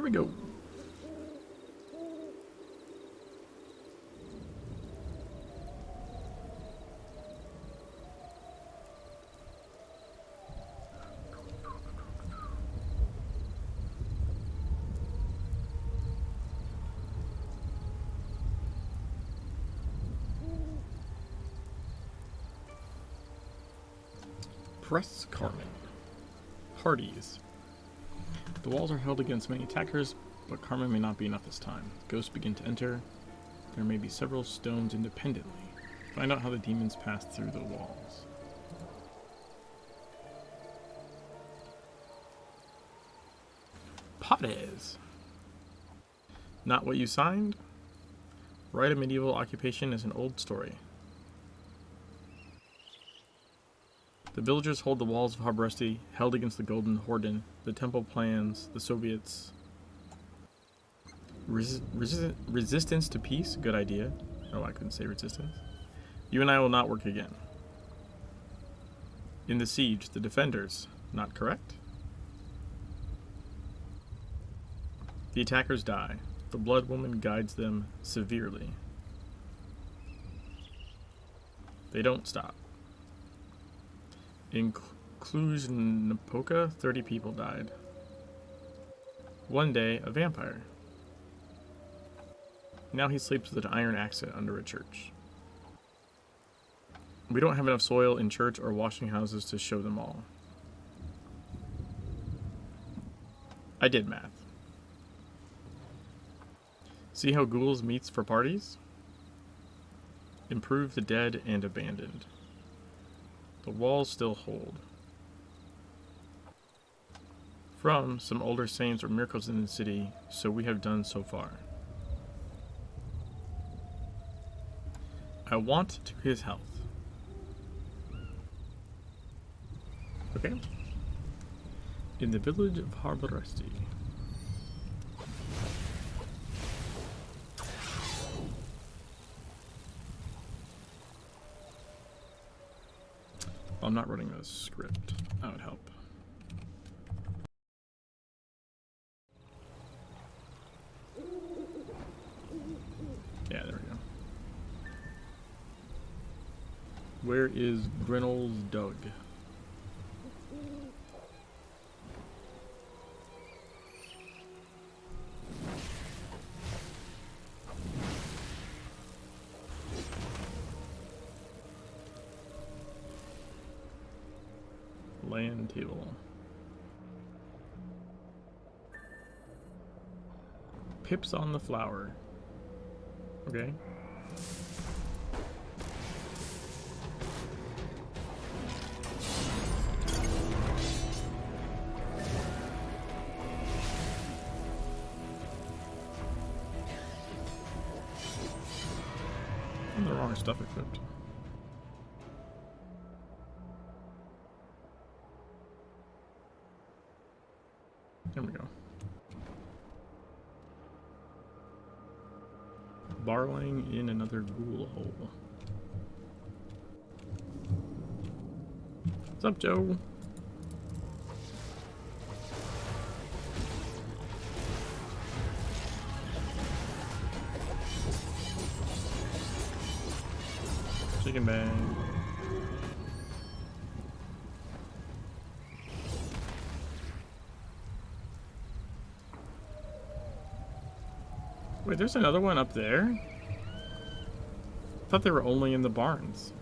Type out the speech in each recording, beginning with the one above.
we go. Press Carmen. Hardies. The walls are held against many attackers, but Carmen may not be enough this time. Ghosts begin to enter. There may be several stones independently. Find out how the demons pass through the walls. Potes. Not what you signed? Write a medieval occupation as an old story. The villagers hold the walls of Harbresti, held against the Golden Horden, the temple plans, the Soviets. Resistance to peace? Good idea. Oh, I couldn't say resistance. You and I will not work again. In the siege, the defenders. Not correct? The attackers die. The Blood Woman guides them severely. They don't stop. In Cluj-Napoca, 30 people died. One day, a vampire. Now he sleeps with an iron axe under a church. We don't have enough soil in church or washing houses to show them all. I did math. See how ghouls meets for parties? Improve the dead and abandoned. The walls still hold. From some older saints or miracles in the city, so we have done so far. I want to his health. Okay. In the village of Harbresti. I'm not running a script. That would help. Yeah, there we go. Where is Grinnell's Doug? Land table. Pips on the flower. Okay. I'm the wrong stuff equipped. There we go. Borrowing in another ghoul hole. What's up, Joe? Chicken bag. Wait, there's another one up there? I thought they were only in the barns.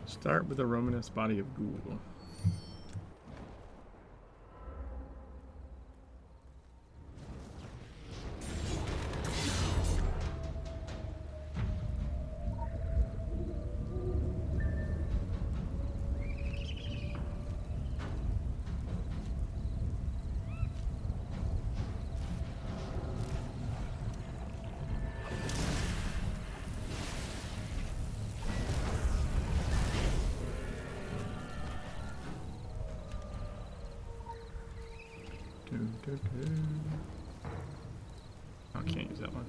Start with the Romanesque body of ghoul. Oh, I can't use that one.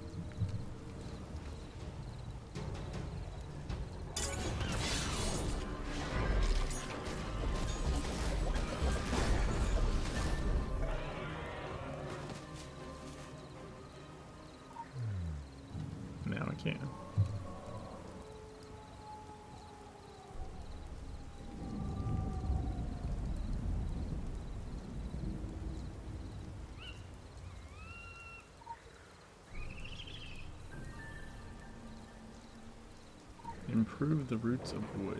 Now I can. Improve the roots of wood.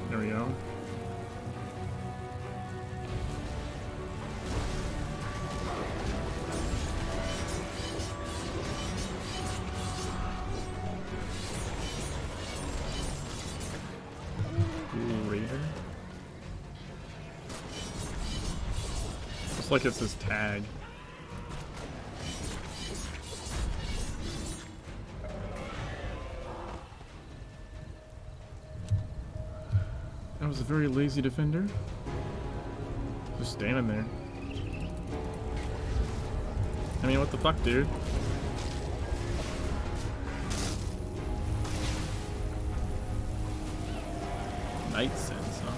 There we go. Raider. Looks like it's his tag. That was a very lazy defender. Just standing there. I mean, what the fuck, dude? Night sense, huh?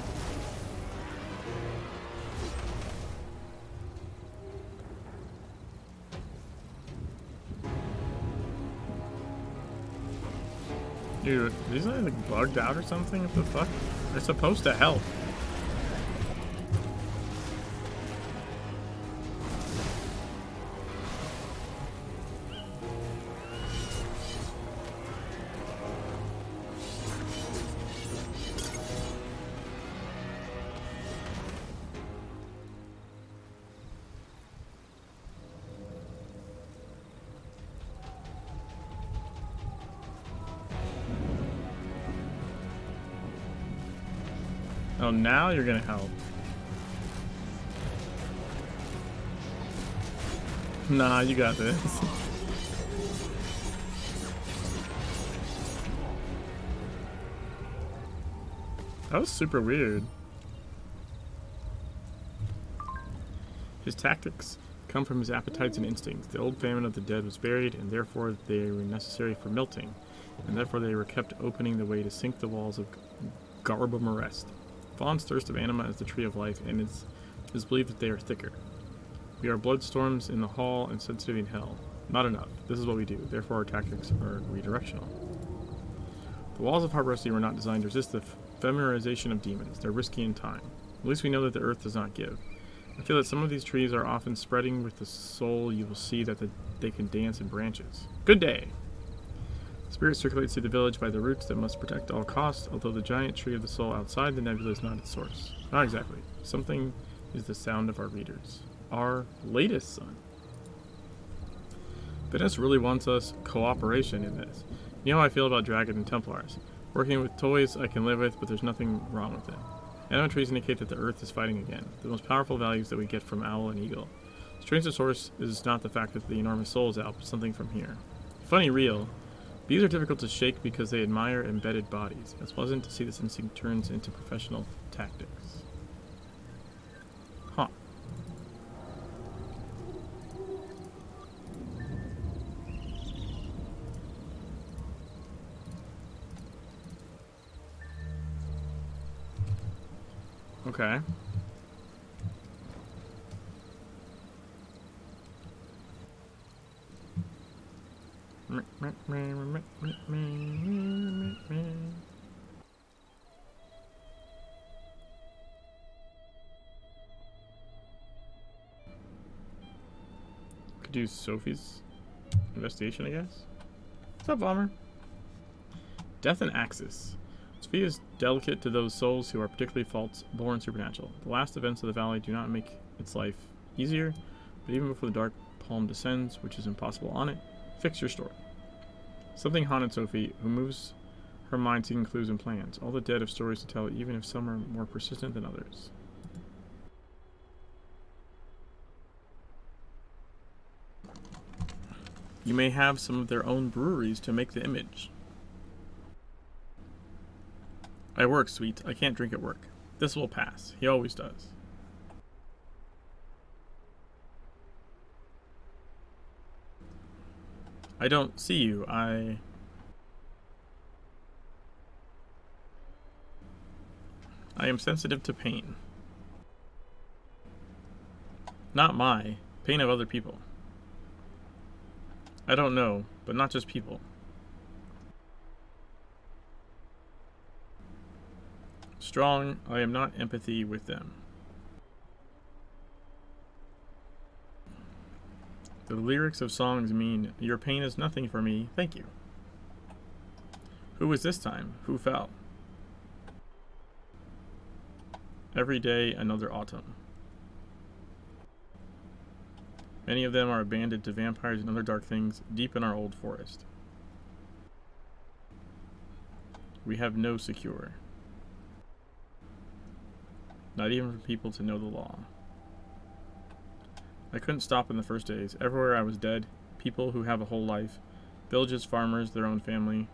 Dude, these are like bugged out or something? What the fuck? They're supposed to help. Oh, now you're gonna help. Nah, you got this. That was super weird. His tactics come from his appetites and instincts. The old famine of the dead was buried, and therefore they were necessary for melting, and therefore they were kept opening the way to sink the walls of Garbum Arrest. Fawn's thirst of anima is the tree of life, and it is believed that they are thicker. We are bloodstorms in the hall and sensitive in hell. Not enough. This is what we do. Therefore our tactics are redirectional. The walls of Heart Rusty were not designed to resist the feminization of demons. They're risky in time. At least we know that the earth does not give. I feel that some of these trees are often spreading with the soul. You will see that they can dance in branches. Good day! Spirit circulates through the village by the roots that must protect at all costs, although the giant tree of the soul outside the nebula is not its source. Not exactly. Something is the sound of our readers. Our latest son. Venice really wants us cooperation in this. You know how I feel about Dragon and Templars. Working with toys I can live with, but there's nothing wrong with it. Anima trees indicate that the earth is fighting again. The most powerful values that we get from Owl and Eagle. Strange the source is not the fact that the enormous soul is out, but something from here. Funny real. Bees are difficult to shake because they admire embedded bodies. It's pleasant to see this instinct turns into professional tactics. Huh. Okay. Could do Sophie's investigation, I guess. What's up, Bomber? Death and Axis. Sophia is delicate to those souls who are particularly false-born supernatural. The last events of the valley do not make its life easier, but even before the dark palm descends, which is impossible on it, fix your story. Something haunted Sophie, who moves her mind seeking clues and plans. All the dead have stories to tell, even if some are more persistent than others. You may have some of their own breweries to make the image. I work, sweet. I can't drink at work. This will pass. He always does. I don't see you. I am sensitive to pain. Not my. Pain of other people. I don't know, but not just people. Strong, I am not empathy with them. The lyrics of songs mean, your pain is nothing for me, thank you. Who was this time? Who fell? Every day, another autumn. Many of them are abandoned to vampires and other dark things deep in our old forest. We have no secure. Not even for people to know the law. I couldn't stop in the first days. Everywhere I was dead. People who have a whole life. Villages, farmers, their own family.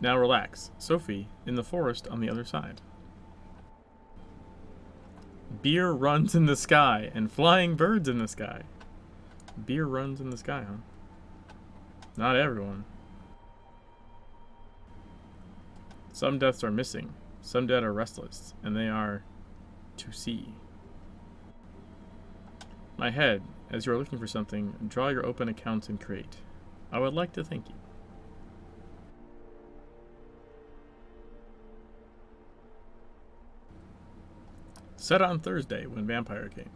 Now relax. Sophie, in the forest on the other side. Beer runs in the sky and flying birds in the sky. Beer runs in the sky, huh? Not everyone. Some deaths are missing. Some dead are restless, and they are to see. My head, as you are looking for something, draw your open accounts and create. I would like to thank you. Set on Thursday when Vampire came.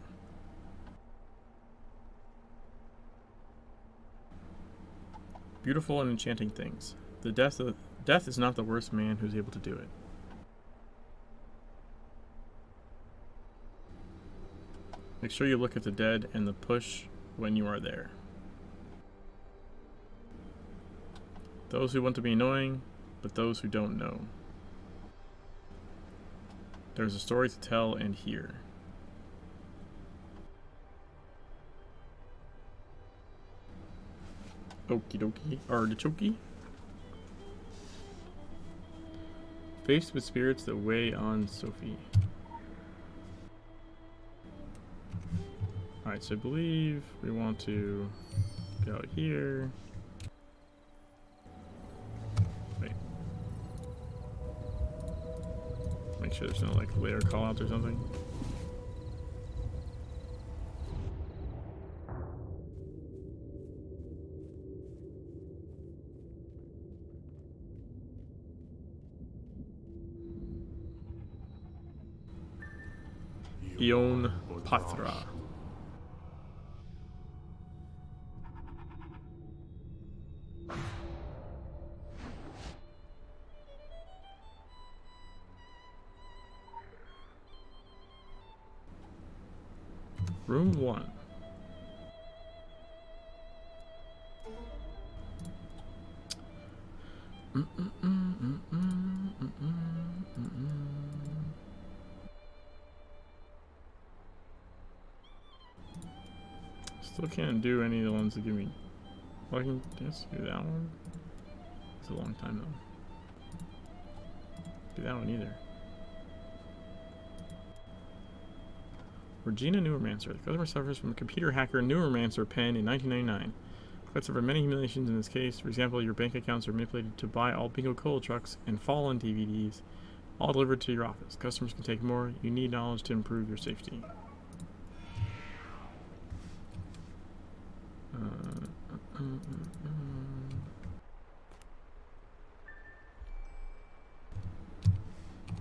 Beautiful and enchanting things. The death is not the worst man who's able to do it. Make sure you look at the dead and the push when you are there. Those who want to be annoying, but those who don't know. There's a story to tell and hear. Okie dokie. Artichoke. Faced with spirits that weigh on Sophie. Alright, so I believe we want to go here. Wait. Make sure there's no like layer callouts or something. Ion Patra. Room 1. Still can't do any of the ones that give me. Well, I can just do that one. It's a long time though. Do that one either. Regina Neuromancer. The customer suffers from a computer hacker Neuromancer pen in 1999. Clients suffer many humiliations in this case. For example, your bank accounts are manipulated to buy all Bingo Cola trucks and Fallen DVDs, all delivered to your office. Customers can take more. You need knowledge to improve your safety.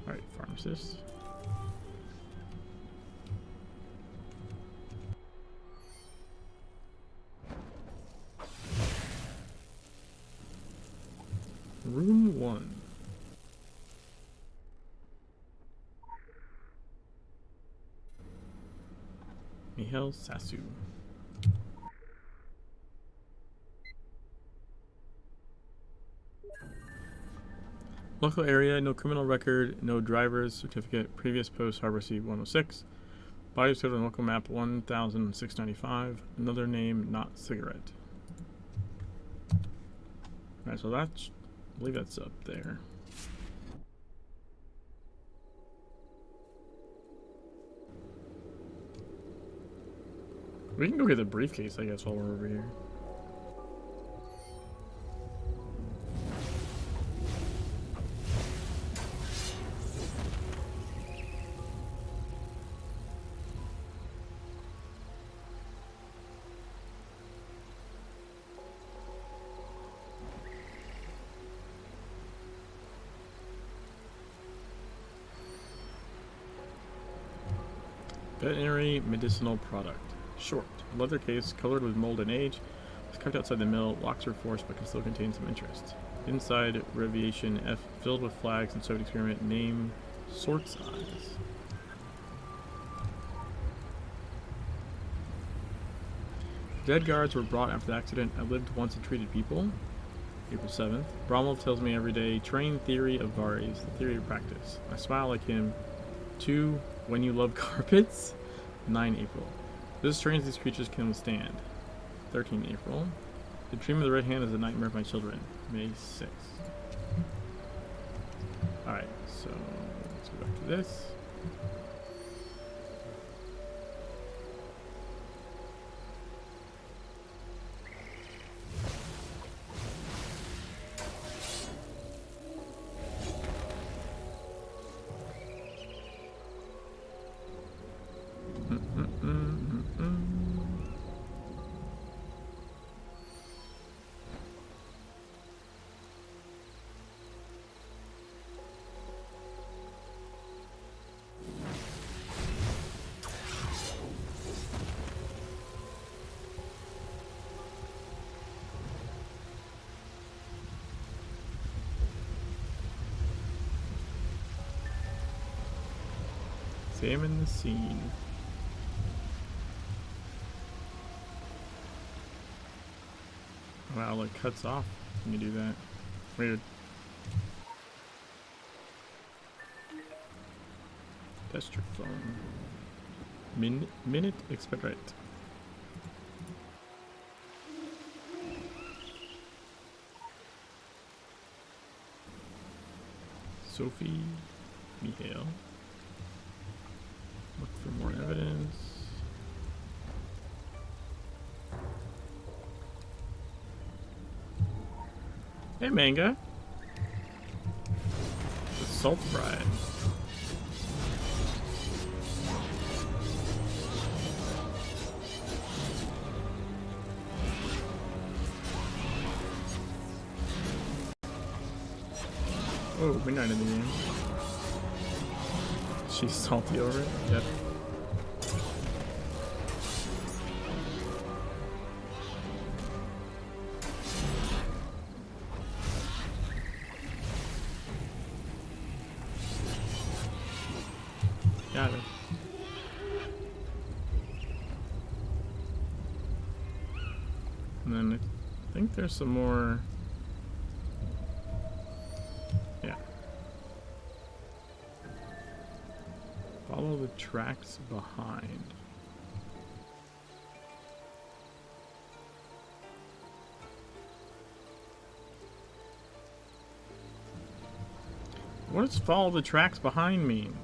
Alright, pharmacist. Mihail Sasu. Local area, no criminal record, no driver's certificate, previous post, Harbor Sea 106. Body of on local map 1695. Another name, not cigarette. Alright, so that's, I believe that's up there. We can go get the briefcase, I guess, while we're over here. Veterinary medicinal product. Short. A leather case colored with mold and age. It's kept outside the mill. Locks are forced but can still contain some interest. Inside, abbreviation F filled with flags and Soviet experiment. Name, sort size. Dead guards were brought after the accident. I lived once and treated people. April 7th. Bromwell tells me every day. Train theory of Vares, the theory of practice. I smile like him. 2. When you love carpets. 9 April. This is strange these creatures can withstand. 13 April. The dream of the red hand is a nightmare of my children. May 6th. Alright, so let's go back to this. Examine the scene. Wow, it cuts off when you do that. Weird. Test your phone. Minute expedite. Sophie, Mihail. Look for more evidence. Hey, Manga. The Salt Bride. Oh, midnight in the game. She's salty over it? Yep. Got it. And then I think there's some more. Yeah. Follow the tracks behind. What does follow the tracks behind mean?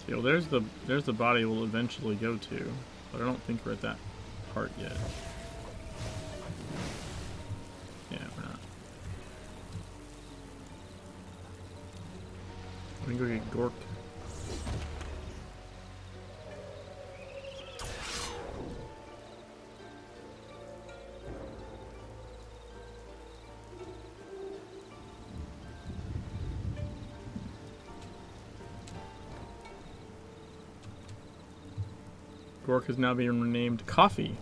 Well, there's the body we'll eventually go to, but I don't think we're at that part yet. Yeah, we're not. We can go get gorked. Gork is now being renamed Coffee.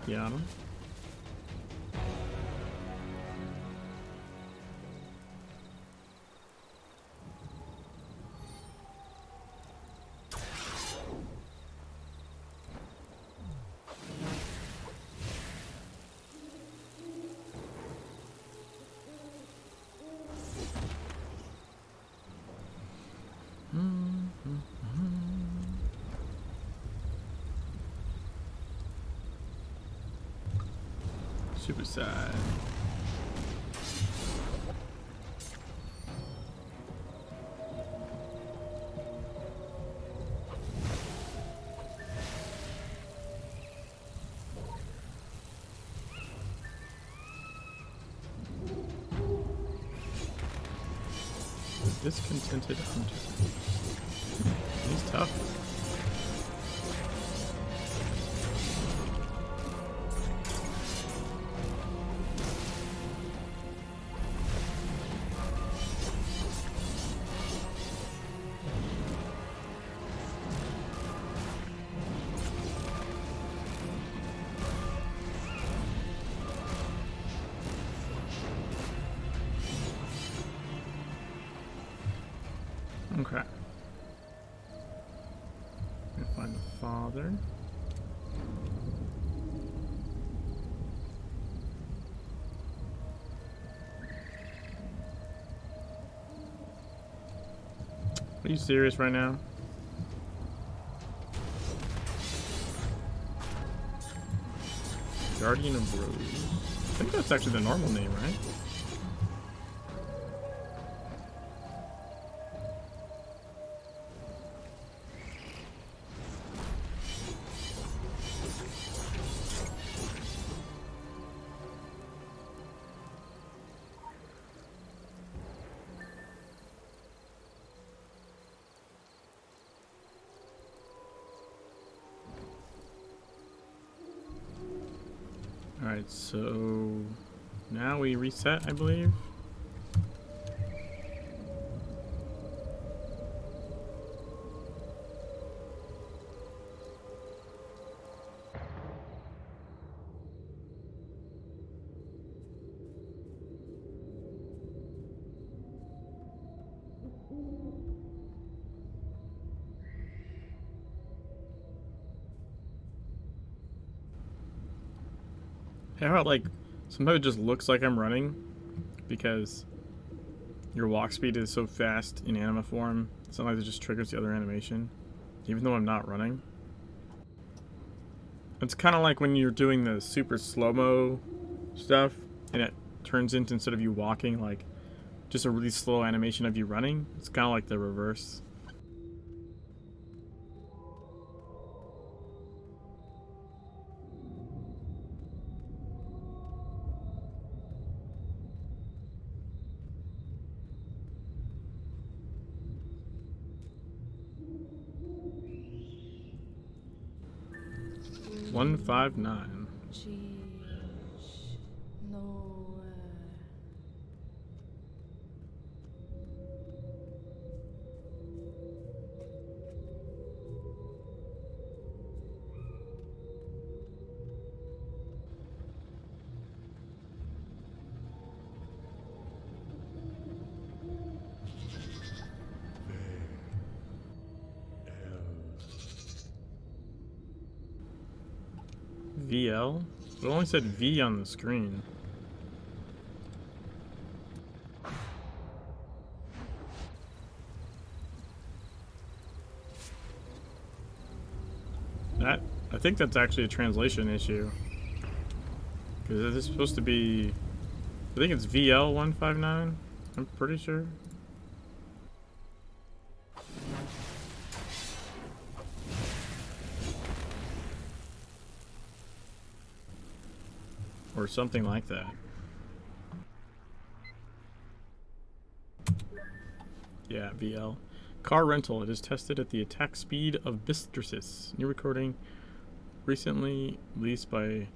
Got him. Suicide. Discontented hunter. He's tough. Okay. Let me find the father. Are you serious right now? Guardian of Rose. I think that's actually the normal name, right? Alright, so now we reset, I believe. How about, like, sometimes it just looks like I'm running because your walk speed is so fast in anima form. Sometimes it just triggers the other animation, even though I'm not running. It's kind of like when you're doing the super slow-mo stuff and it turns into, instead of you walking, like just a really slow animation of you running. It's kind of like the reverse. Change 159. nowhere. VL? It only said V on the screen. I think that's actually a translation issue. Because this is supposed to be... I think it's VL159. I'm pretty sure. Or something like that. Yeah, VL. Car rental. It is tested at the attack speed of Bistresses. New recording recently leased by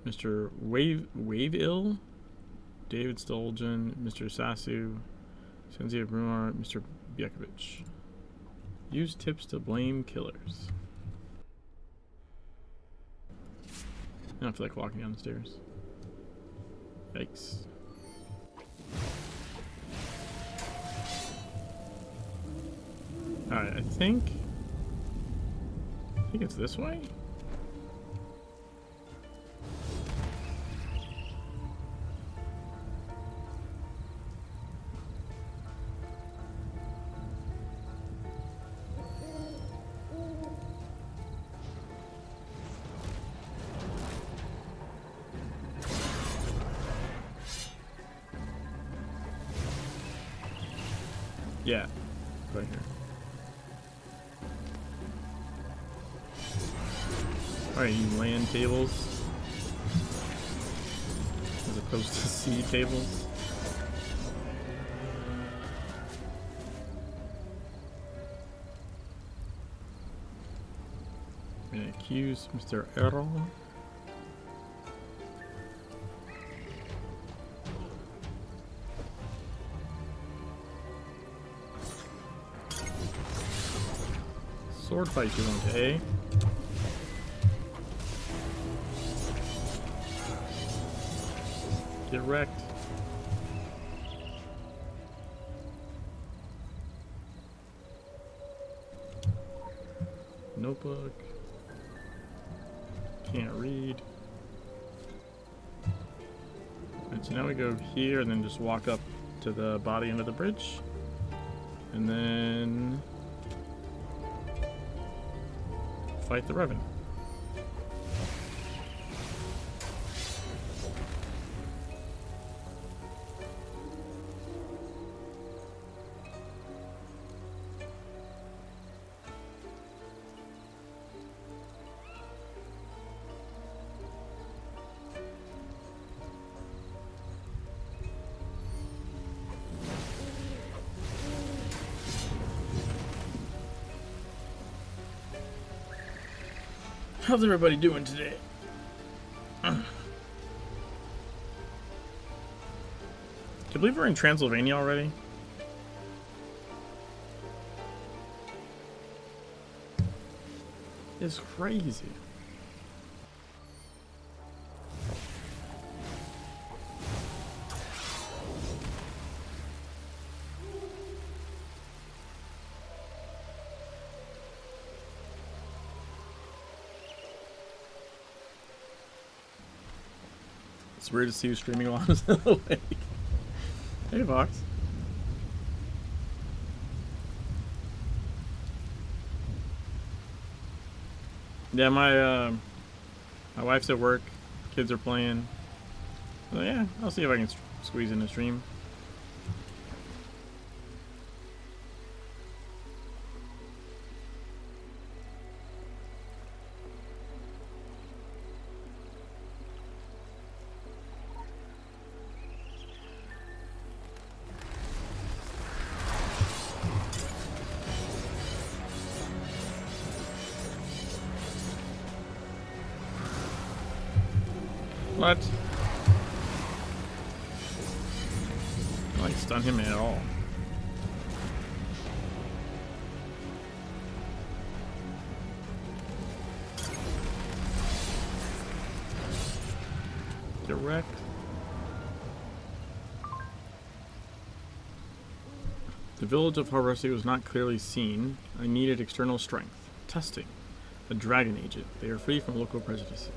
Mr. Waveill, David Stoljan, Mr. Sasu, Senzia Brumar, Mr. Bjekovic. Use tips to blame killers. I don't feel like walking down the stairs. Yikes. Alright, I think it's this way? Yeah, right here. Alright, you land tables as opposed to sea tables. I'm gonna accuse Mr. Errol. Sword fight you want to A. Get wrecked. Notebook. Can't read. Alright, so now we go here and then just walk up to the body end of the bridge. And then fight the Revenant. How's everybody doing today? Can you believe we're in Transylvania already? It's crazy. It's weird to see you streaming while I was awake. Hey, Vox. Yeah, my wife's at work. Kids are playing. So yeah, I'll see if I can squeeze in a stream. What? I like stun him at all. Get wrecked. The village of Harvesti was not clearly seen. I needed external strength. Testing. A dragon agent. They are free from local prejudices.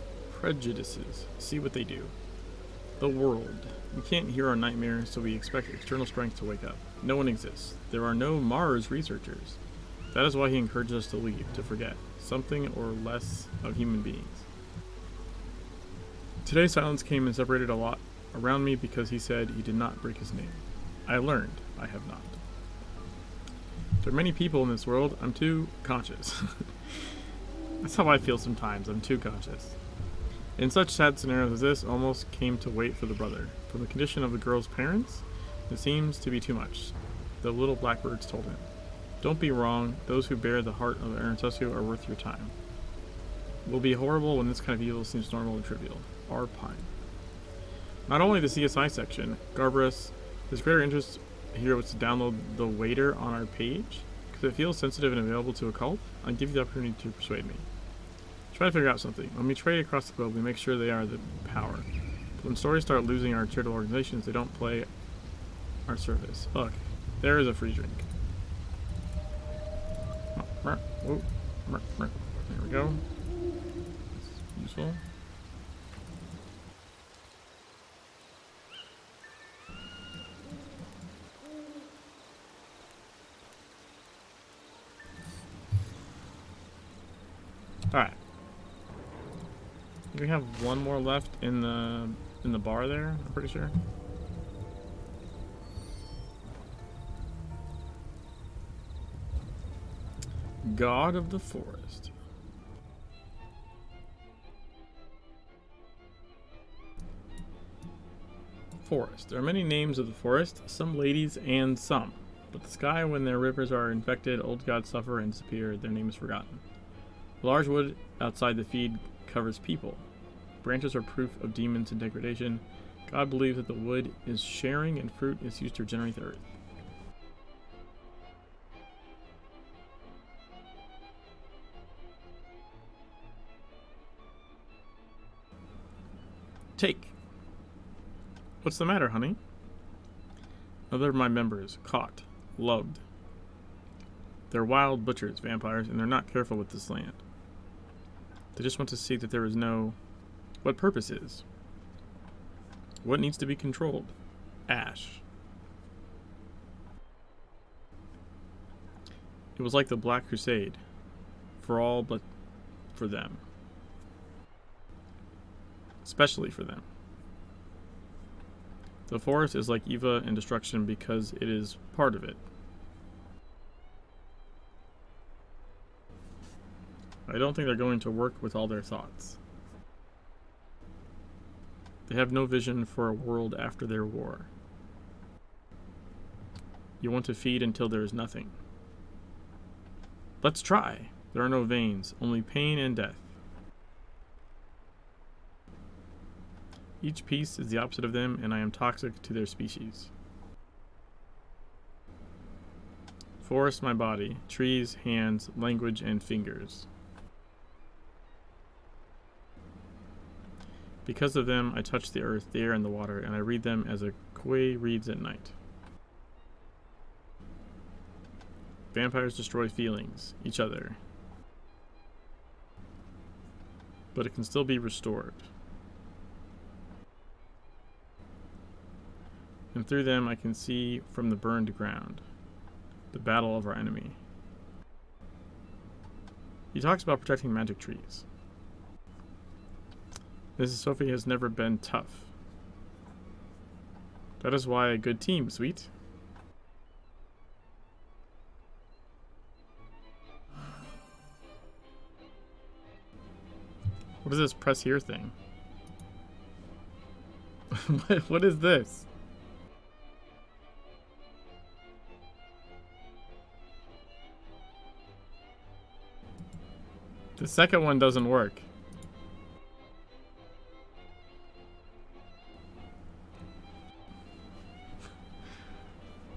See what they do. The world. We can't hear our nightmares, so we expect external strength to wake up. No one exists. There are no Mars researchers. That is why he encouraged us to leave, to forget. Something or less of human beings. Today silence came and separated a lot around me because he said he did not break his name. I learned. I have not. There are many people in this world. I'm too conscious. That's how I feel sometimes. I'm too conscious. In such sad scenarios as this, almost came to wait for the brother. From the condition of the girl's parents, it seems to be too much. The little blackbirds told him. Don't be wrong, those who bear the heart of Aaron are worth your time. It will be horrible when this kind of evil seems normal and trivial. R. Pine. Not only the CSI section, Garbarus, his greater interest here was to download the waiter on our page. Because it feels sensitive and available to a cult, I'll give you the opportunity to persuade me. Try to figure out something. When we trade across the globe, we make sure they are the power. But when stories start losing our charitable organizations, they don't play our service. Look, there is a free drink. There we go. That's useful. Alright. We have one more left in the bar there, I'm pretty sure. God of the Forest. Forest. There are many names of the forest, some ladies and some. But the sky, when their rivers are infected, old gods suffer and disappear, their name is forgotten. The large wood outside the feed covers people. Branches are proof of demons and degradation. God believes that the wood is sharing and fruit is used to regenerate the earth. Take. What's the matter, honey? Another of my members, caught, loved. They're wild butchers, vampires, and they're not careful with this land. They just want to see that there is no... What purpose is? What needs to be controlled? Ash. It was like the Black Crusade. For all but for them. Especially for them. The forest is like Eva and destruction because it is part of it. I don't think they're going to work with all their thoughts. They have no vision for a world after their war. You want to feed until there is nothing. Let's try. There are no veins, only pain and death. Each piece is the opposite of them, and I am toxic to their species. Forest my body, trees, hands, language, and fingers. Because of them, I touch the earth, the air, and the water, and I read them as a koi reads at night. Vampires destroy feelings, each other. But it can still be restored. And through them I can see from the burned ground, the battle of our enemy. He talks about protecting magic trees. Mrs. Sophie has never been tough. That is why a good team, sweet. What is this press here thing? What is this? The second one doesn't work.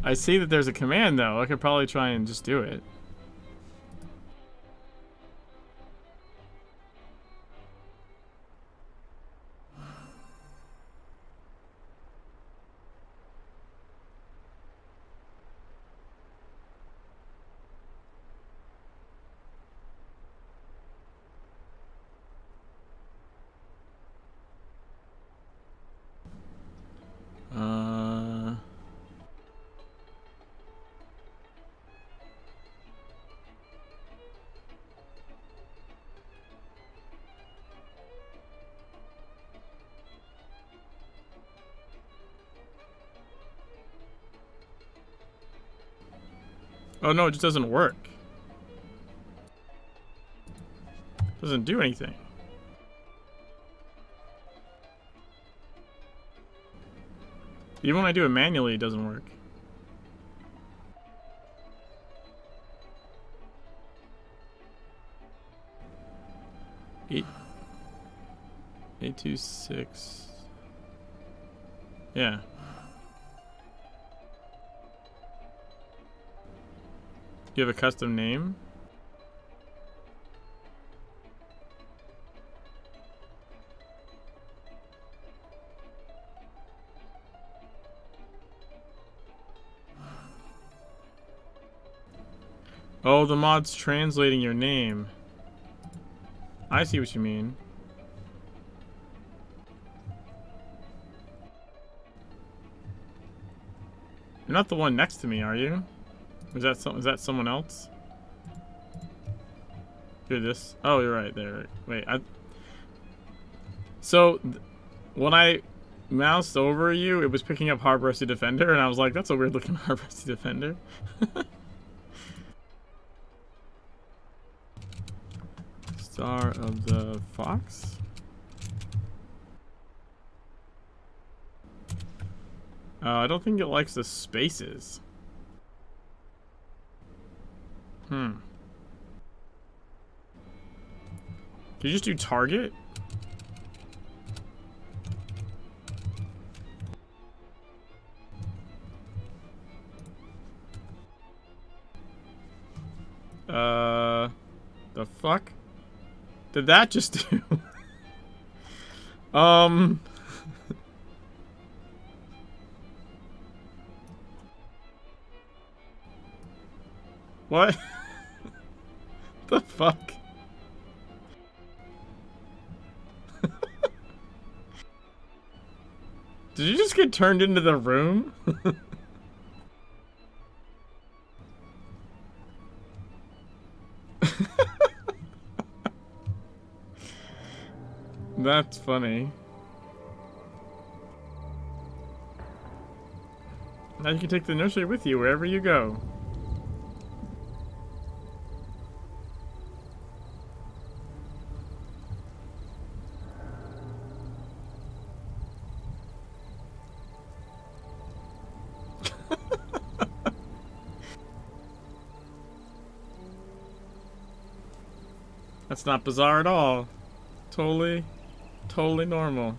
I see that there's a command though. I could probably try and just do it. Oh no, it just doesn't work. Doesn't do anything. Even when I do it manually, it doesn't work. 826. Yeah. You have a custom name? Oh, the mod's translating your name. I see what you mean. You're not the one next to me, are you? Is that someone else? You're this. Oh, you're right there. Wait, so when I moused over you, it was picking up Hard Rusty Defender, and I was like, that's a weird looking Hard Rusty Defender. Star of the Fox? I don't think it likes the spaces. Can you just do target? The fuck did that just do? What? The fuck? Did you just get turned into the room? That's funny. Now you can take the nursery with you wherever you go. That's not bizarre at all. Totally normal.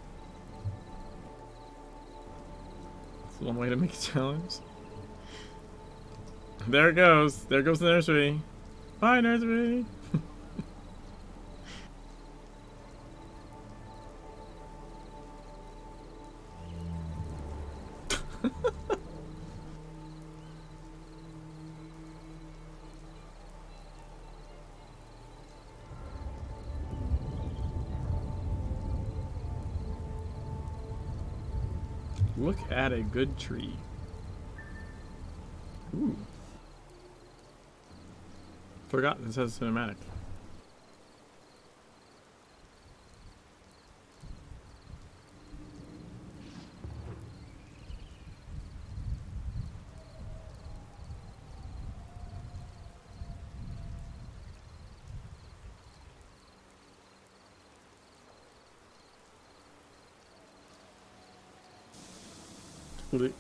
That's one way to make a challenge. There it goes. There goes the nursery. Bye, nursery. Look at a good tree. Ooh. Forgot this has cinematic.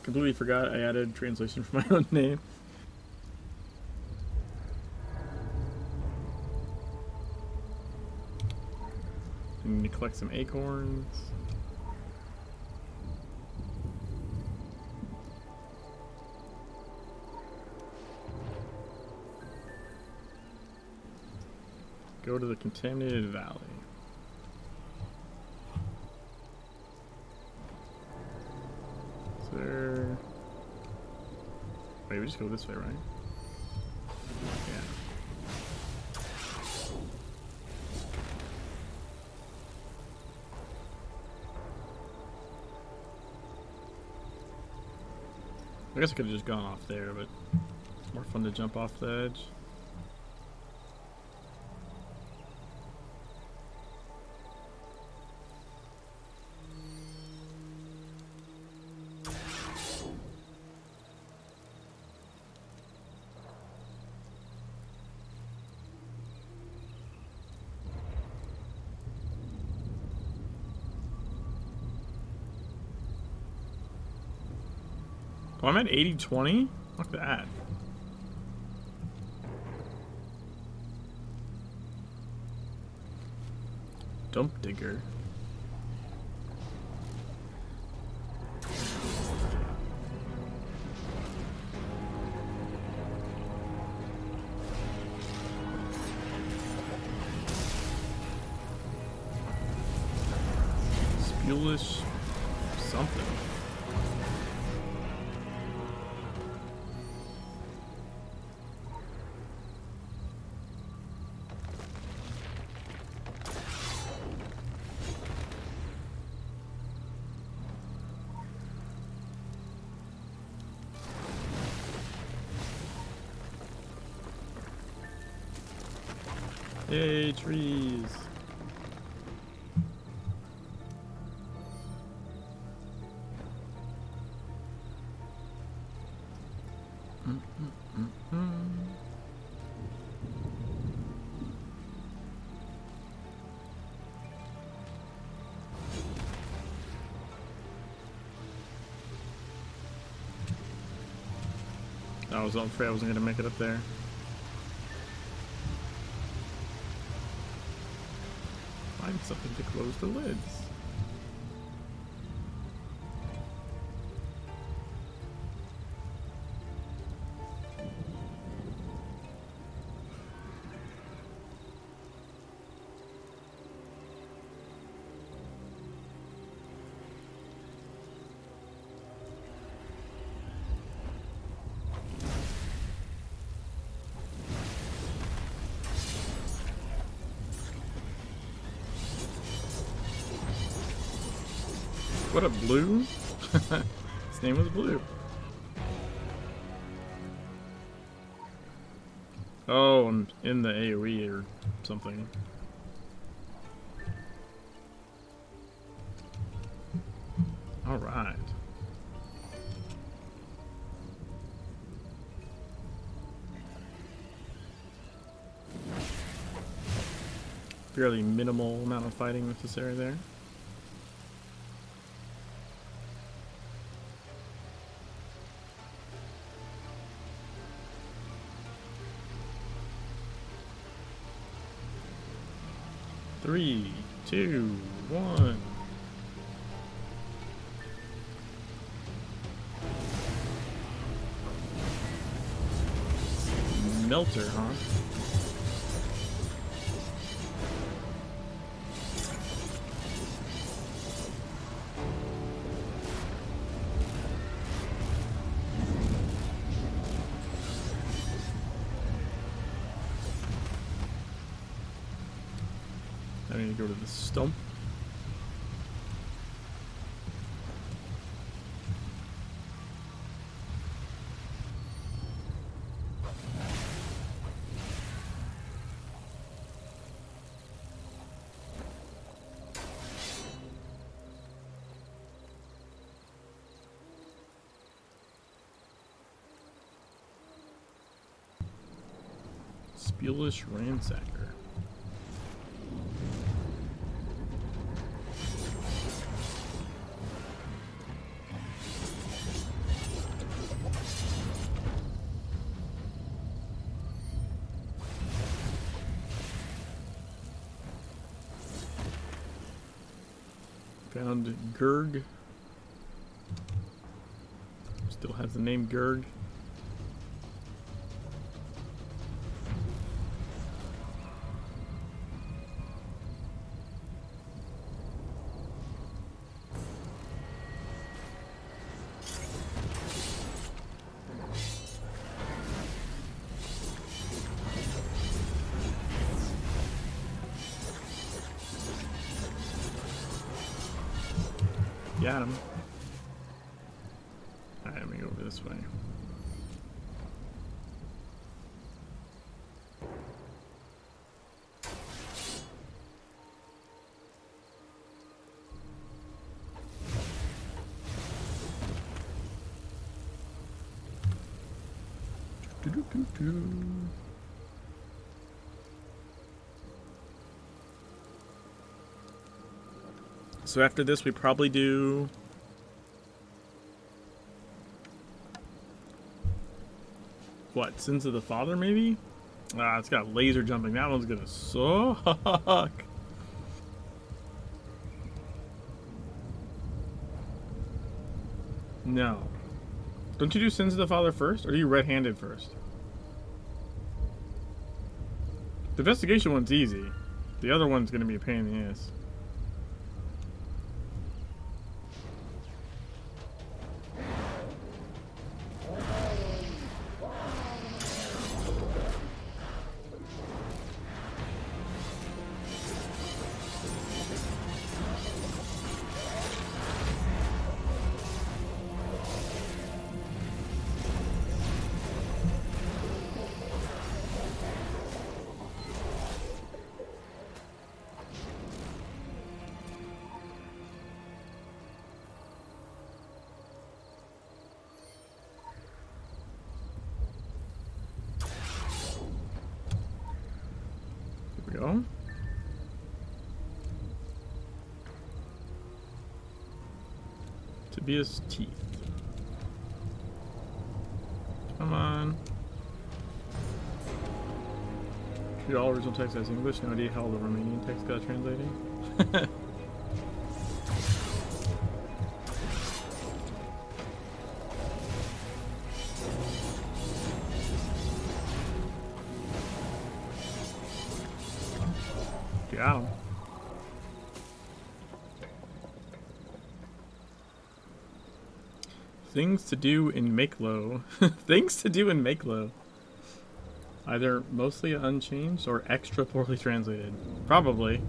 Completely forgot I added translation for my own name. I need to collect some acorns. Go to the contaminated valley. There. Wait, we just go this way, right? Yeah. I guess I could have just gone off there, but it's more fun to jump off the edge. Oh, I'm at 80-20? Fuck that. Dump digger. Spulish something. Yay, trees! I was afraid I wasn't gonna make it up there. Find something to close the lids. What a Blue? His name was Blue. Oh, I'm in the AoE or something. Alright. Fairly minimal amount of fighting necessary there. Three, two, one. Melter, huh? I need to go to the stump. Spulish Ransacker. Found Gurg. Still has the name Gurg. Got him. Alright, let me go over this way. So after this, we probably do what? Sins of the Father, maybe? Ah, it's got laser jumping. That one's gonna suck. No. Don't you do Sins of the Father first, or do you red-handed first? The investigation one's easy. The other one's gonna be a pain in the ass. Go. Tobias' teeth. Come on. Treat all original text as English. No idea how the Romanian text got translated. Got him. Things to do in Makelo. Things to do in Makelo. Either mostly unchanged or extra poorly translated. Probably.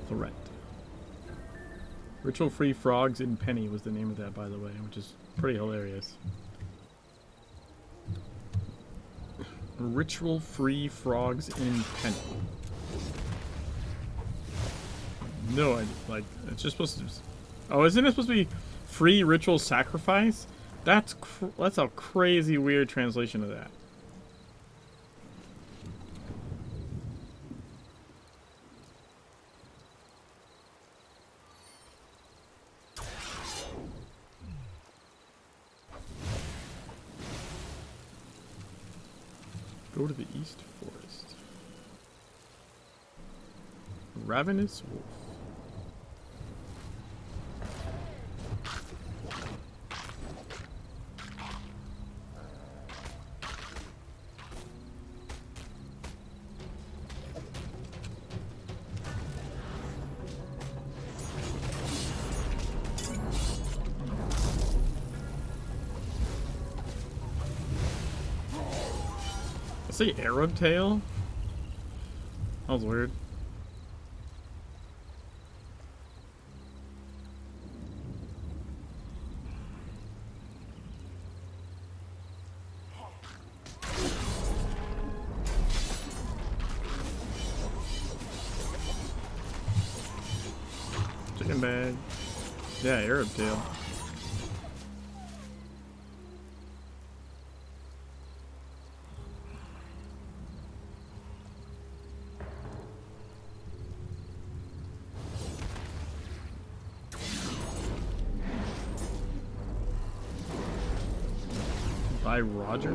Threat. Ritual-free frogs in Penny was the name of that, by the way, which is pretty hilarious. Ritual-free frogs in Penny. No, like, it's just supposed to... Oh, isn't it supposed to be free ritual sacrifice? That's a crazy weird translation of that. Go to the East Forest. Ravenous Wolf. Say Arab tail? That was weird. Chicken bag. Yeah, Arab tail. By Roger.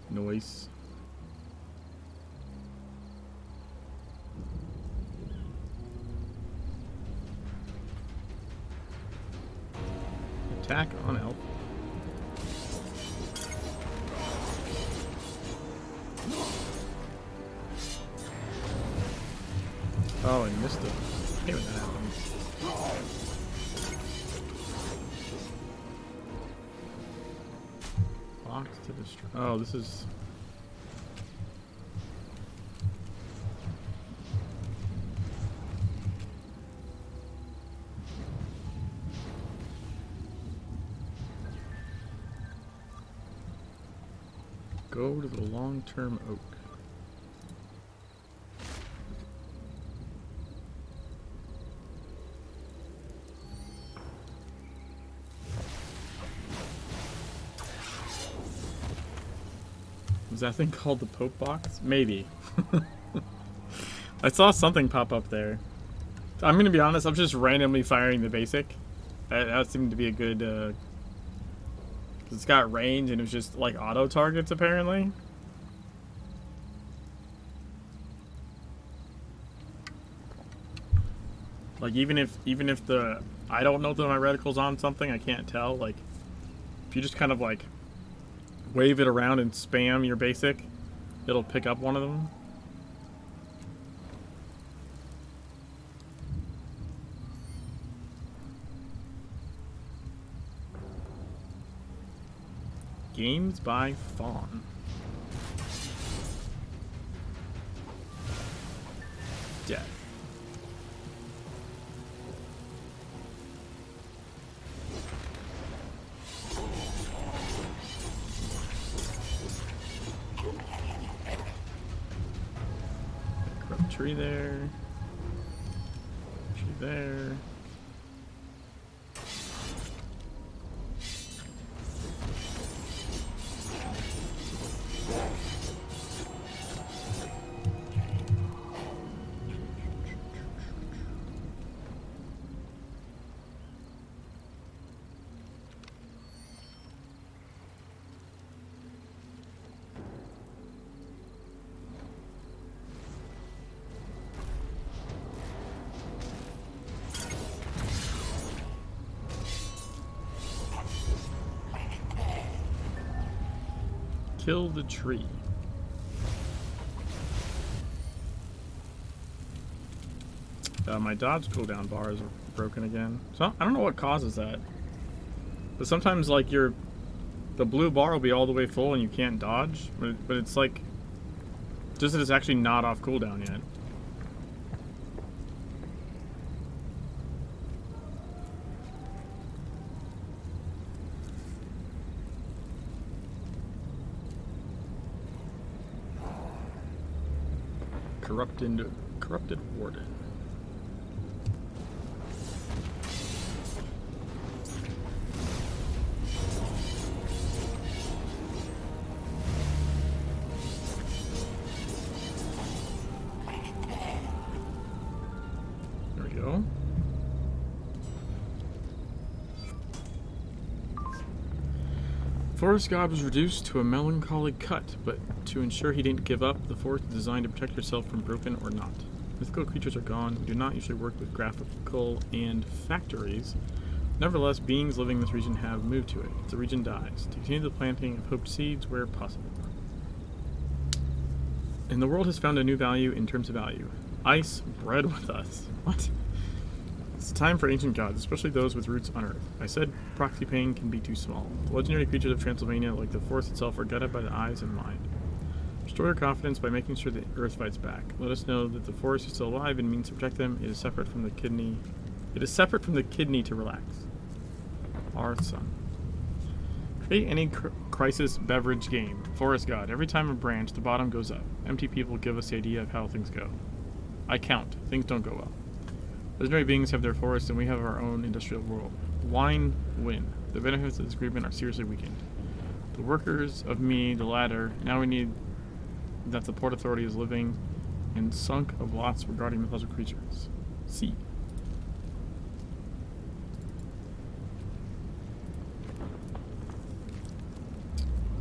Noise. Attack on Elf. Oh, I missed it. I hate when that happens. Box to destroy. Oh, this is... Go to the long-term oak. Is that thing called the Pope box? Maybe. I saw something pop up there. I'm gonna be honest, I'm just randomly firing the basic. That seemed to be a good, it's got range and it was just like auto targets apparently. Like even if the I don't know that my reticle's on something, I can't tell. Like if you just kind of like wave it around and spam your basic, it'll pick up one of them. Games by Fawn. Death. Corrupt tree there. Tree there. Kill the tree. My dodge cooldown bars are broken again. So I don't know what causes that. But sometimes like the blue bar will be all the way full and you can't dodge. But it's like just that it's actually not off cooldown yet. Corrupted warden. There we go. Forest god was reduced to a melancholy cut, but to ensure he didn't give up, the forest is designed to protect yourself from broken or not. Mythical creatures are gone. We do not usually work with graphical and factories. Nevertheless, beings living in this region have moved to it. If the region dies, to continue the planting of hoped seeds where possible. And the world has found a new value in terms of value. Ice bred with us. What? It's time for ancient gods, especially those with roots on Earth. I said proxy pain can be too small. The legendary creatures of Transylvania, like the forest itself, are guided by the eyes and mind. Restore your confidence by making sure the Earth fights back. Let us know that the forest is still alive and means to protect them. It is separate from the kidney. It is separate from the kidney to relax. Our son. Create any crisis beverage game. Forest god. Every time a branch, the bottom goes up. Empty people give us the idea of how things go. I count. Things don't go well. Legendary beings have their forests and we have our own industrial world. Wine win. The benefits of this agreement are seriously weakened. The workers of me, the latter. Now we need that the Port Authority is living and sunk of lots regarding mythological creatures. C.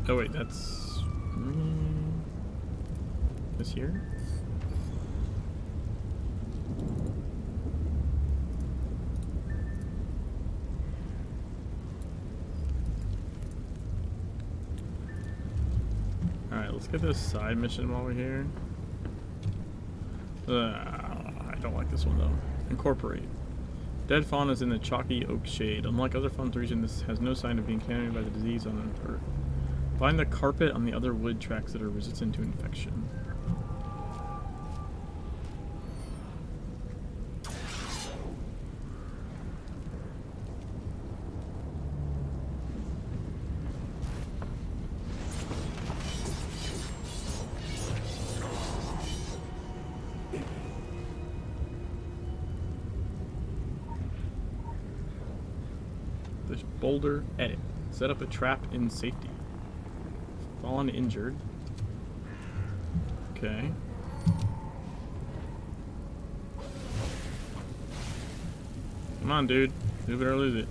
Oh wait, that's this here? Alright, let's get this side mission while we're here. I don't like this one though. Incorporate. Dead fawn is in the chalky oak shade. Unlike other fawns in the region, this has no sign of being contaminated by the disease on Earth. Find the carpet on the other wood tracks that are resistant to infection. The boulder edit. Set up a trap in safety. Fallen injured. Okay. Come on, dude. Move it or lose it.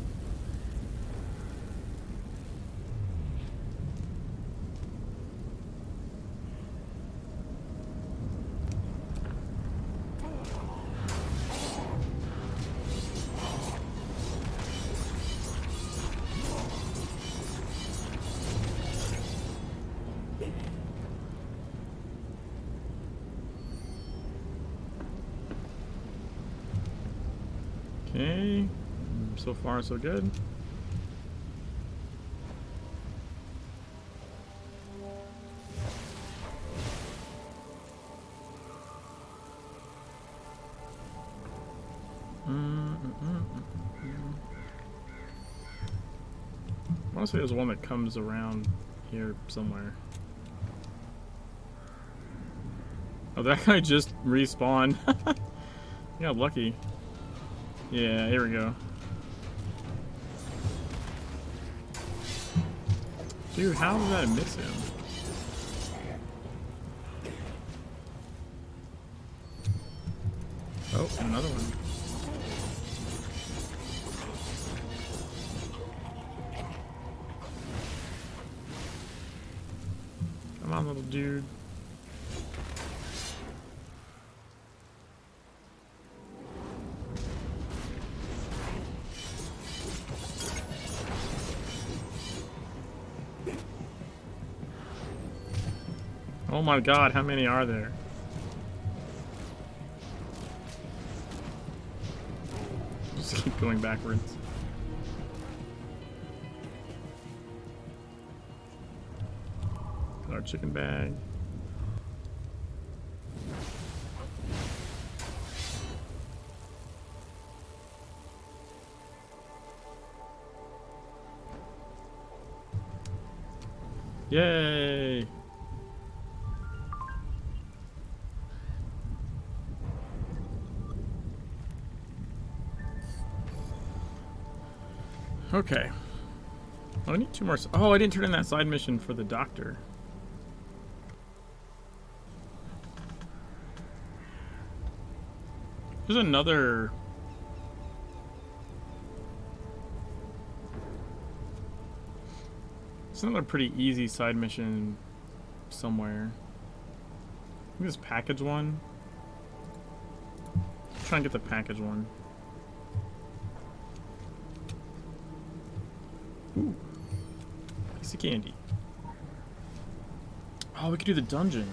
Okay, so far so good. I want to say there's one that comes around here somewhere. Oh, that guy just respawned. You got lucky. Yeah, here we go. Dude, how did I miss him? Oh, and another one. Come on, little dude. Oh my god, how many are there? Just keep going backwards. Got our chicken bag. Yay! Okay. Oh, I need two more. Oh, I didn't turn in that side mission for the doctor. There's another. It's another pretty easy side mission somewhere. I think this package one. Try and get the package one. Ooh. Piece of candy. Oh, we could do the dungeon.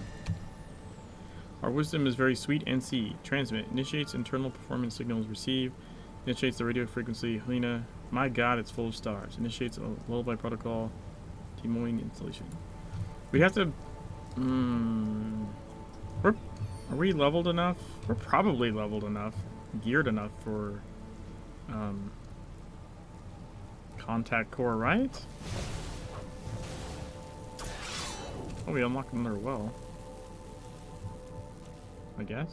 Our wisdom is very sweet. NC. Transmit. Initiates internal performance signals. Receive. Initiates the radio frequency. Helena. My god, it's full of stars. Initiates a lullaby protocol. Timoing installation. We have to... Are we leveled enough? We're probably leveled enough. Geared enough for... Contact core, right? Oh, we unlocked another well. I guess.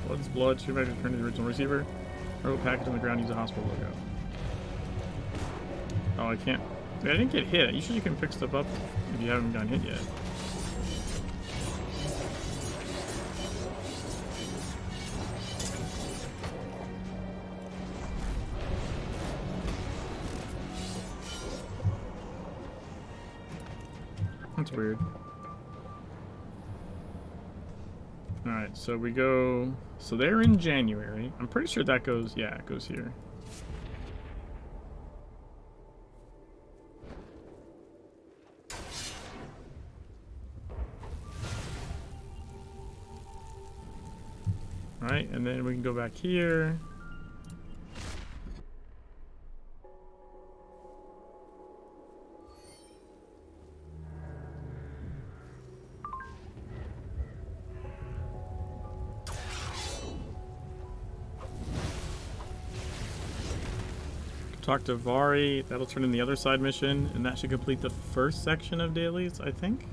Blood's blood. Should have returned to the original receiver. Cargo package on the ground. Use a hospital logo. Oh, I can't. I didn't get hit. Usually you can pick stuff up if you haven't gotten hit yet. That's weird. Alright, so we go... So they're in January. I'm pretty sure that goes... Yeah, it goes here. Alright, and then we can go back here. Talk to Vari. That'll turn in the other side mission, and that should complete the first section of dailies, I think.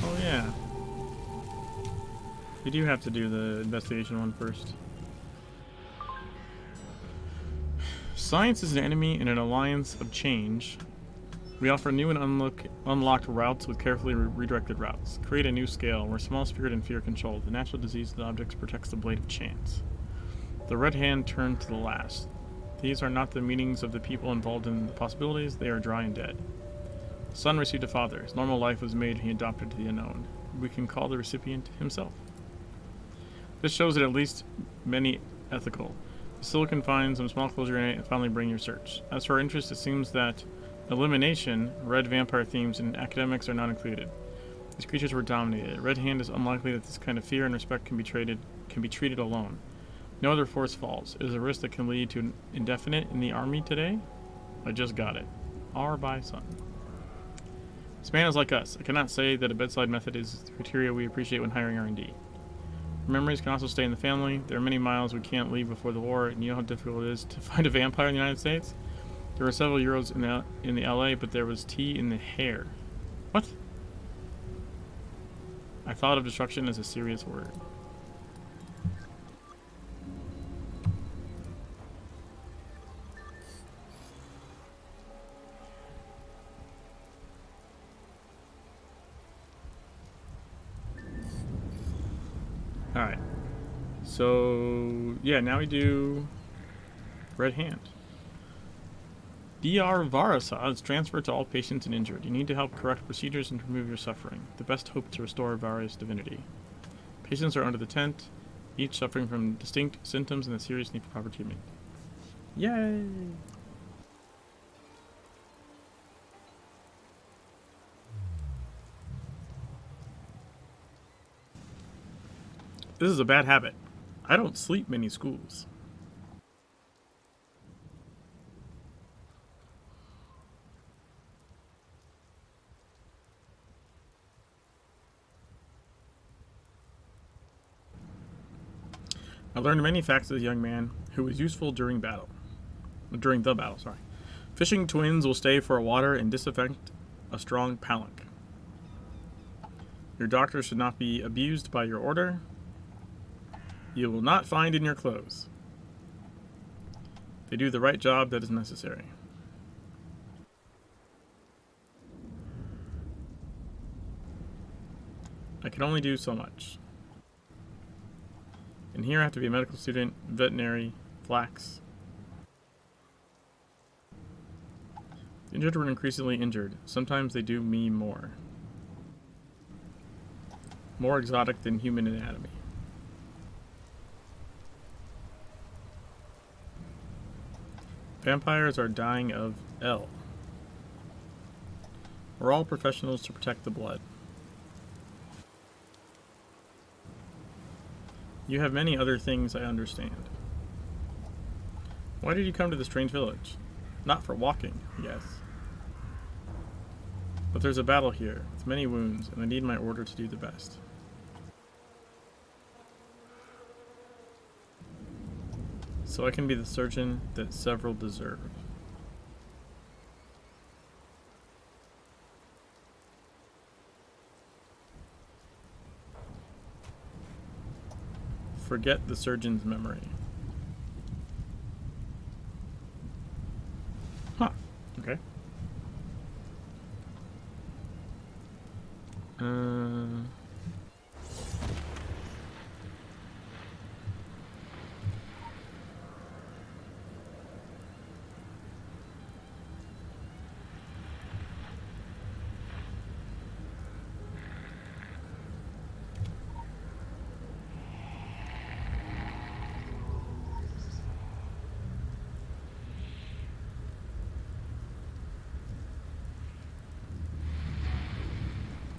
Oh yeah. We do have to do the investigation one first. Science is an enemy in an alliance of change. We offer new and unlocked routes with carefully redirected routes. Create a new scale where small spirit and fear control. The natural disease of the objects protects the blade of chance. The red hand turned to the last. These are not the meanings of the people involved in the possibilities. They are dry and dead. The son received a father. His normal life was made and he adopted to the unknown. We can call the recipient himself. This shows it at least many ethical. The silicon finds some small closure in it and finally bring your search. As for our interest, it seems that elimination, red vampire themes, and academics are not included. These creatures were dominated. Red Hand is unlikely that this kind of fear and respect can be treated alone. No other force falls. It is a risk that can lead to an indefinite in the army today. I just got it. R by son. This man is like us. I cannot say that a bedside method is the criteria we appreciate when hiring R&D. Memories can also stay in the family. There are many miles we can't leave before the war, and you know how difficult it is to find a vampire in the United States? There were several euros in the LA, but there was tea in the hair. What? I thought of destruction as a serious word. Alright. So, yeah, now we do Red Hand. DR Varasa is transferred to all patients and injured. You need to help correct procedures and remove your suffering. The best hope to restore Various divinity. Patients are under the tent, each suffering from distinct symptoms and a serious need for proper treatment. Yay! This is a bad habit. I don't sleep many schools. I learned many facts as a young man who was useful during the battle. Fishing twins will stay for water and disinfect a strong palanque. Your doctor should not be abused by your order. You will not find in your clothes. They do the right job that is necessary. I can only do so much. And here I have to be a medical student, veterinary, flax. The injured were increasingly injured. Sometimes they do me more. More exotic than human anatomy. Vampires are dying of L. We're all professionals to protect the blood. You have many other things I understand. Why did you come to this strange village? Not for walking, yes. But there's a battle here, with many wounds, and I need my order to do the best. So I can be the surgeon that several deserve. Forget the surgeon's memory. Huh. Okay.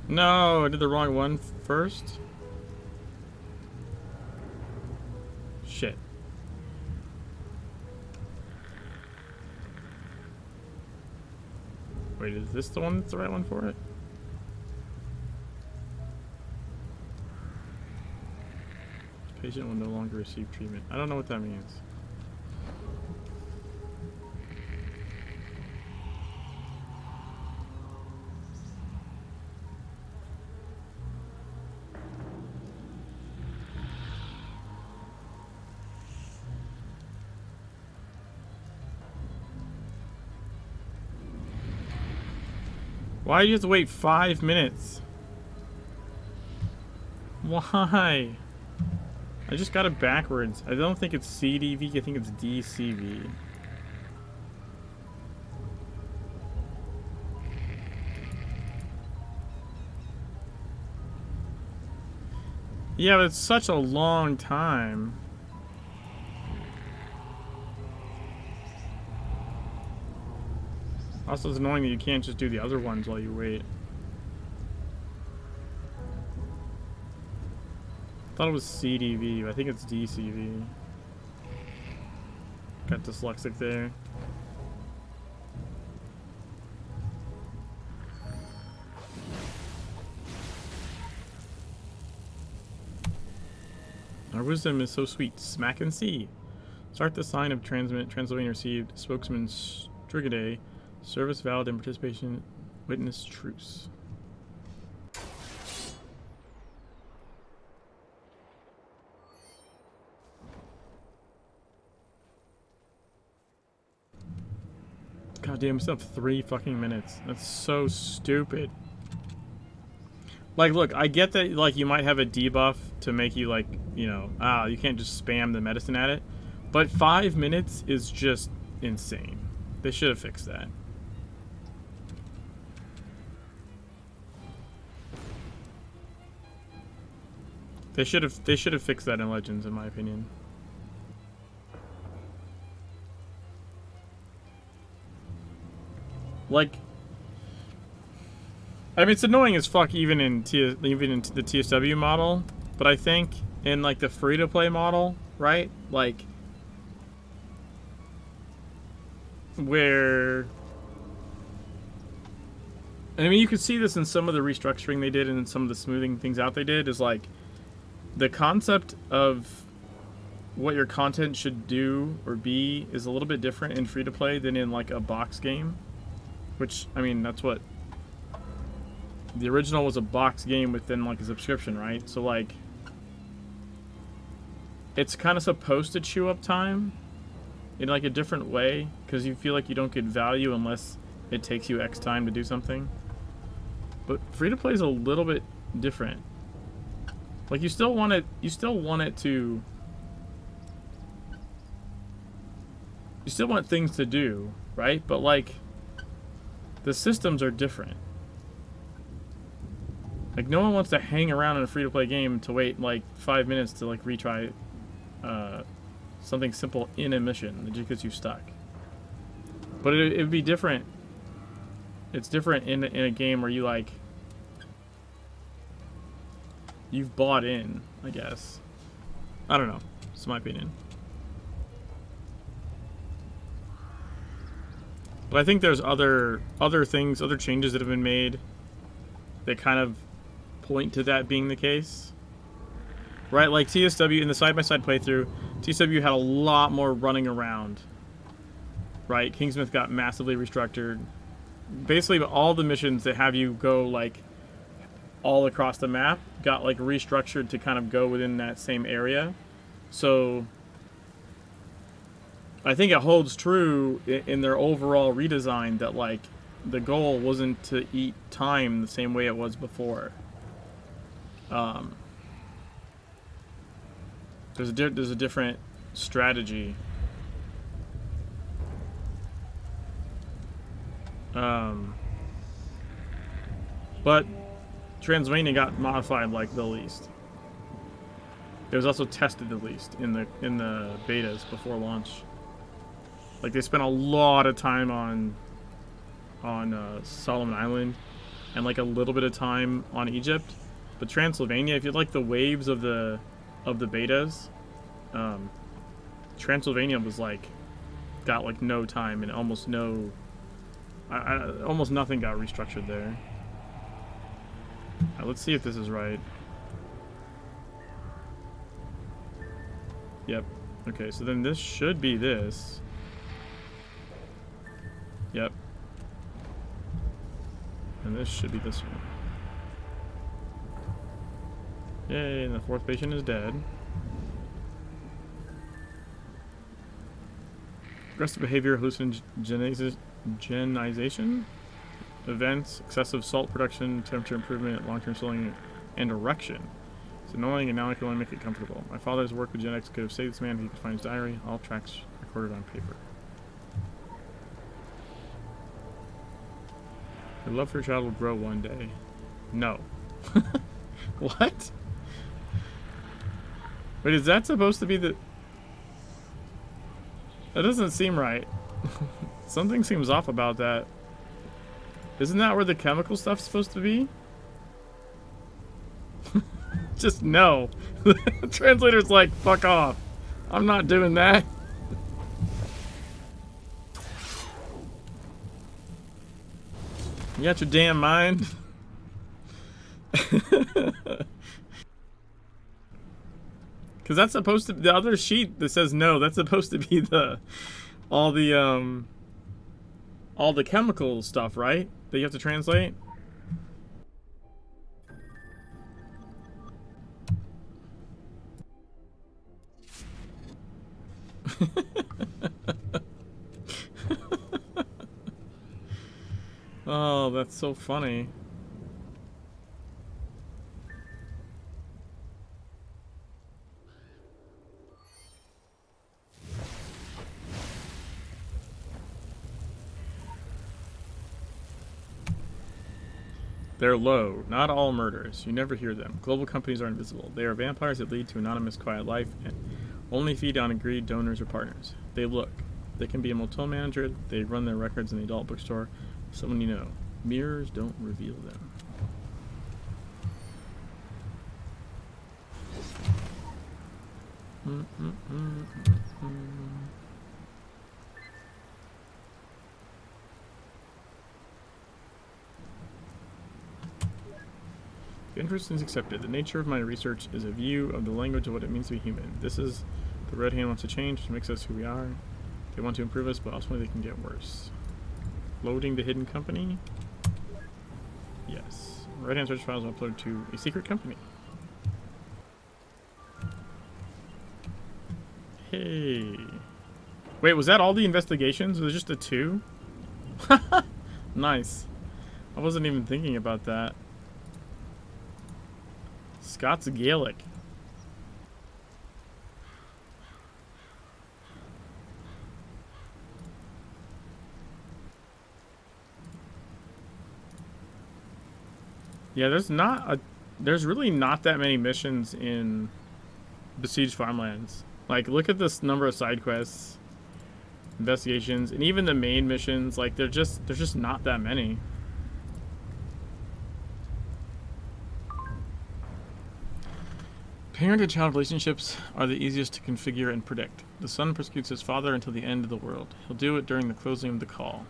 No, I did the wrong one first. Shit. Wait, is this the one that's the right one for it? Patient will no longer receive treatment. I don't know what that means. Why do you have to wait 5 minutes? Why? I just got it backwards. I don't think it's CDV, I think it's DCV. Yeah, but it's such a long time. Also, it's annoying that you can't just do the other ones while you wait. I thought it was CDV, but I think it's DCV. Got dyslexic there. Our wisdom is so sweet. Smack and see. Start the sign of Translation received. Spokesman Strigaday. Service valid and participation. Witness truce. God damn, we still have 3 fucking minutes. That's so stupid. Like, look, I get that, like, you might have a debuff to make you, like, you know, you can't just spam the medicine at it. But 5 minutes is just insane. They should have fixed that. They should have fixed that in Legends, in my opinion. Like, I mean, it's annoying as fuck even in the TSW model, but I think in like the free-to-play model, right? Like, where, I mean, you could see this in some of the restructuring they did and some of the smoothing things out they did, is like the concept of what your content should do or be is a little bit different in free-to-play than in like a box game. Which, I mean, that's what the original was, a box game within like a subscription, right? So like, it's kind of supposed to chew up time in like a different way, because you feel like you don't get value unless it takes you X time to do something. But free to play is a little bit different. Like, you still want it to, you still want things to do, right? But like, the systems are different. Like, no one wants to hang around in a free-to-play game to wait, like, 5 minutes to, like, retry something simple in a mission that just gets you stuck. But it would be different. It's different in a game where you, like, you've bought in, I guess. I don't know. It's my opinion. But I think there's other things, other changes that have been made that kind of point to that being the case. Right? Like TSW, in the side-by-side playthrough, TSW had a lot more running around. Right? Kingsmith got massively restructured. Basically, all the missions that have you go, like, all across the map got, like, restructured to kind of go within that same area. So I think it holds true in their overall redesign that, like, the goal wasn't to eat time the same way it was before. There's a different strategy. But Transylvania got modified like the least. It was also tested the least in the betas before launch. Like, they spent a lot of time on Solomon Island and like a little bit of time on Egypt. But Transylvania, if you like the waves of the betas, Transylvania was like got like no time and almost no Almost nothing got restructured there. Let's see if this is right. Yep. Okay, so then this should be this. Yep. And this should be this one. Yay, and the fourth patient is dead. Aggressive behavior, hallucination, events, excessive salt production, temperature improvement, long-term swelling, and erection. It's annoying, and now I can only make it comfortable. My father's work with genetics could have saved this man if he could find his diary. All tracks recorded on paper. Your love for your child will grow one day. No. What? Wait, is that supposed to be the... That doesn't seem right. Something seems off about that. Isn't that where the chemical stuff's supposed to be? Just no. The translator's like, fuck off. I'm not doing that. You got your damn mind? Because that's supposed to... The other sheet that says no, that's supposed to be the... all the chemical stuff, right? That you have to translate? Oh, that's so funny. They're low, not all murders. You never hear them. Global companies are invisible. They are vampires that lead to anonymous, quiet life and only feed on agreed donors or partners. They look. They can be a motel manager. They run their records in the adult bookstore. Someone you know. Mirrors don't reveal them. The interest is accepted. The nature of my research is a view of the language of what it means to be human. This is the Red Hand wants to change, which makes us who we are. They want to improve us, but ultimately they can get worse. Loading the hidden company? Yes. Red Hand search files are uploaded to a secret company. Hey. Wait, was that all the investigations? Was it just the 2? Nice. I wasn't even thinking about that. Scots Gaelic. Yeah, there's really not that many missions in Besieged Farmlands. Like, look at this number of side quests, investigations, and even the main missions. Like, there's just not that many. Parent-to-child relationships are the easiest to configure and predict. The son persecutes his father until the end of the world. He'll do it during the closing of the call.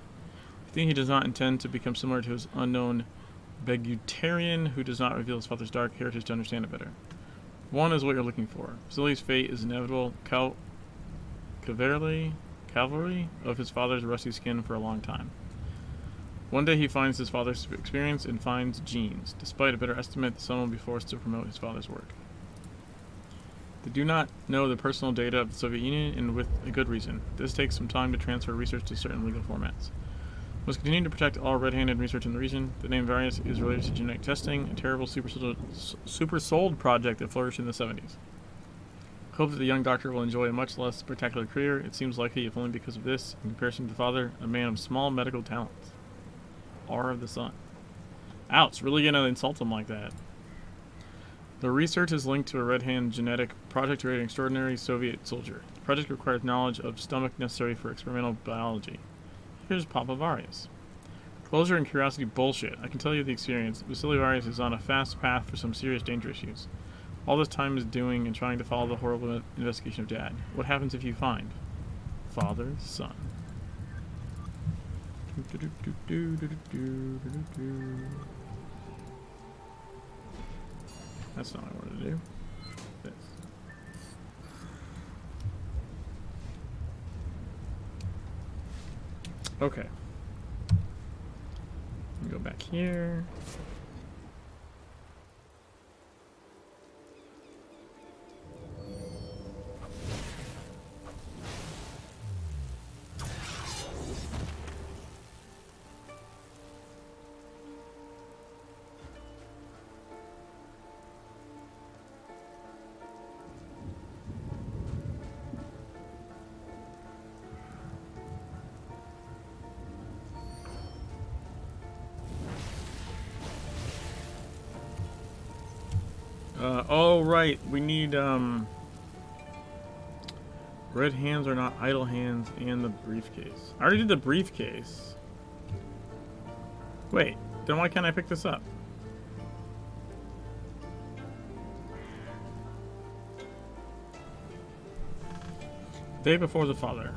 I think he does not intend to become similar to his unknown Begutarian, who does not reveal his father's dark heritage to understand it better. One is what you're looking for. Vasili's fate is inevitable. Cavalry of his father's rusty skin for a long time. One day he finds his father's experience and finds genes. Despite a better estimate, the son will be forced to promote his father's work. They do not know the personal data of the Soviet Union, and with a good reason. This takes some time to transfer research to certain legal formats. Must continue to protect all red-handed research in the region. The name Varius is related to genetic testing, a terrible super-sold project that flourished in the 70s. Hope that the young doctor will enjoy a much less spectacular career. It seems likely, if only because of this, in comparison to the father, a man of small medical talents. R of the son. Ouch, really gonna insult him like that. The research is linked to a Red Hand genetic project to create an extraordinary Soviet soldier. The project requires knowledge of stomach necessary for experimental biology. Here's Papa Varius. Closure and curiosity bullshit. I can tell you the experience. Vasily Varius is on a fast path for some serious danger issues. All this time is doing and trying to follow the horrible investigation of Dad. What happens if you find? Father, son. That's not what I wanted to do. This. Okay. Go back here. Oh right, we need red hands are not idle hands and the briefcase. I already did the briefcase. Wait, then why can't I pick this up? Day before the father.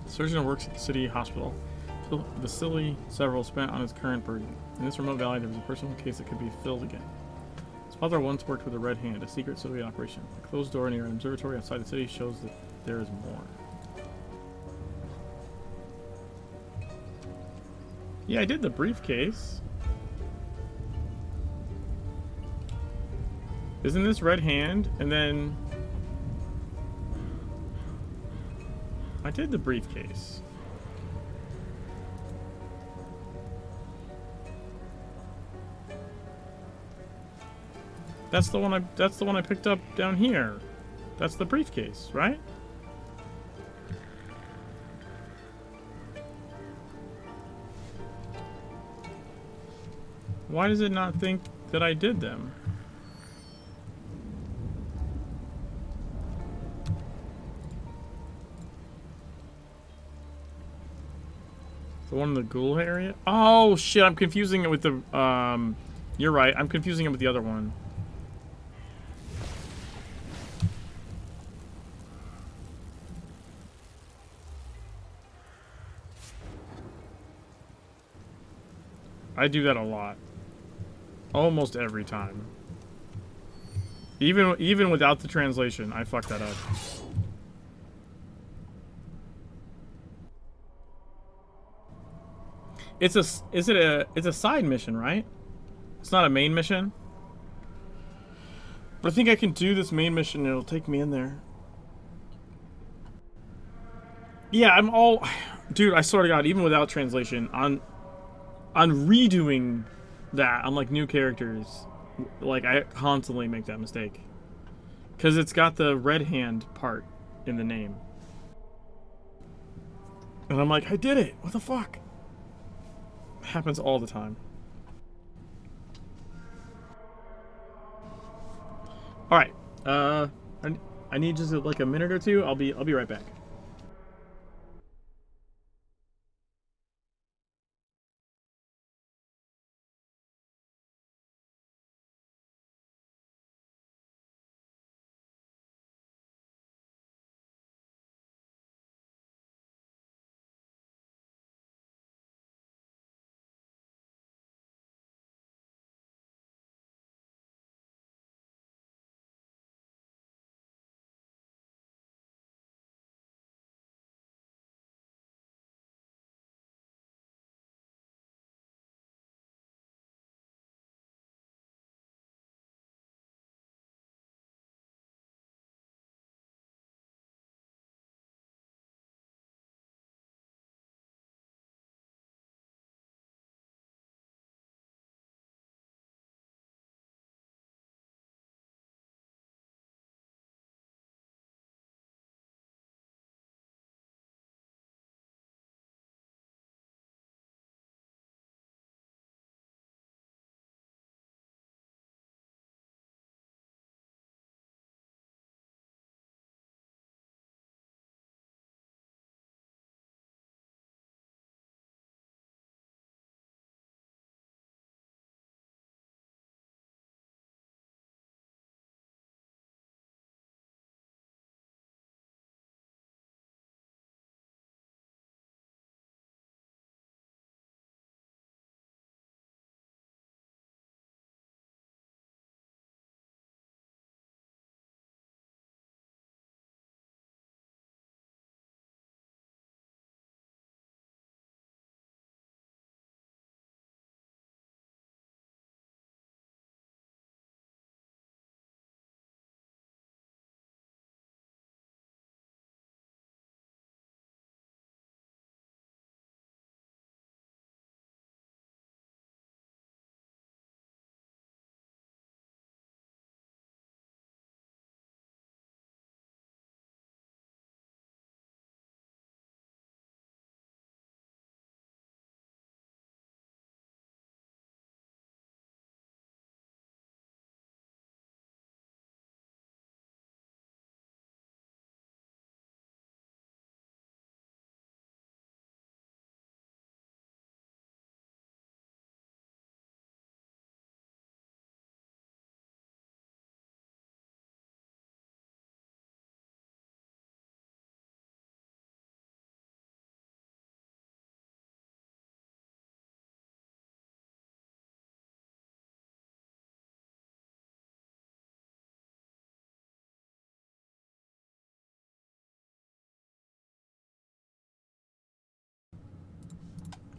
The surgeon works at the city hospital. The silly several spent on his current burden. In this remote valley, there was a personal case that could be filled again. His father once worked with a red hand, a secret Soviet operation. A closed door near an observatory outside the city shows that there is more. Yeah, I did the briefcase. Isn't this red hand? And then I did the briefcase. That's the one I picked up down here. That's the briefcase, right? Why does it not think that I did them? The one in the ghoul area? Oh shit, I'm confusing it with the you're right, I'm confusing it with the other one. I do that a lot. Almost every time. Even without the translation, I fuck that up. It's a side mission, right? It's not a main mission. But I think I can do this main mission and it'll take me in there. Yeah, I'm all dude, I swear to God, even without translation, on redoing that on like new characters, like I constantly make that mistake. Cause it's got the red hand part in the name. And I'm like, I did it! What the fuck? It happens all the time. Alright. I need just like a minute or two. I'll be right back.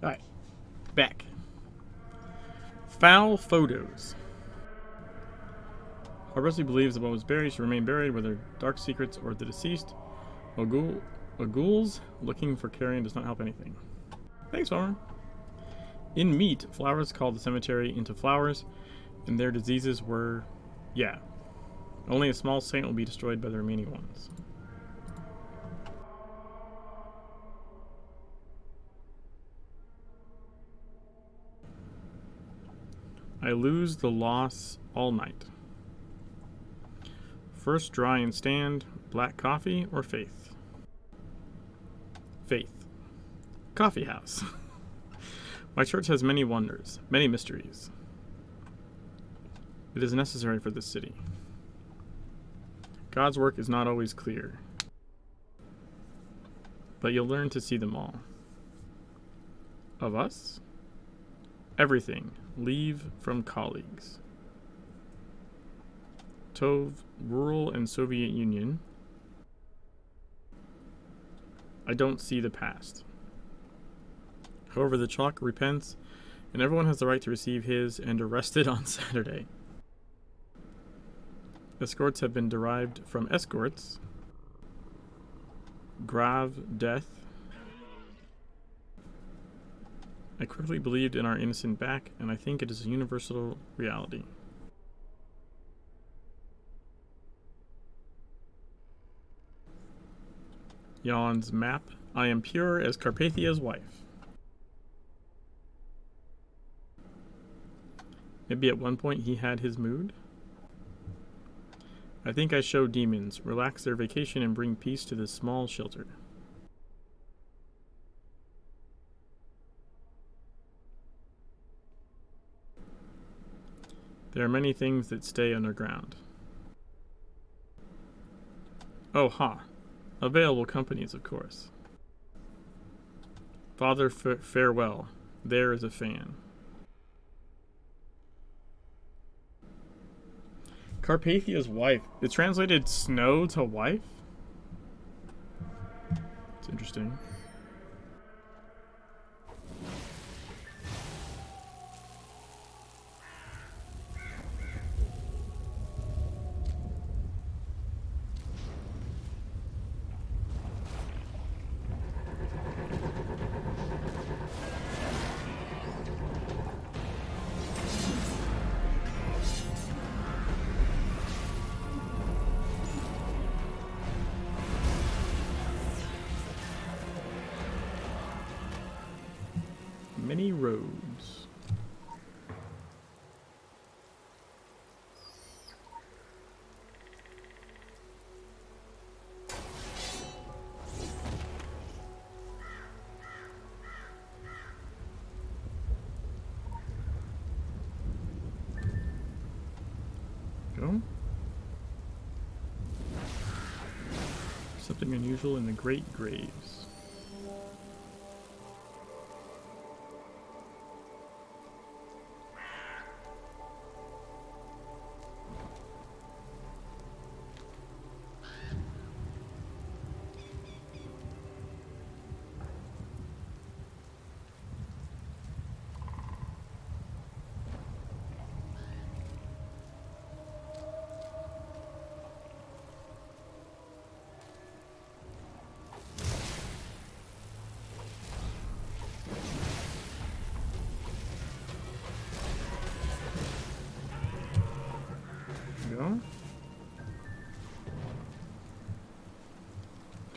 Alright. Back. Foul photos. Harvesty believes that what was buried should remain buried, whether dark secrets or the deceased. A ghouls looking for carrion does not help anything. Thanks, Farmer. In meat, flowers called the cemetery into flowers, and their diseases were... yeah. Only a small saint will be destroyed by the remaining ones. I lose the loss all night. First dry and stand, black coffee or faith? Faith. Coffee house. My church has many wonders, many mysteries. It is necessary for this city. God's work is not always clear, but you'll learn to see them all. Of us? Everything. Leave from colleagues. Tove, rural and Soviet Union. I don't see the past. However, the chalk repents, and everyone has the right to receive his and arrested on Saturday. Escorts have been derived from escorts. Grave, death. I quickly believed in our innocent back, and I think it is a universal reality. Jan's map. I am pure as Carpathia's wife. Maybe at one point he had his mood? I think I show demons, relax their vacation, and bring peace to this small shelter. There are many things that stay underground. Oh, ha. Available companies, of course. Father, farewell. There is a fan. Carpathia's wife. It translated snow to wife? It's interesting. Many roads. Go. Something unusual in the Great Graves.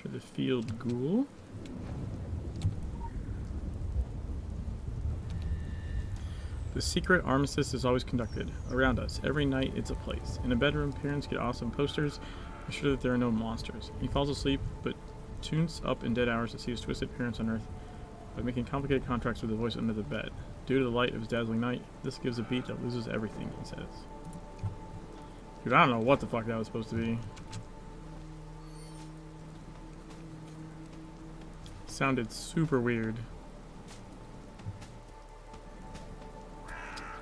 To the field ghoul. The secret armistice is always conducted around us. Every night it's a place. In a bedroom, parents get awesome posters, ensure that there are no monsters. He falls asleep, but tunes up in dead hours to see his twisted parents on Earth by making complicated contracts with the voice under the bed. Due to the light of his dazzling night, this gives a beat that loses everything, he says. Dude, I don't know what the fuck that was supposed to be. Sounded super weird.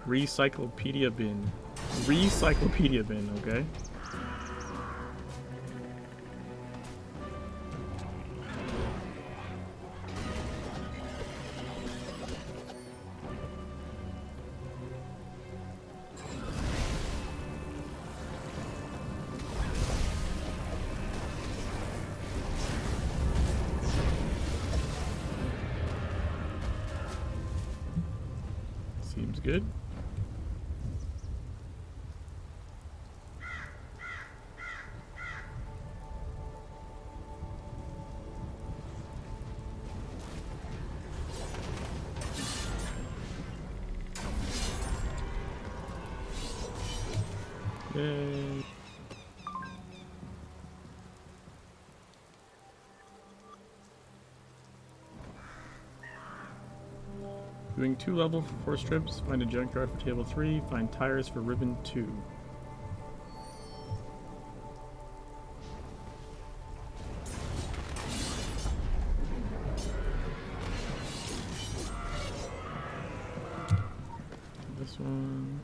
Recyclopedia bin. Recyclopedia bin, okay. good. Yay. Doing 2 level for 4 strips. Find a junkyard for table 3. Find tires for ribbon 2. This one.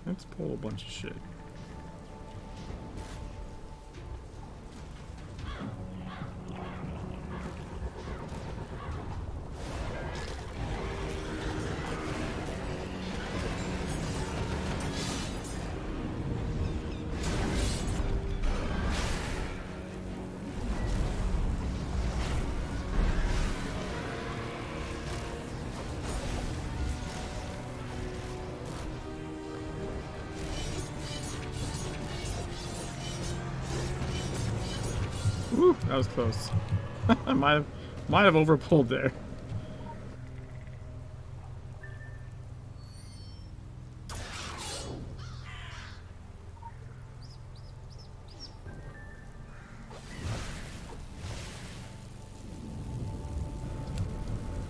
Let's pull a bunch of shit. Woo, that was close. I might have overpulled there.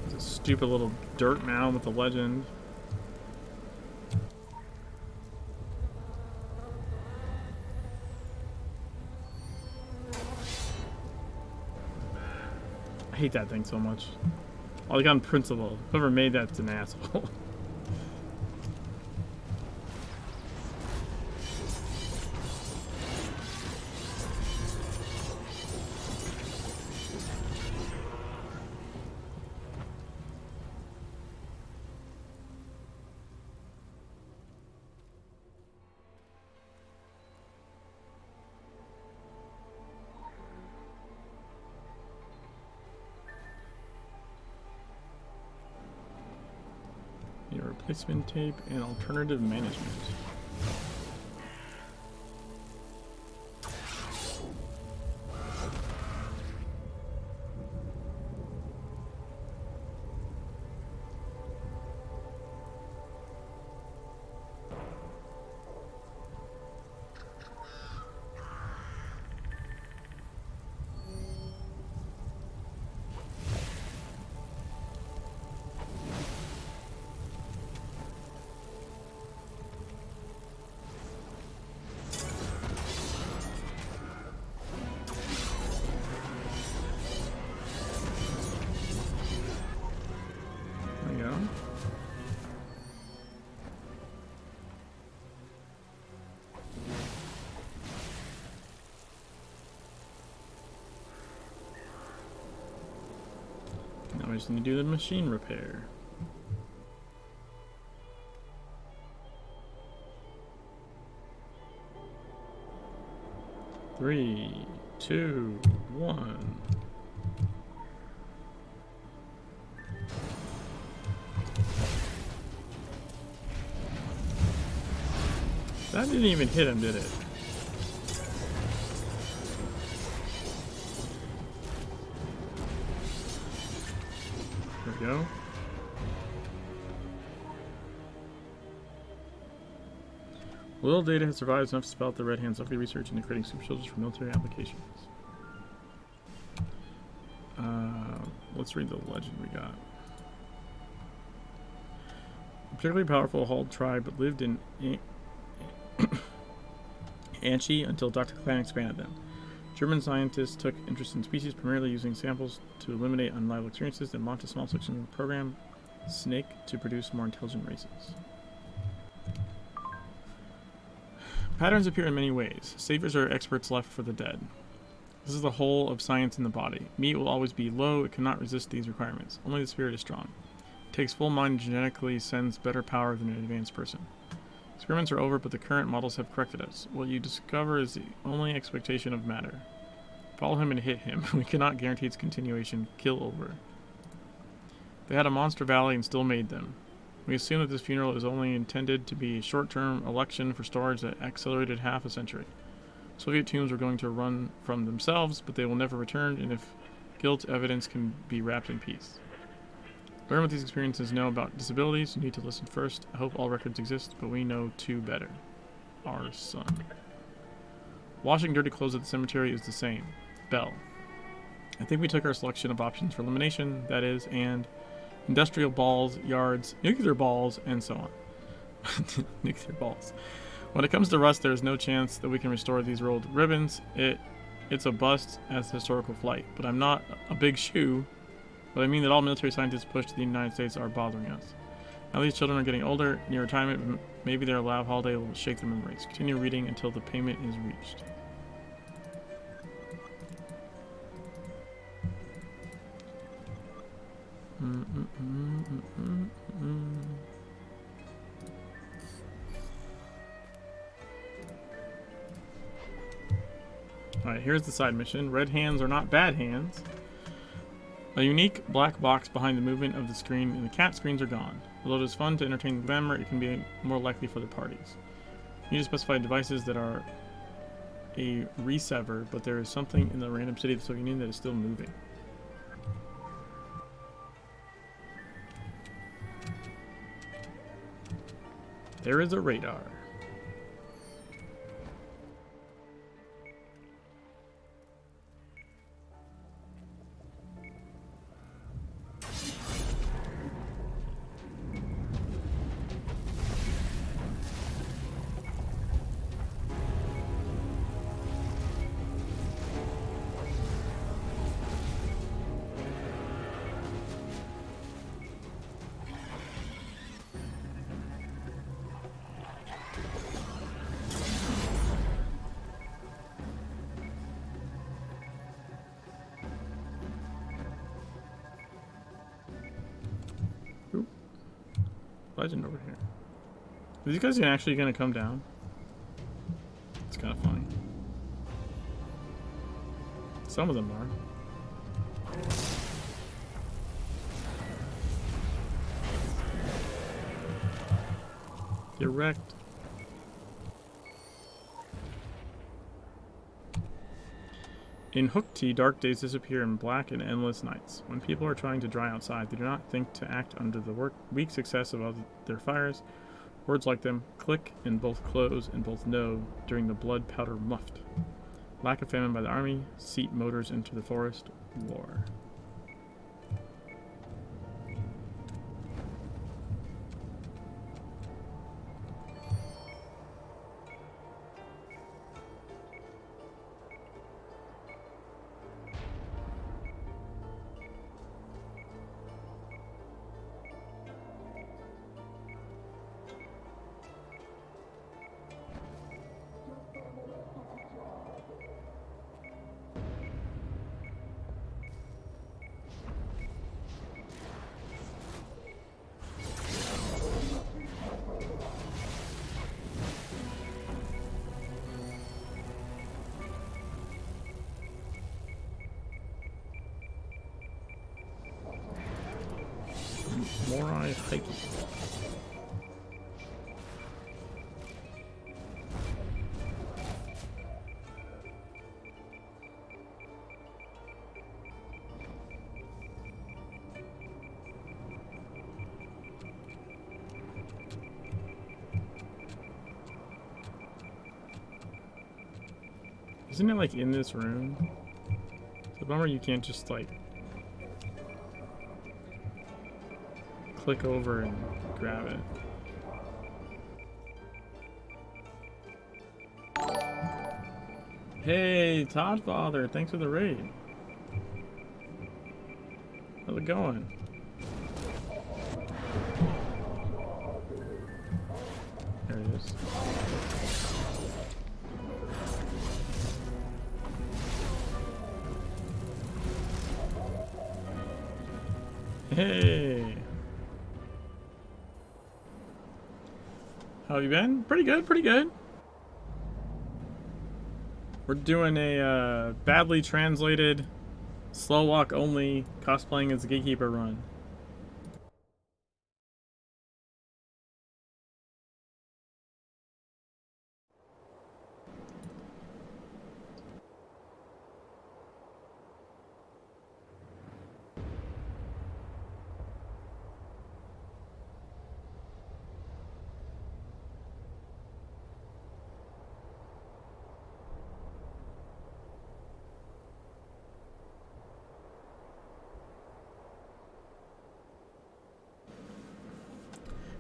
It's a stupid little dirt mound with a legend. I hate that thing so much. Like on principle. Whoever made that's an asshole. Replacement tape and alternative management. I just need to do the machine repair. Three, two, one. That didn't even hit him, did it? There we go. Little data has survived enough to spell out the Red Hand's lovely research into creating super soldiers for military applications. Let's read the legend we got. A particularly powerful Hald tribe lived in Anchi until Dr. Clan expanded them. German scientists took interest in species primarily using samples to eliminate unreliable experiences, then launched a small section of the program, Snake, to produce more intelligent races. Patterns appear in many ways. Saviors are experts left for the dead. This is the whole of science in the body. Meat will always be low, it cannot resist these requirements. Only the spirit is strong. It takes full mind and genetically sends better power than an advanced person. Experiments are over, but the current models have corrected us. What you discover is the only expectation of matter. Follow him and hit him. We cannot guarantee its continuation. Kill over. They had a monster valley and still made them. We assume that this funeral is only intended to be a short-term election for storage that accelerated half a century. Soviet tombs are going to run from themselves, but they will never return, and if guilt evidence can be wrapped in peace. Learn what these experiences know about disabilities. You need to listen first. I hope all records exist, but we know two better. Our son. Washing dirty clothes at the cemetery is the same. Bell. I think we took our selection of options for elimination, that is, and industrial balls, yards, nuclear balls, and so on. Nuclear balls. When it comes to rust, there is no chance that we can restore these rolled ribbons. It's a bust as a historical flight. But I'm not a big shoe. But I mean that all military scientists pushed to the United States are bothering us. Now these children are getting older, near retirement. Maybe their lab holiday will shake their memories. Continue reading until the payment is reached. Alright, here's the side mission. Red hands are not bad hands. A unique black box behind the movement of the screen and the cat screens are gone. Although it is fun to entertain the glamour, it can be more likely for the parties. You need to specify devices that are a resever, but there is something in the random city of the Soviet Union that is still moving. There is a radar. Legend over here. Are these guys actually gonna come down? It's kind of funny. Some of them are. Get wrecked. In Hookti, dark days disappear in black and endless nights. When people are trying to dry outside, they do not think to act under the weak success of their fires. Words like them click in both close and both know during the blood powder muffed. Lack of famine by the army, seat motors into the forest, war. Morai hiking. Isn't it like in this room? It's a bummer you can't just like click over and grab it. Hey, Todd Father, thanks for the raid. How's it going? There it is. Hey! How have you been? Pretty good, pretty good. We're doing a badly translated, slow walk only, cosplaying as a Gatekeeper run.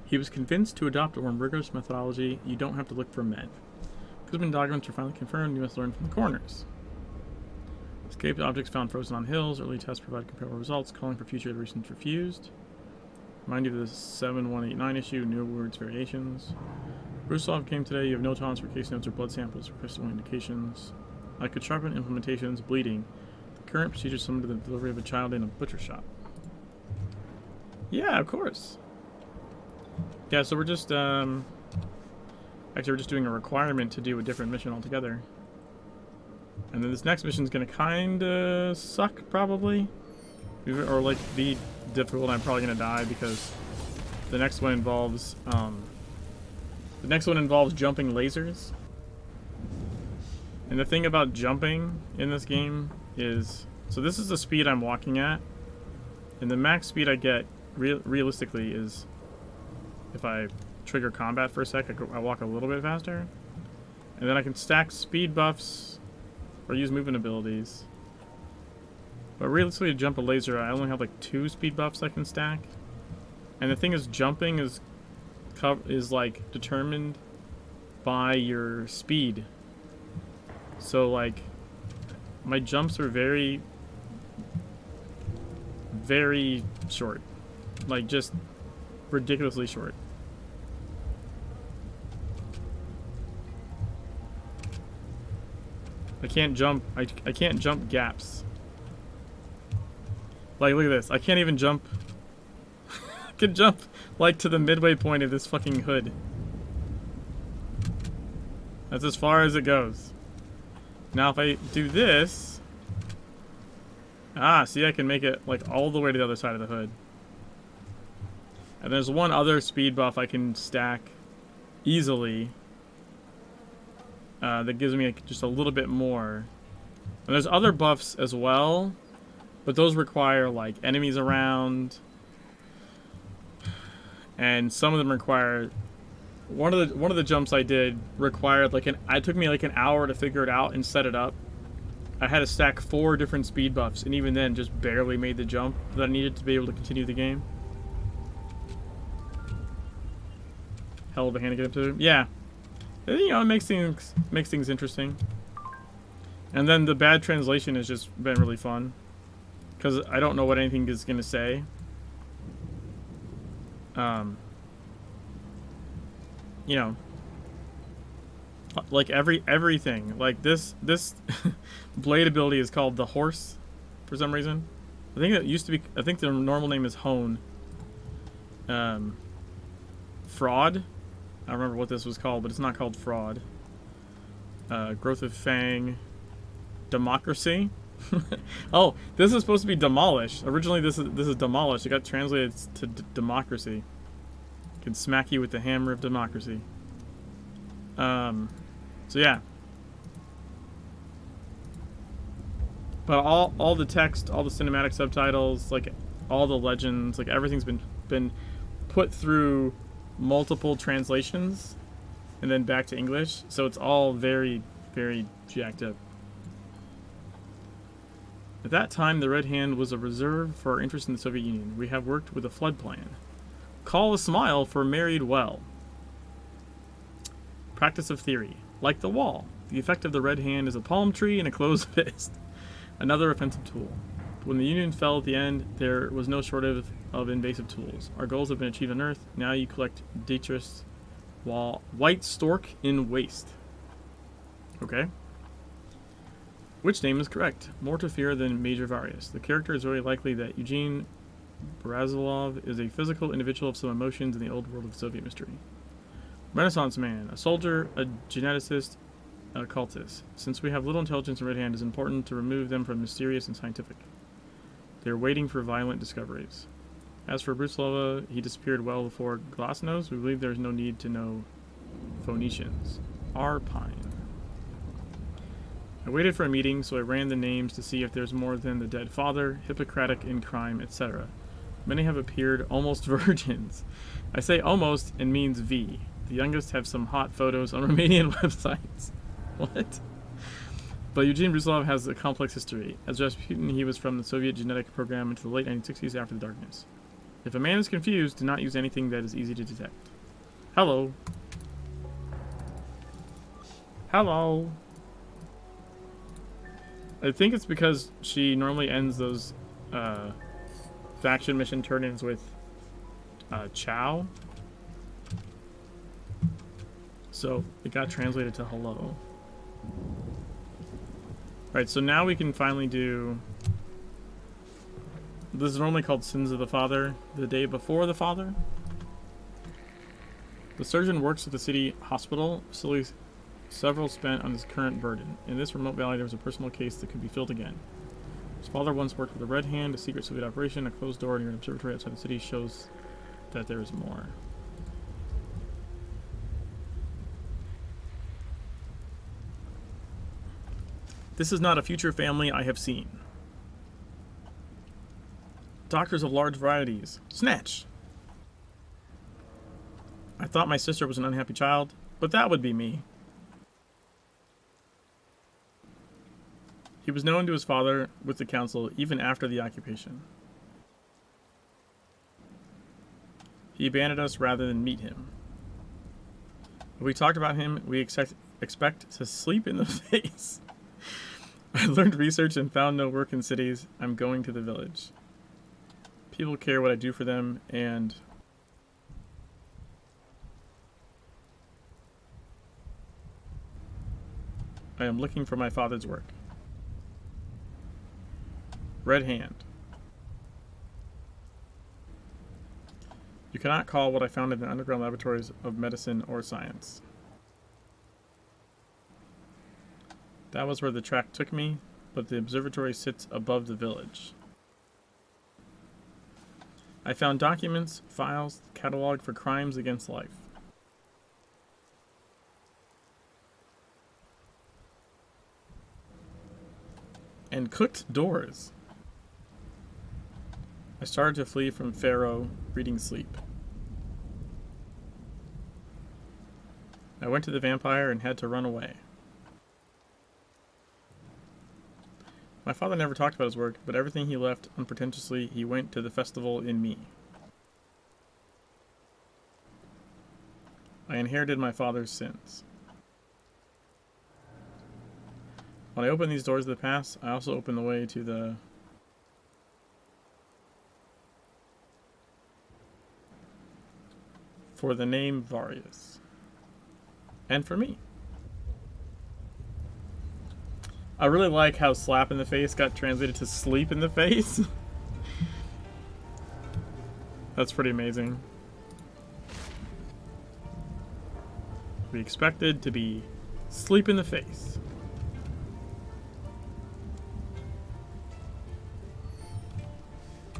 He was convinced to adopt a more rigorous methodology. You don't have to look for men. Guzman documents are finally confirmed. You must learn from the corners. Escaped objects found frozen on hills. Early tests provide comparable results. Calling for future iterations refused. Remind you of the 7189 issue. New words variations. Brusilov came today. You have no tolerance for case notes or blood samples or crystal indications. I could sharpen implementations. Bleeding. The current procedure is similar to the delivery of a child in a butcher shop. Yeah, of course. Yeah, so we're just, actually we're just doing a requirement to do a different mission altogether. And then this next mission's gonna kinda suck, probably. Or, like, be difficult. I'm probably gonna die because the next one involves, jumping lasers. And the thing about jumping in this game is, so this is the speed I'm walking at. And the max speed I get, realistically, is if I trigger combat for a sec, I walk a little bit faster. And then I can stack speed buffs or use movement abilities. But realistically, to jump a laser, I only have like 2 speed buffs I can stack. And the thing is, jumping is like determined by your speed. So like, my jumps are very, very short. Like just ridiculously short. I can't jump. I can't jump gaps. Like, look at this. I can't even jump. I can jump like to the midway point of this fucking hood. That's as far as it goes. Now if I do this, see, I can make it like all the way to the other side of the hood. And there's one other speed buff I can stack easily. That gives me just a little bit more. And there's other buffs as well, but those require like enemies around, and some of them require. One of the jumps I did required like it took me like an hour to figure it out and set it up. I had to stack 4 different speed buffs, and even then, just barely made the jump that I needed to be able to continue the game. Hell of a hand to get up to. Yeah. You know, it makes things interesting. And then the bad translation has just been really fun, because I don't know what anything is gonna say. You know, like everything. Like this blade ability is called the horse for some reason. I think it used to be. I think the normal name is hone. Fraud. I don't remember what this was called, but it's not called fraud. Growth of Fang. Democracy. Oh, this is supposed to be demolish. Originally, this is demolish. It got translated to democracy. Can smack you with the hammer of democracy. So yeah. But all the text, all the cinematic subtitles, like all the legends, like everything's been put through multiple translations and then back to English, so it's all very, very jacked up. At that time, the Red Hand was a reserve for our interest in the Soviet Union. We have worked with a flood plan. Call a smile for married well. Practice of theory. Like the wall, the effect of the Red Hand is a palm tree and a closed fist. Another offensive tool. When the Union fell at the end, there was no shortage of invasive tools. Our goals have been achieved on Earth. Now you collect Dietrich's white stork in waste. Okay. Which name is correct? More to fear than Major Varius. The character is very likely that Eugene Brazilov is a physical individual of some emotions in the old world of Soviet mystery. Renaissance man, a soldier, a geneticist, cultists. Since we have little intelligence in Red Hand, it is important to remove them from mysterious and scientific. They are waiting for violent discoveries. As for Bruslova, he disappeared well before Glassnose. We believe there is no need to know Phoenicians. Arpine. I waited for a meeting, so I ran the names to see if there's more than the dead father, Hippocratic in crime, etc. Many have appeared almost virgins. I say almost and means V. The youngest have some hot photos on Romanian websites. What? But Eugene Brusilov has a complex history. As Rasputin, he was from the Soviet genetic program into the late 1960s after the darkness. If a man is confused, do not use anything that is easy to detect. Hello. Hello. I think it's because she normally ends those faction mission turn-ins with Chow. So it got translated to hello. Alright, so now we can finally do... This is normally called Sins of the Father, the day before the Father. The surgeon works at the city hospital, facilities several spent on his current burden. In this remote valley, there was a personal case that could be filled again. His father once worked with the Red Hand, a secret Soviet operation. A closed door near an observatory outside the city shows that there is more. This is not a future family I have seen. Doctors of large varieties. Snatch! I thought my sister was an unhappy child, but that would be me. He was known to his father with the council even after the occupation. He abandoned us rather than meet him. When we talked about him, we expect to sleep in the face. I learned research and found no work in cities. I'm going to the village. People care what I do for them, and I am looking for my father's work. Red Hand. You cannot call what I found in the underground laboratories of medicine or science. That was where the track took me, but the observatory sits above the village. I found documents, files, catalog for crimes against life. And cooked doors. I started to flee from Pharaoh, reading sleep. I went to the vampire and had to run away. My father never talked about his work, but everything he left unpretentiously, he went to the festival in me. I inherited my father's sins. When I open these doors of the past, I also open the way to the... for the name Varius. And for me. I really like how slap in the face got translated to sleep in the face. That's pretty amazing. We expected to be sleep in the face.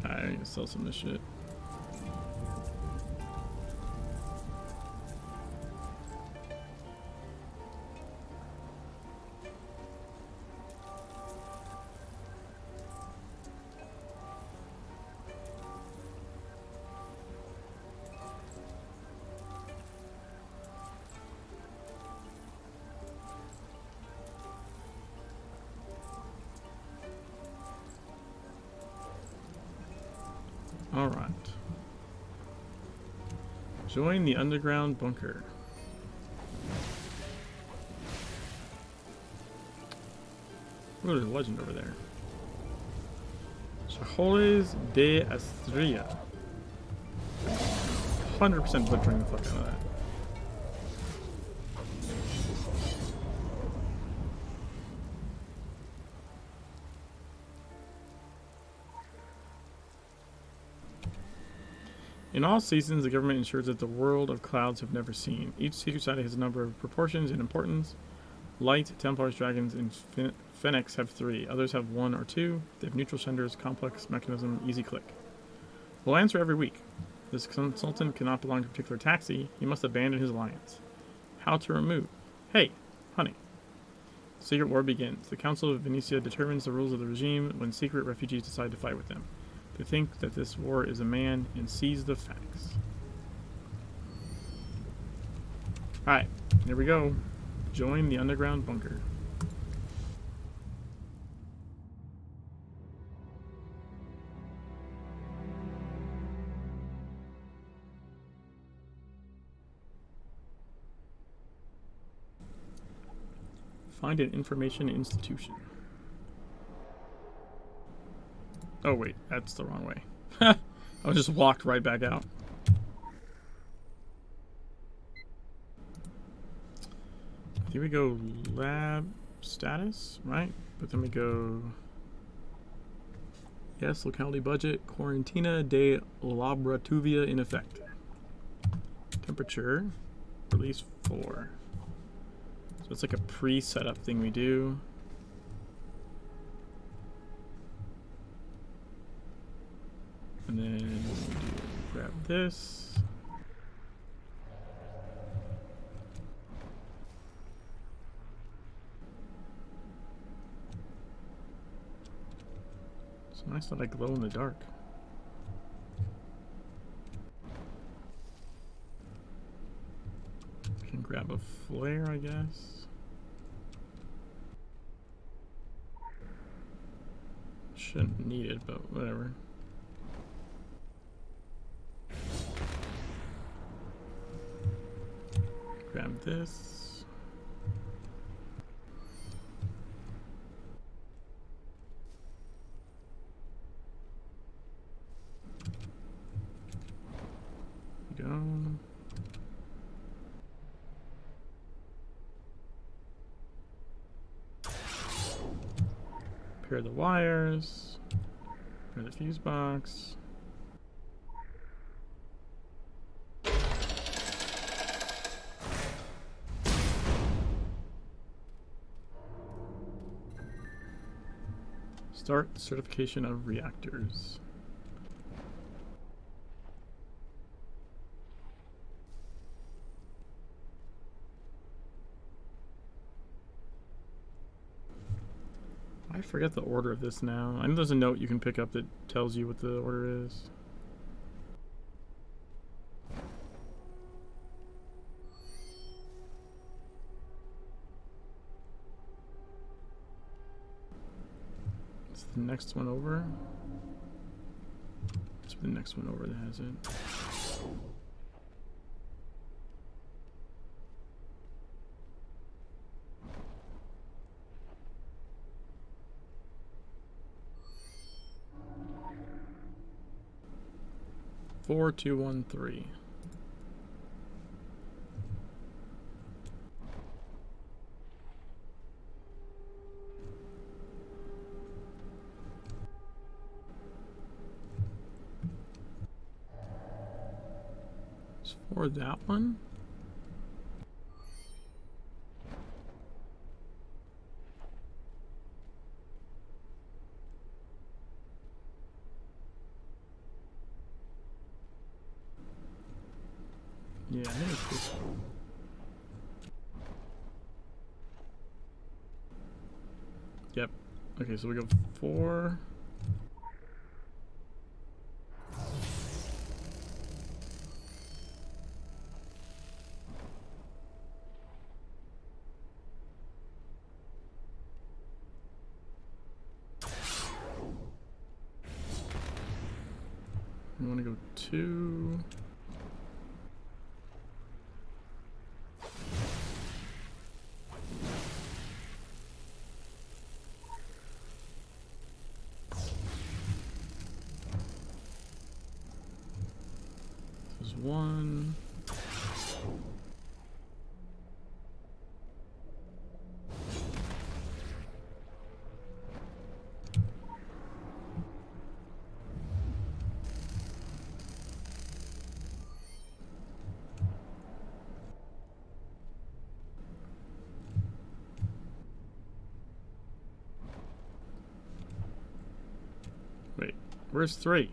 I need to sell some of this shit. Alright. Join the underground bunker. Oh, there's a legend over there. Chajoles de Astria. 100% butchering the fuck out of that. In all seasons, the government ensures that the world of clouds have never seen. Each secret site has a number of proportions and importance. Light, Templars, Dragons, and Fennecs have 3. Others have 1 or 2. They have neutral senders, complex mechanism, easy click. We'll answer every week. This consultant cannot belong to a particular taxi. He must abandon his alliance. How to remove? Hey, honey. Secret war begins. The Council of Venetia determines the rules of the regime when secret refugees decide to fight with them. They think that this war is a man and seize the facts. Alright, here we go. Join the underground bunker. Find an information institution. Oh wait, that's the wrong way. I just walked right back out. I think we go lab status, right? But then we go, yes, locality budget, Quarantina de Labratuvia in effect. Temperature, release 4. So it's like a pre-setup thing we do. And then we grab this. It's nice that I glow in the dark. I can grab a flare, I guess. Shouldn't need it, but whatever. Grab this. Go. Pair the wires. Pair the fuse box. Start certification of reactors. I forget the order of this now. I know there's a note you can pick up that tells you what the order is. It's the next one over. It's the next one over that has it. Four, 2, 1, 3. It's for that one. Yeah, I think it's this one. Yep. Okay, so we go 4. We want to go 2. This is 1. Where's 3?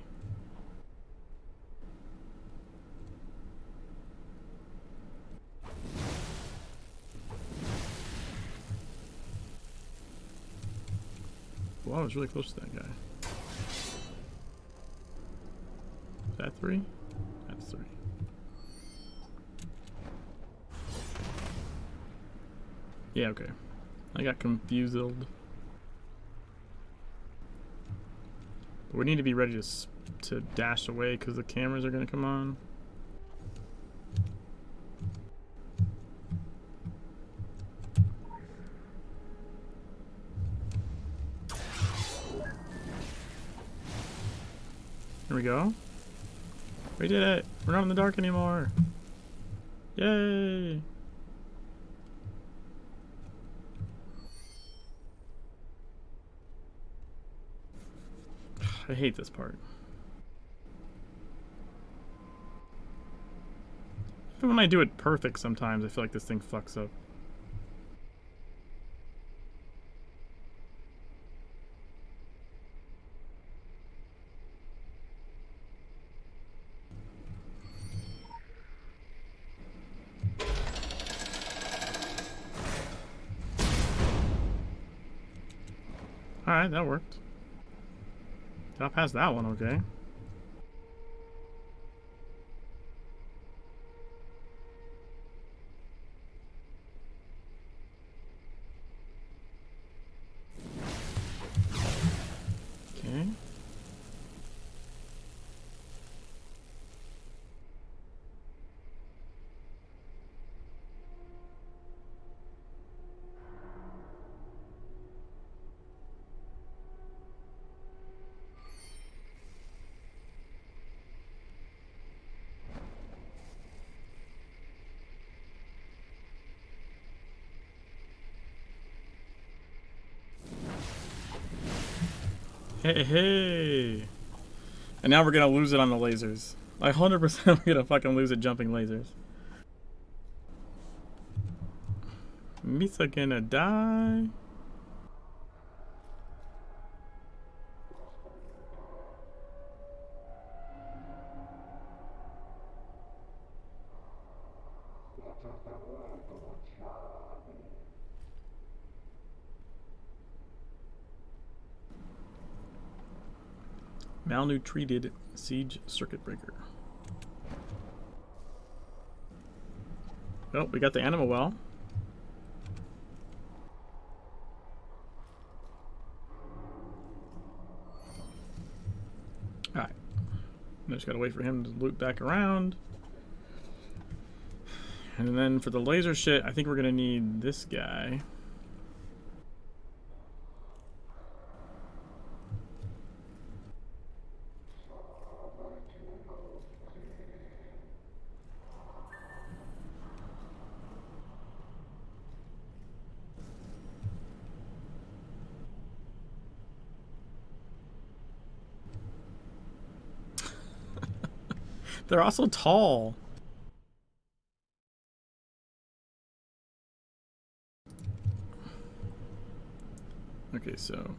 Well, I was really close to that guy. Is that 3? That's 3. Yeah, okay. I got confused. But we need to be ready to dash away because the cameras are going to come on. Here we go. We did it! We're not in the dark anymore! Yay! I hate this part. Even when I do it perfect sometimes, I feel like this thing fucks up. Alright, that worked. Got past that one, okay. Okay. Hey, hey! And now we're gonna lose it on the lasers. 100% we're gonna fucking lose it jumping lasers. Misa gonna die. Malnutreated siege circuit breaker. Oh, we got the animal well. Alright. I just gotta wait for him to loop back around. And then for the laser shit, I think we're gonna need this guy. They're also tall. Okay, so...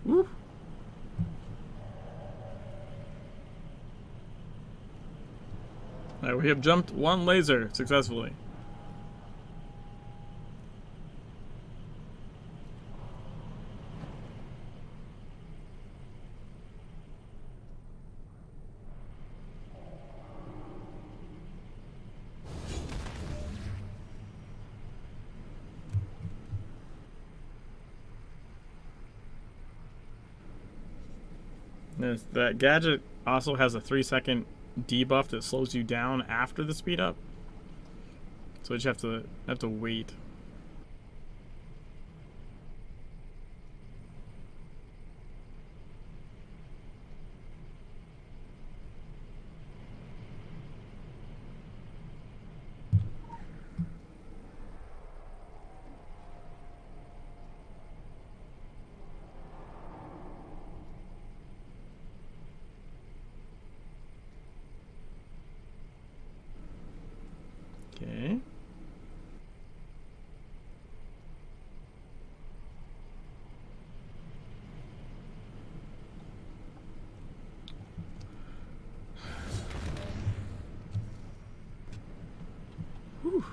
Woo! Alright, we have jumped one laser successfully. Yes, that gadget also has a 3-second debuff that slows you down after the speed up. So you just have to wait. Okay. Whew.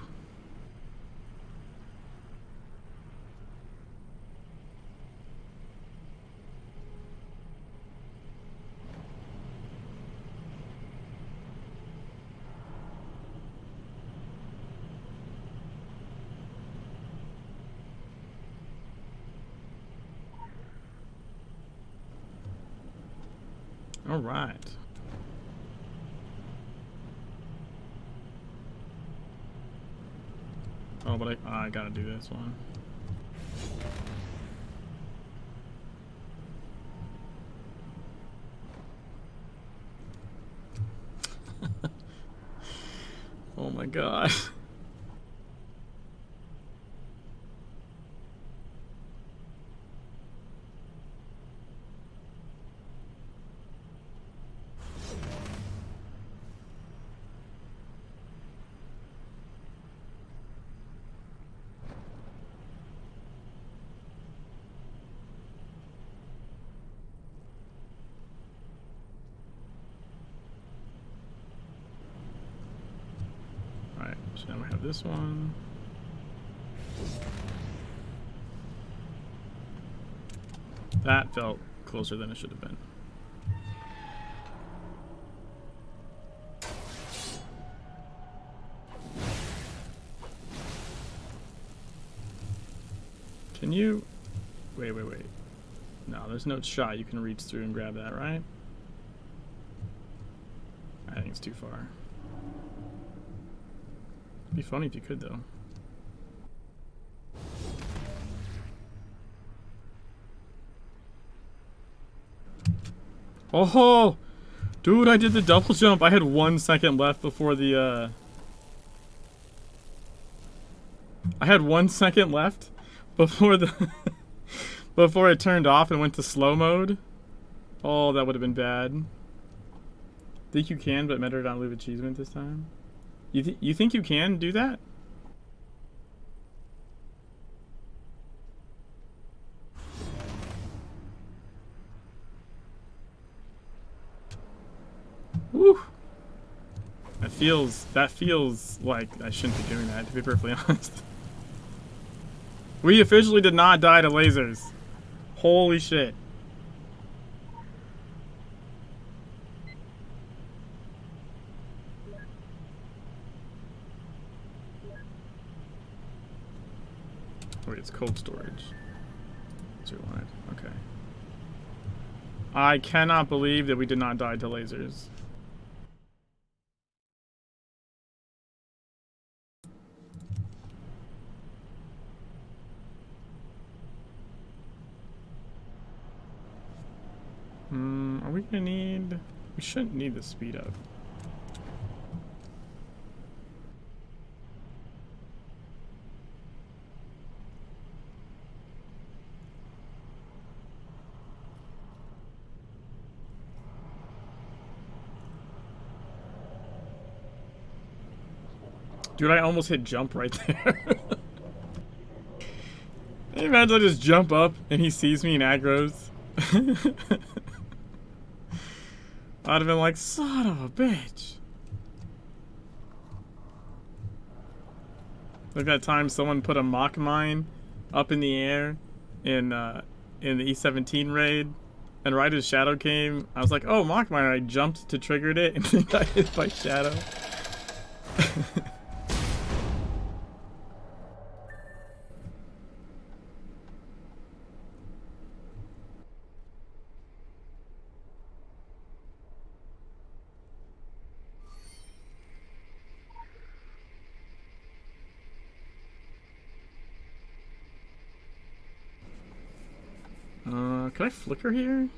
All right. Oh, but I gotta do this one. Oh my god. Alright, so now we have this one. That felt closer than it should have been. Can you... Wait. No, there's no shot you can reach through and grab that, right? I think it's too far. It'd be funny if you could, though. Oh! Dude, I did the double jump. I had 1 second left before the, I had 1 second left before the... before it turned off and went to slow mode. Oh, that would have been bad. Think you can, but better not leave achievement this time? You think you can do that? Woo! That feels like I shouldn't be doing that, to be perfectly honest. We officially did not die to lasers. Holy shit. Wait, it's cold storage. That's what you wanted. Okay. I cannot believe that we did not die to lasers. Are we gonna need... We shouldn't need the speed up. Dude, I almost hit jump right there. Can you imagine I just jump up and he sees me and aggroes? I'd have been like, son of a bitch. Like that time someone put a mock mine up in the air in the E17 raid, and right as Shadow came, I was like, oh, mock mine, and I jumped to trigger it, and then got hit by Shadow. Can I flicker here?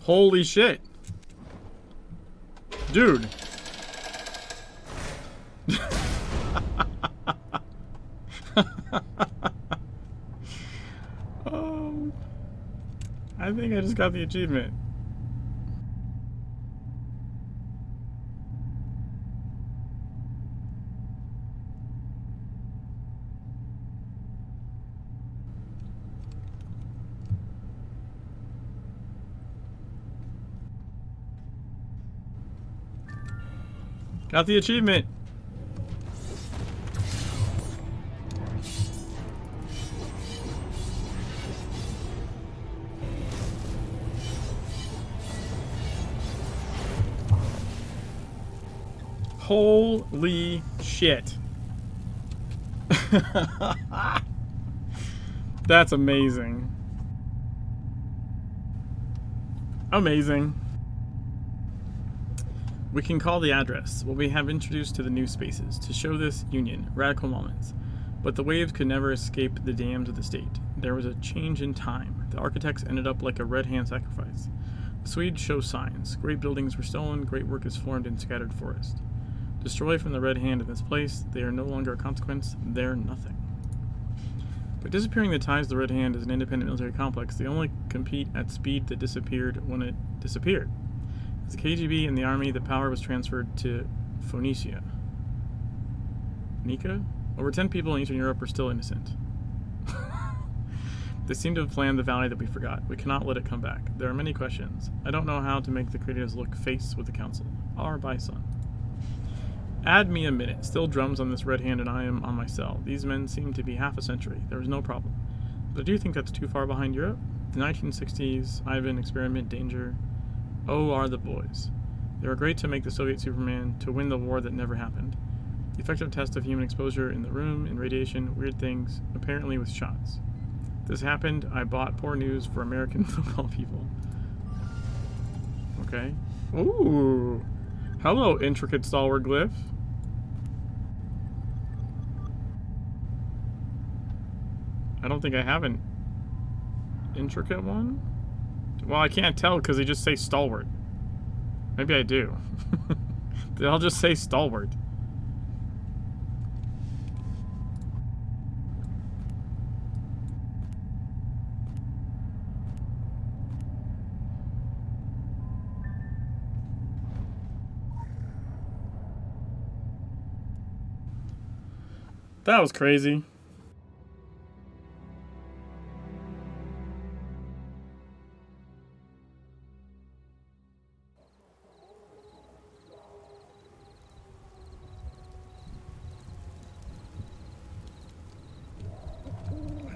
Holy shit. Dude. Oh, I think I just got the achievement. Got the achievement. Holy shit. That's amazing. Amazing. We can call the address, what we have introduced to the new spaces, to show this union, radical moments. But the waves could never escape the dams of the state. There was a change in time. The architects ended up like a red hand sacrifice. The Swedes show signs. Great buildings were stolen, great work is formed in scattered forest. Destroy from the red hand in this place, they are no longer a consequence, they're nothing. By disappearing the ties, the red hand is an independent military complex. They only compete at speed that disappeared when it disappeared. As the KGB and the army, the power was transferred to Phoenicia. Nika? Over 10 people in Eastern Europe are still innocent. They seem to have planned the valley that we forgot. We cannot let it come back. There are many questions. I don't know how to make the creatives look face with the council. Our bison. Add me a minute. Still drums on this red hand and I am on my cell. These men seem to be half a century. There was no problem. But I do think that's too far behind Europe. The 1960s, Ivan, experiment, danger. Oh, are the boys. They were great to make the Soviet Superman, to win the war that never happened. The effective test of human exposure in the room, in radiation, weird things, apparently with shots. This happened, I bought poor news for American football people. Okay. Ooh. Hello, intricate stalwart glyph. I don't think I have an intricate one. Well, I can't tell because they just say stalwart. Maybe I do. They'll just say stalwart. That was crazy.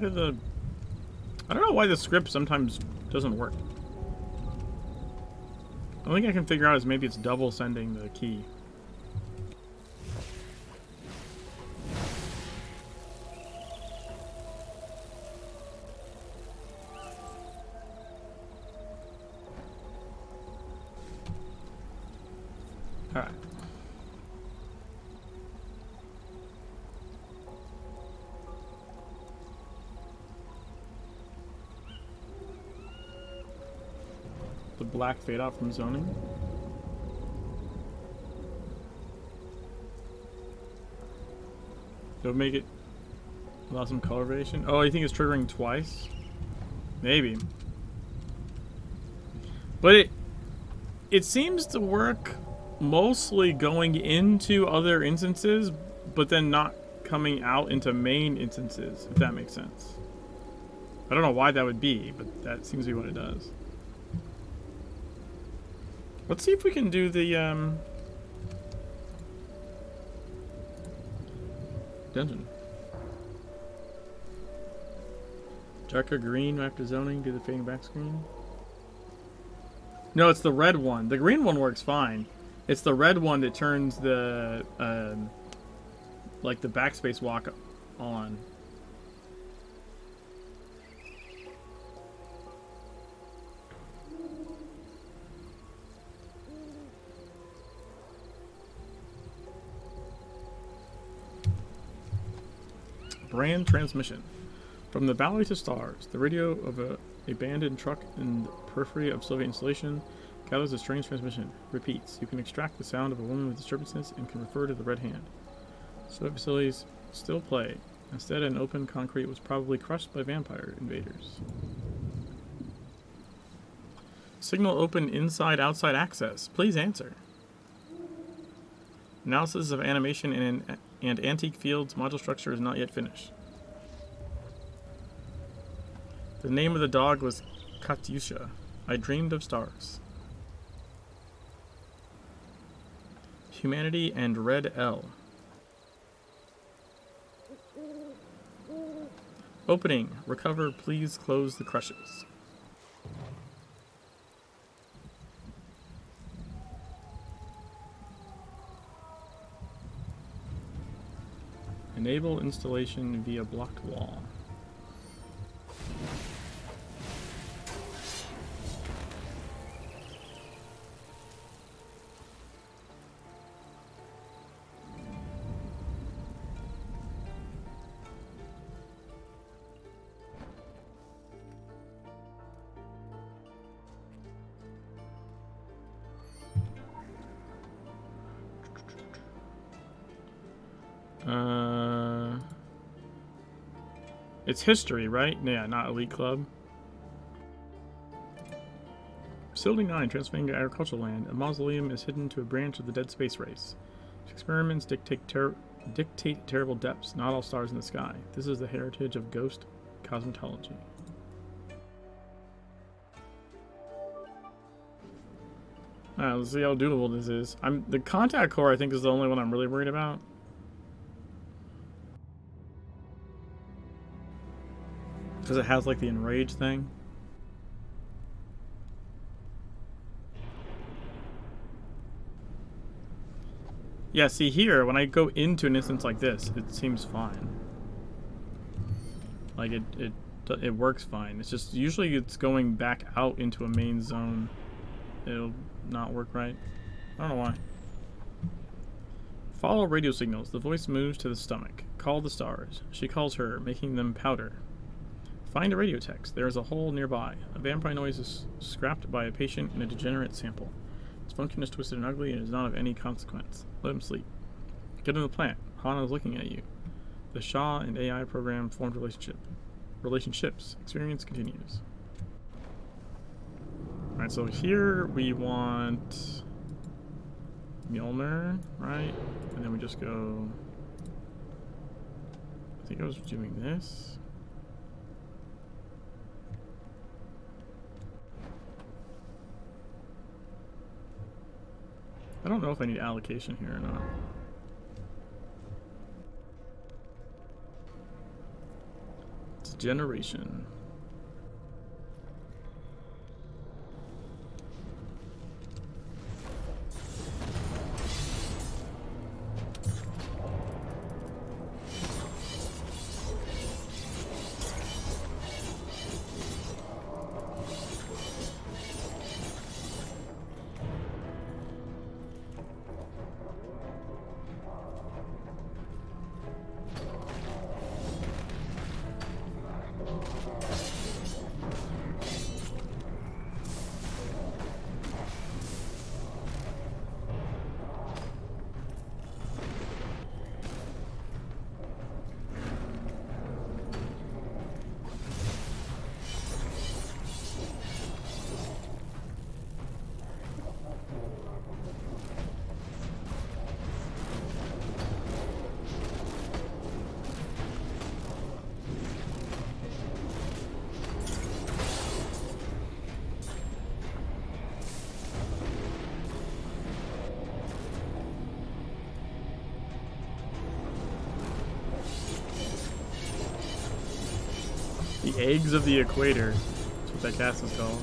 I don't know why the script sometimes doesn't work. The only thing I can figure out is maybe it's double sending the key. Alright. The black fade out from zoning. Don't make it allow some color variation. Oh, you think it's triggering twice? Maybe. But it seems to work mostly going into other instances, but then not coming out into main instances, if that makes sense. I don't know why that would be, but that seems to be what it does. Let's see if we can do the dungeon. Darker green after zoning, do the fading back screen. No, it's the red one. The green one works fine. It's the red one that turns the like the backspace walk on. Brand transmission. From the valley to stars, the radio of a abandoned truck in the periphery of Soviet installation Gathers a strange transmission. Repeats. You can extract the sound of a woman with disturbances and can refer to the red hand. Soviet facilities still play. Instead, an open concrete was probably crushed by vampire invaders. Signal open inside-outside access. Please answer. Analysis of animation and antique fields module structure is not yet finished. The name of the dog was Katyusha. I dreamed of stars. Humanity and Red L. Opening. Recover. Please close the crushes. Enable installation via blocked wall. It's history, right? Yeah, not elite club. Facility 9, Transylvania agricultural land. A mausoleum is hidden to a branch of the dead space race. Its experiments dictate terrible depths, not all stars in the sky. This is the heritage of ghost cosmetology. Alright, let's see how doable this is. The contact core, I think, is the only one I'm really worried about. Because it has, like, the enrage thing. Yeah, see here, when I go into an instance like this, it seems fine. Like, it works fine. It's just, usually it's going back out into a main zone. It'll not work right. I don't know why. Follow radio signals. The voice moves to the stomach. Call the stars. She calls her, making them powder. Find a radio text. There is a hole nearby. A vampire noise is scrapped by a patient in a degenerate sample. Its function is twisted and ugly and is not of any consequence. Let him sleep. Get in the plant. Hana is looking at you. The Shah and AI program formed relationships. Experience continues. Alright, so here we want Mjolnir, right? And then we just go... I think I was doing this. I don't know if I need allocation here or not. It's generation. The eggs of the equator. That's what that cast is called.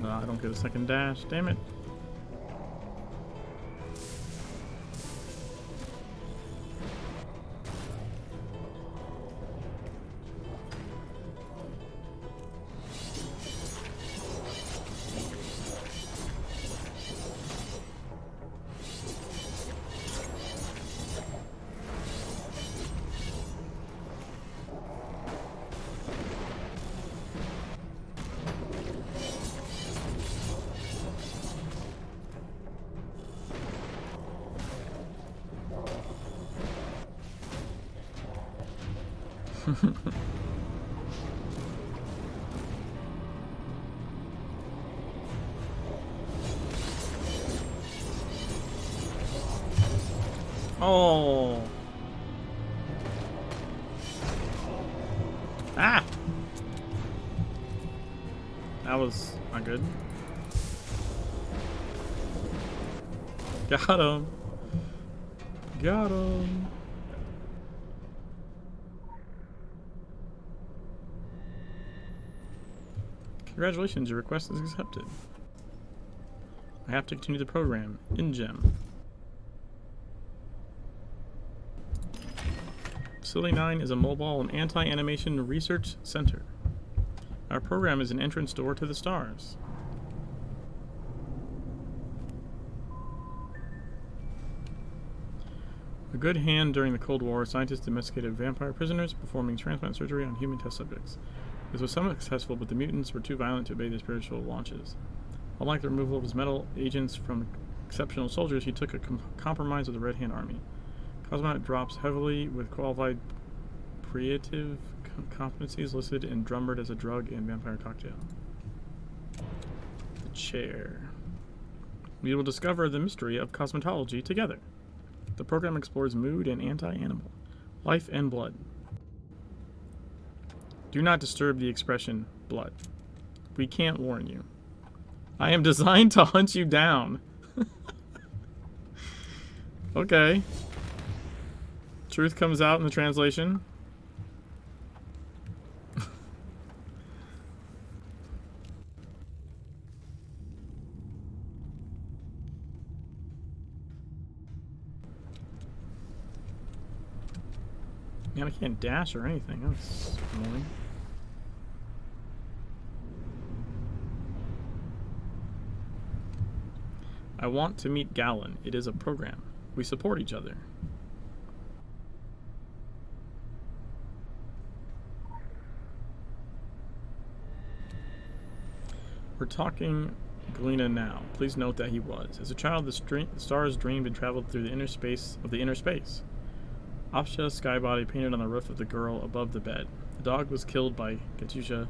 I don't get a second dash, damn it. Oh. Ah! That was not good. Got him. Got him. Congratulations, your request is accepted. I have to continue the program. InGem. Facility 9 is a mobile and anti-animation research center. Our program is an entrance door to the stars. A good hand during the Cold War, scientists domesticated vampire prisoners, performing transplant surgery on human test subjects. This was somewhat successful, but the mutants were too violent to obey their spiritual launches. Unlike the removal of his metal agents from exceptional soldiers, he took a compromise with the Red Hand Army. Cosmonaut drops heavily with qualified creative competencies listed in Drumbered as a drug and vampire cocktail. The chair. We will discover the mystery of cosmetology together. The program explores mood and anti-animal, life and blood. Do not disturb the expression blood. We can't warn you. I am designed to hunt you down. Okay. Truth comes out in the translation. Man, I can't dash or anything. That's annoying. I want to meet Gallon. It is a program. We support each other. We're talking Galena now. Please note that he was. As a child, the stars dreamed and traveled through the inner space of the inner space. Opsha skybody painted on the roof of the girl above the bed. The dog was killed by Katusha.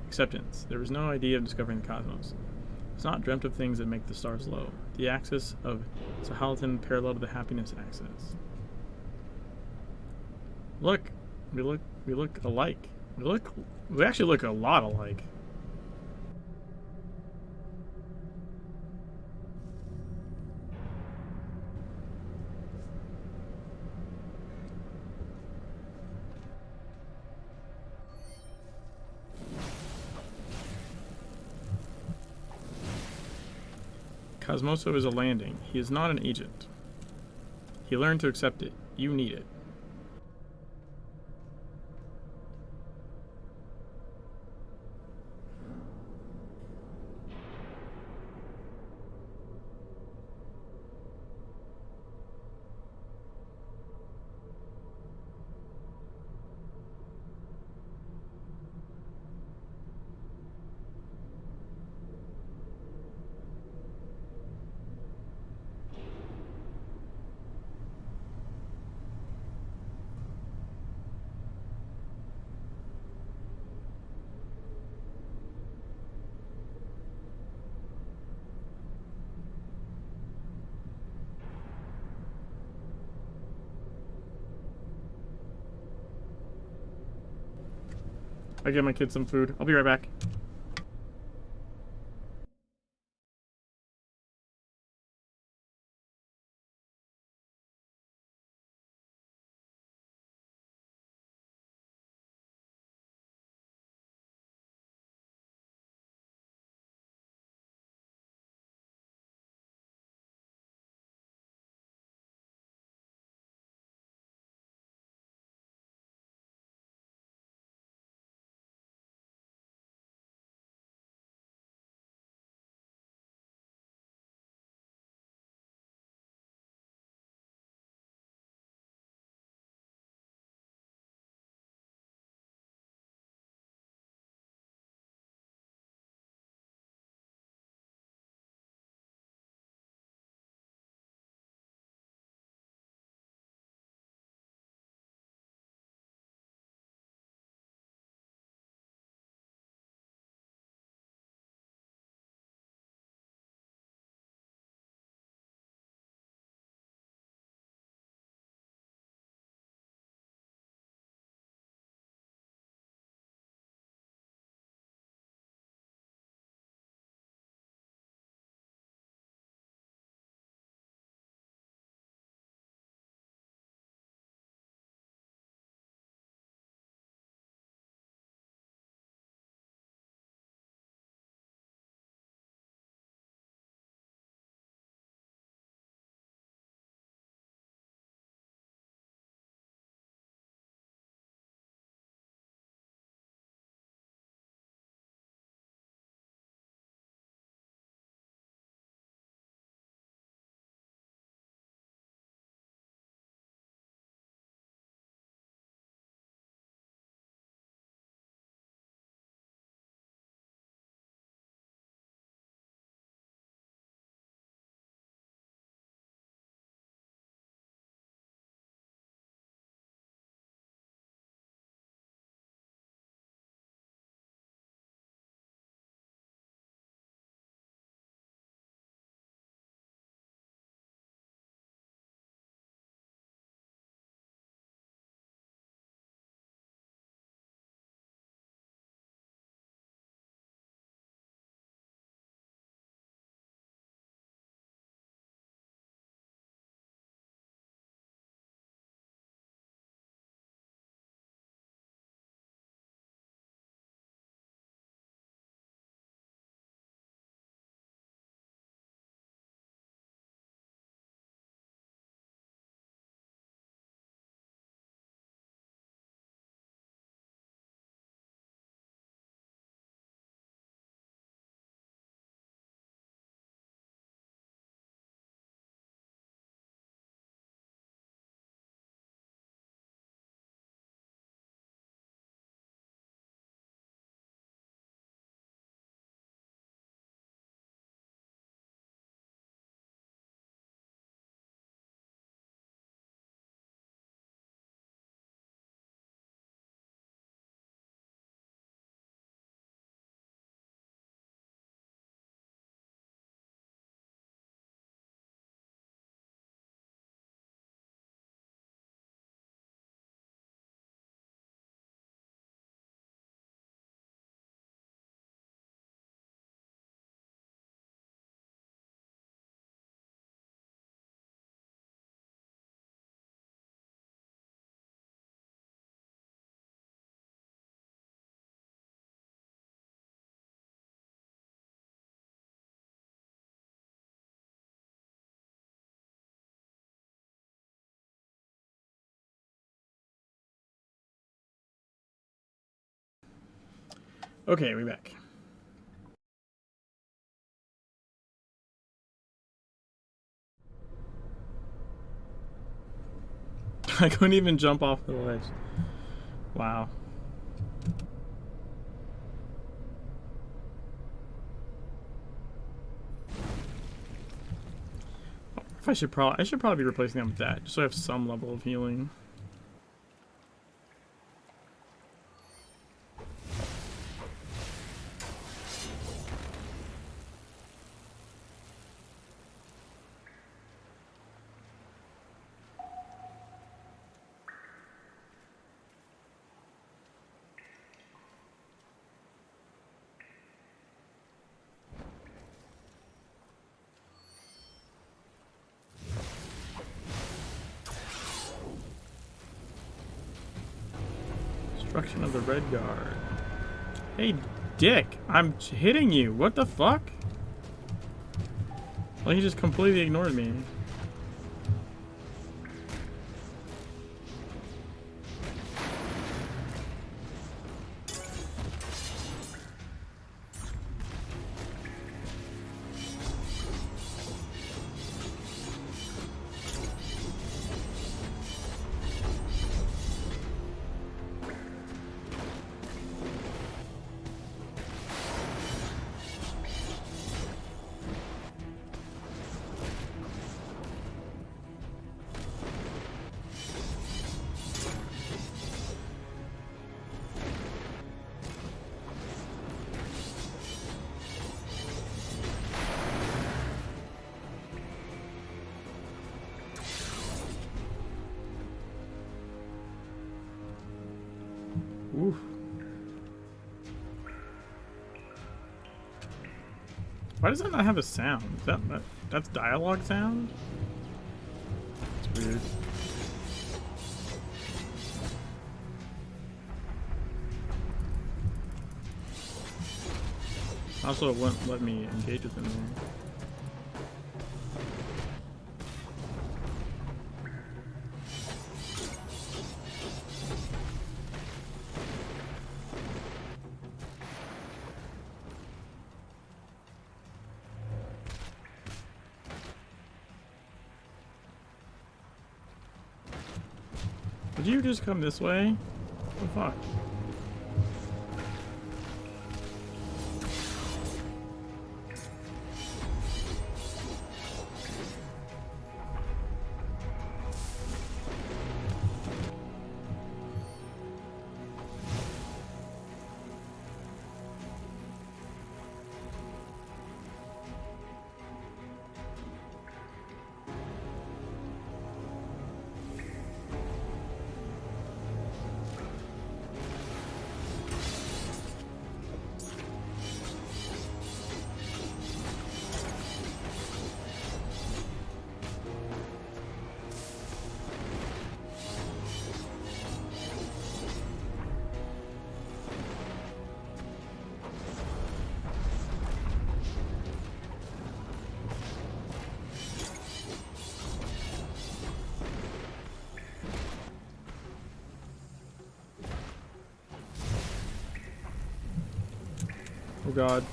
Acceptance. There was no idea of discovering the cosmos. It's not dreamt of things that make the stars low. The axis of Sahalton parallel to the happiness axis. Look, we look alike. We actually look a lot alike. Cosmoso is a landing. He is not an agent. He learned to accept it. You need it. I give my kids some food. I'll be right back. Okay, we back. I couldn't even jump off the ledge. Wow. If I should probably be replacing them with that, just so I have some level of healing. Destruction of the Red Guard. Hey, dick! I'm hitting you! What the fuck? Well, he just completely ignored me. Oof. Why does that not have a sound? Is that's dialogue sound? It's weird. Also, it wouldn't let me engage with him there. Did you just come this way? What the fuck? Oh god.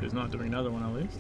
He's not doing another one at least.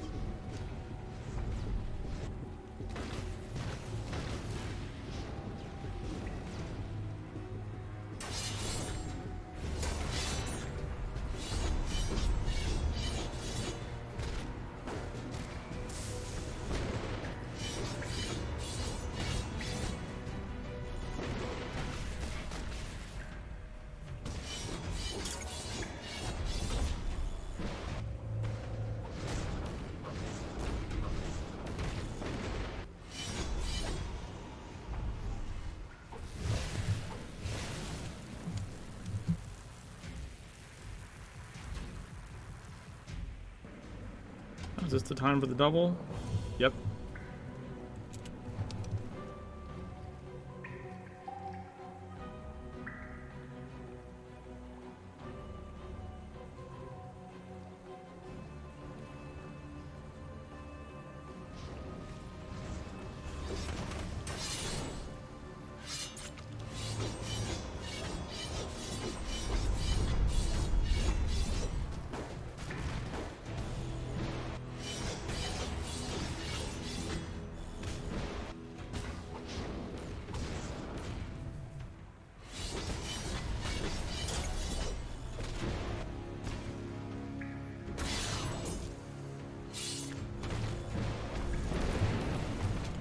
Is this the time for the double? Yep.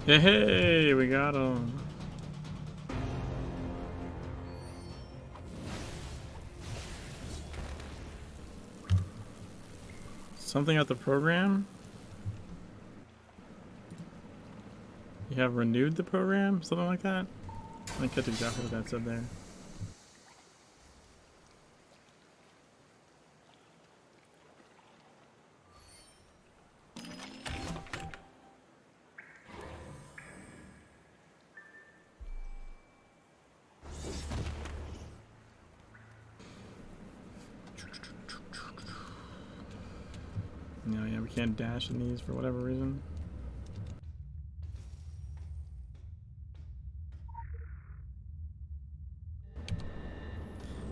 Hey, we got him. Something at the program? You have renewed the program? Something like that? I didn't catch exactly what that said there. No, yeah, we can't dash in these for whatever reason.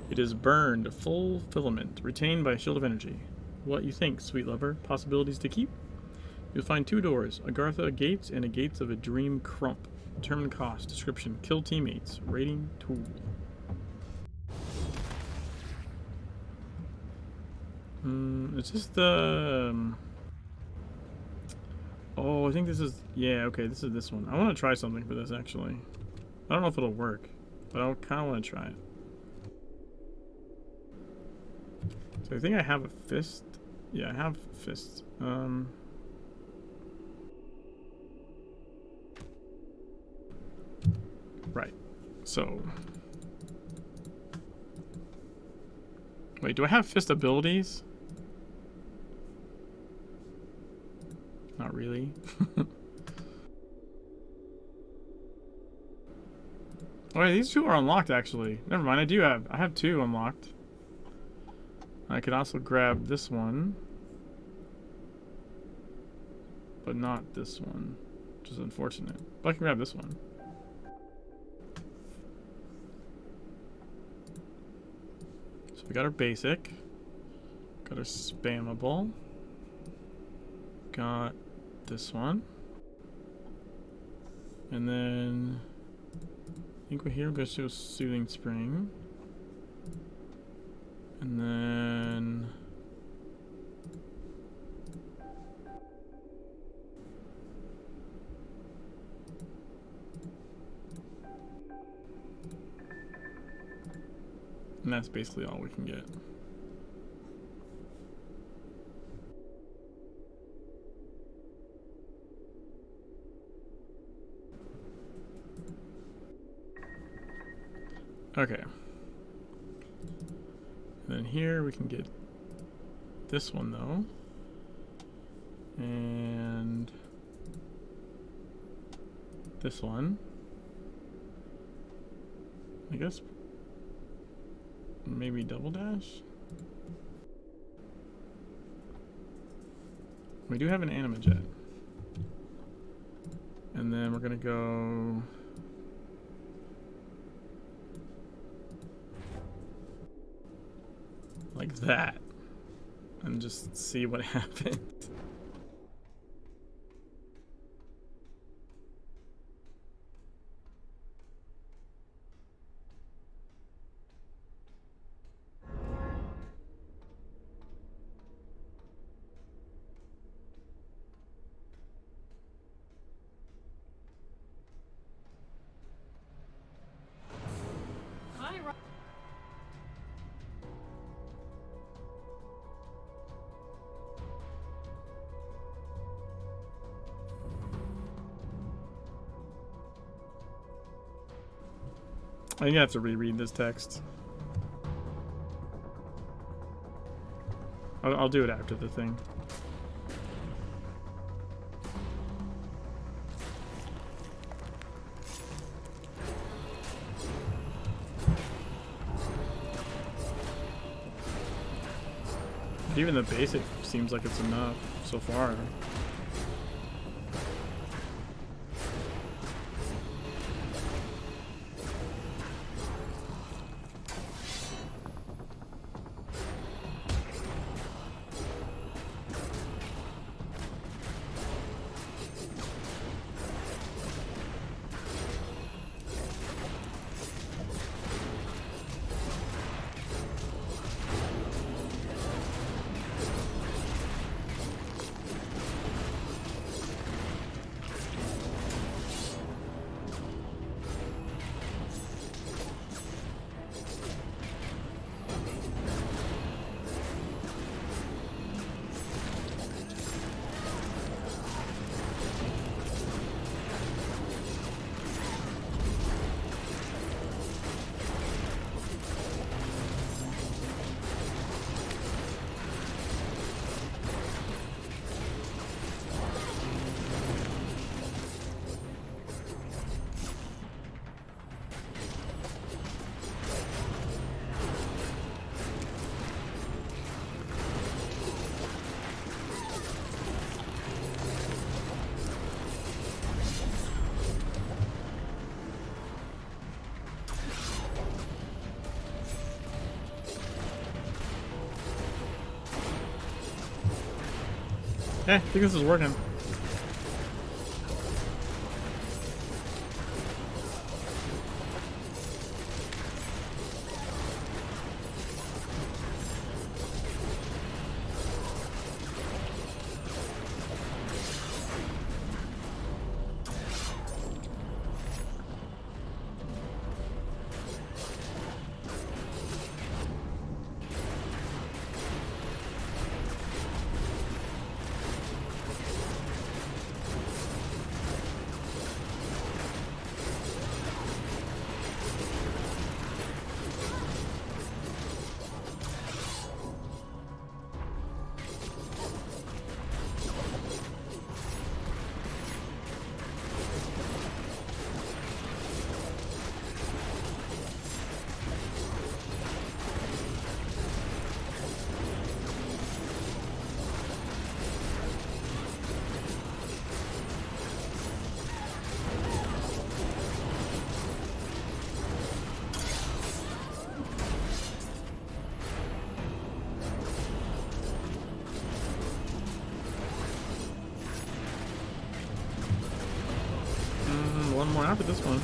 It is burned, full filament, retained by a shield of energy. What you think, sweet lover? Possibilities to keep? You'll find 2 doors, Agartha Gates and a Gates of a Dream Crump. Determined cost, description, kill teammates, rating, tool. It's just the... oh, I think this is... yeah, okay, this is this one. I want to try something for this, actually. I don't know if it'll work, but I kind of want to try it. So I think I have a fist. Yeah, I have fists. Right. So... wait, do I have fist abilities? Not really. Oh, wait, these 2 are unlocked, actually. Never mind, I have 2 unlocked. I could also grab this one. But not this one, which is unfortunate. But I can grab this one. So we got our basic. Got our spammable. Got this one. And then I think we're here, we'll go to a soothing spring. And then that's basically all we can get. Okay. And then here we can get this one though. And this one. I guess maybe double dash? We do have an Animajet. And then we're gonna go like that and just see what happens. I think I have to reread this text. I'll do it after the thing. Even the basic seems like it's enough so far. I think this is working. One more after this one.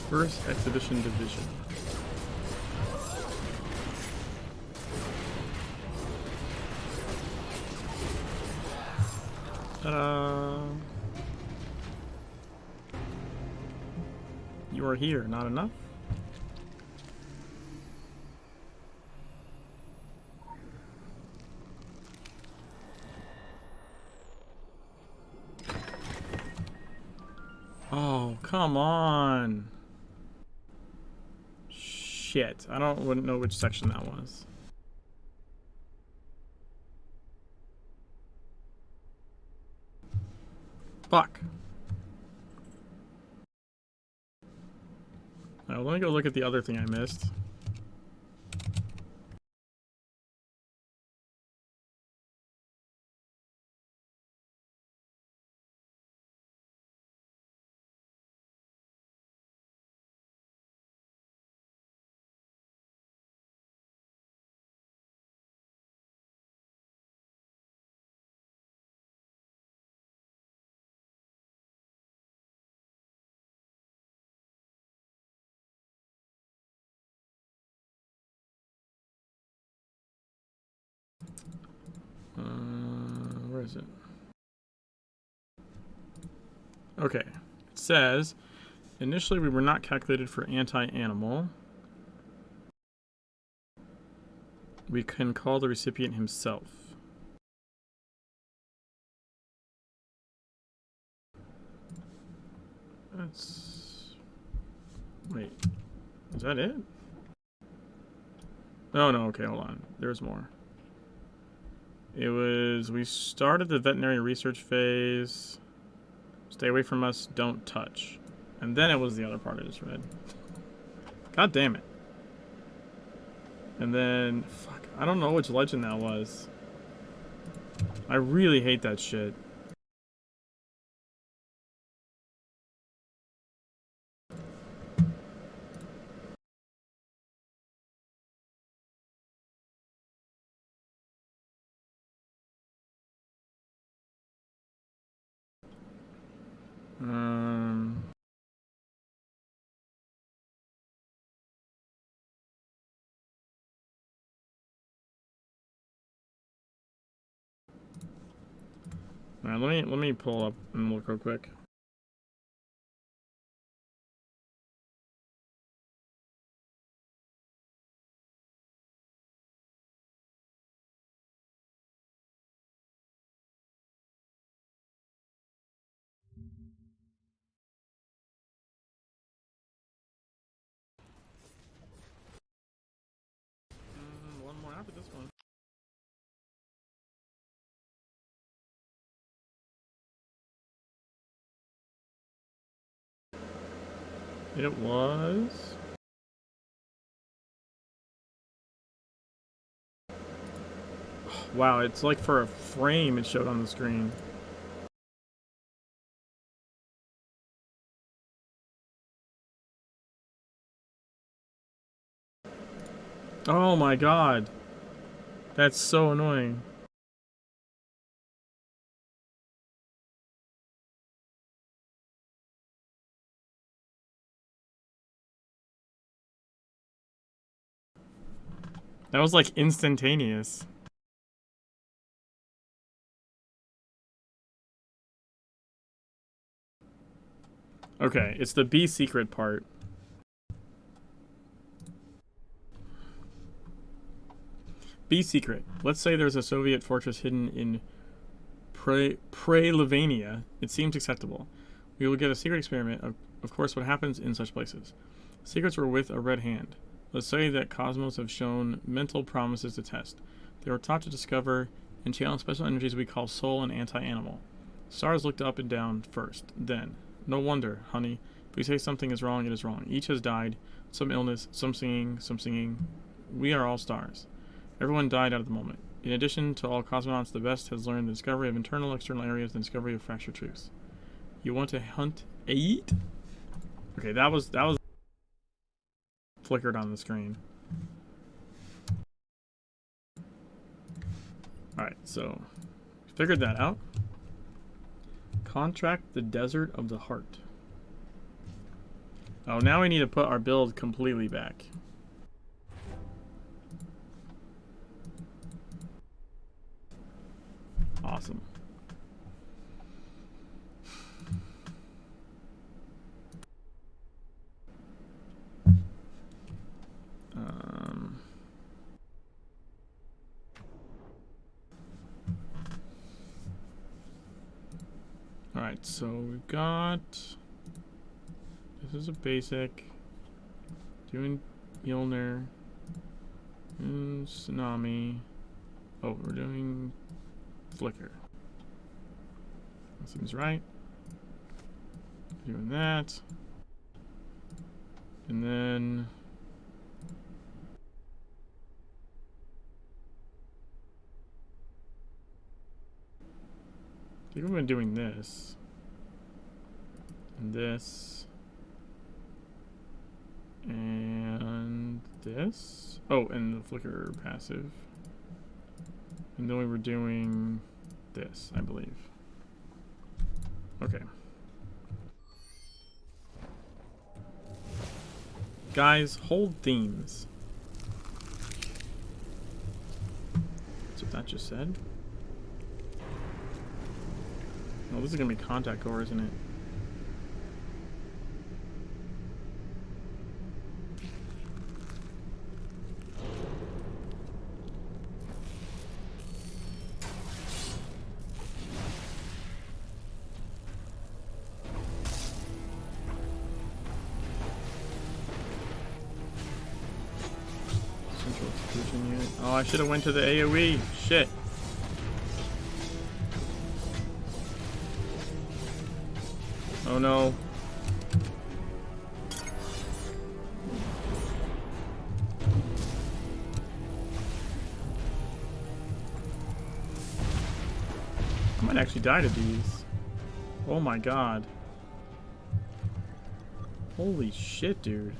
First Exhibition Division. Ta-da! You are here, not enough? Oh, come on! Shit, wouldn't know which section that was. Fuck. Alright, let me go look at the other thing I missed. Where is it? Okay. It says, initially we were not calculated for anti-animal. We can call the recipient himself. That's... Wait. Is that it? Oh, no. Okay, hold on. There's more. It was... We started the veterinary research phase. Stay away from us. Don't touch. And then it was the other part I just read. God damn it. And then... Fuck. I don't know which legend that was. I really hate that shit. Alright, let me pull up and look real quick. It was... Wow, it's like for a frame it showed on the screen. Oh my god. That's so annoying. That was like instantaneous. Okay, it's the be secret part. Be secret. Let's say there's a Soviet fortress hidden in Pre-Livania. It seems acceptable. We will get a secret experiment of course, what happens in such places. Secrets were with a red hand. Let's say that cosmos have shown mental promises to test. They were taught to discover and channel special energies we call soul and anti-animal. Stars looked up and down first, then. No wonder, honey. If we say something is wrong, it is wrong. Each has died. Some illness, some singing, some singing. We are all stars. Everyone died out of the moment. In addition to all cosmonauts, the best has learned the discovery of internal and external areas and the discovery of fractured truths. You want to hunt eight? Okay, that was flickered on the screen. Alright, so figured that out. Contract the Desert of the Heart. Oh, now we need to put our build completely back. Awesome. Alright, so we've got... This is a basic. Doing Mjolnir. Tsunami. Oh, we're doing Flicker. That seems right. Doing that. And then... I think we've been doing this. And this. And this. Oh, and the Flicker passive. And then we were doing this, I believe. Okay. Guys, hold themes. That's what that just said. Oh, this is gonna be contact core, isn't it? Central execution unit. Oh, I should have went to the AoE. Shit. Oh no. I might actually die to these. Oh my god. Holy shit, dude.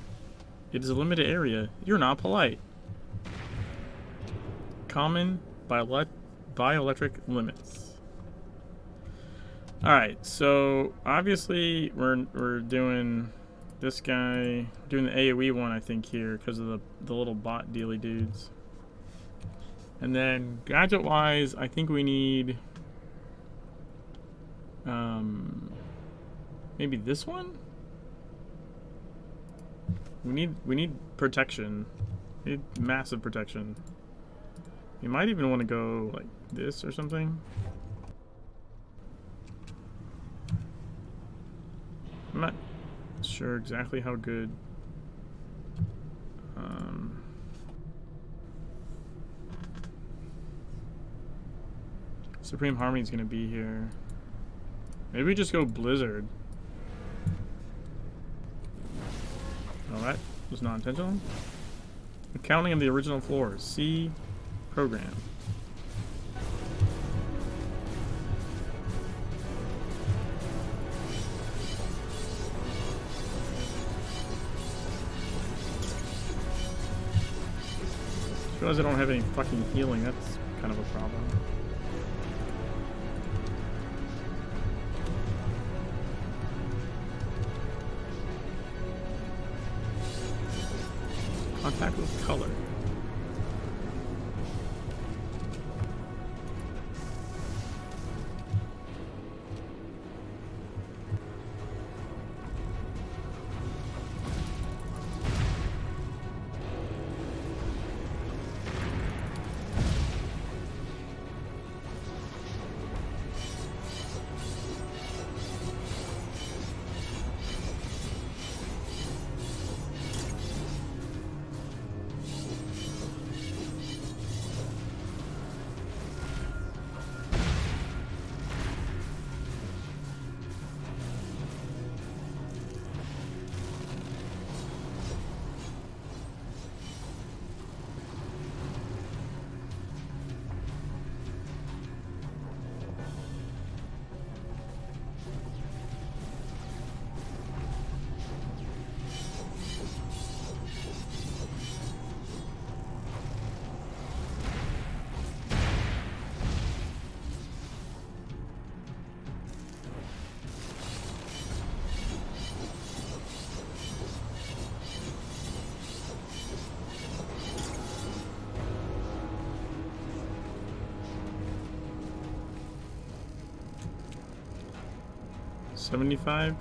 It is a limited area. You're not polite. Common bioelectric limits. Alright, so obviously we're doing this guy, doing the AoE one I think here because of the little bot dealy dudes. And then gadget wise, I think we need maybe this one? We need protection. We need massive protection. You might even want to go like this or something. I'm not sure exactly how good. Supreme Harmony's gonna be here. Maybe we just go Blizzard. was not intentional. Accounting of the original floors. C. Program. Just realize I don't have any fucking healing. That's kind of a problem. Contact with color.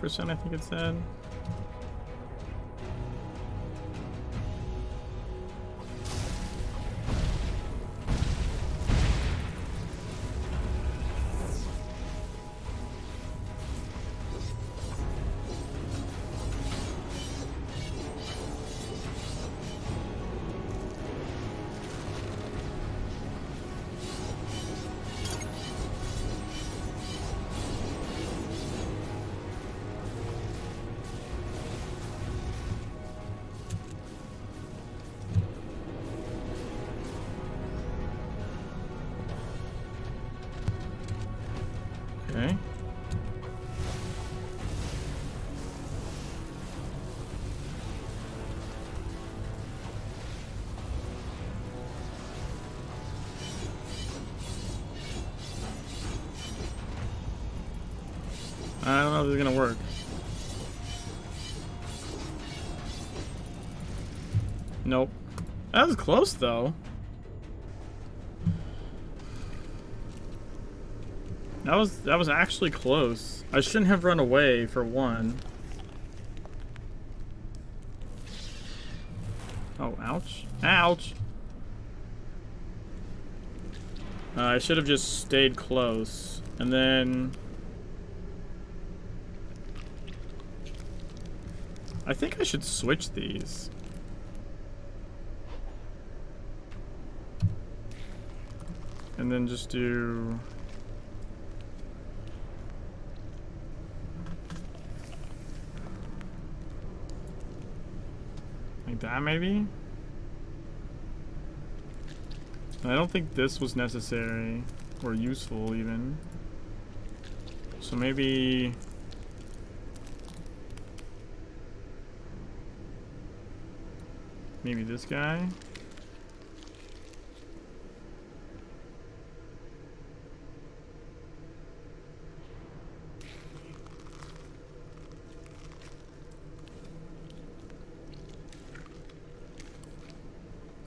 %, I think it said. Okay. I don't know if this is gonna work. Nope. That was close though. That was actually close. I shouldn't have run away for one. Oh, ouch. Ouch! I should have just stayed close. And then... I think I should switch these. And then just do... like that, maybe? I don't think this was necessary or useful even. So maybe this guy.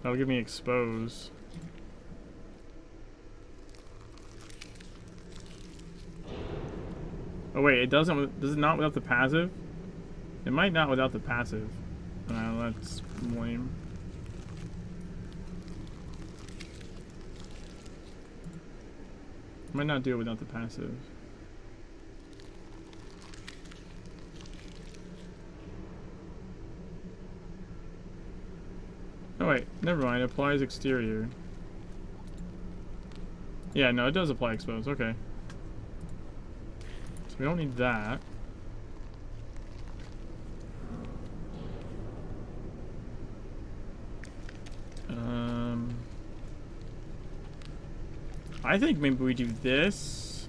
That'll give me expose. Oh wait, it doesn't. Does it not without the passive? It might not without the passive. That's lame. Might not do it without the passive. Oh wait, never mind. Applies exterior. Yeah, no, it does apply expose. Okay. So we don't need that. I think maybe we do this.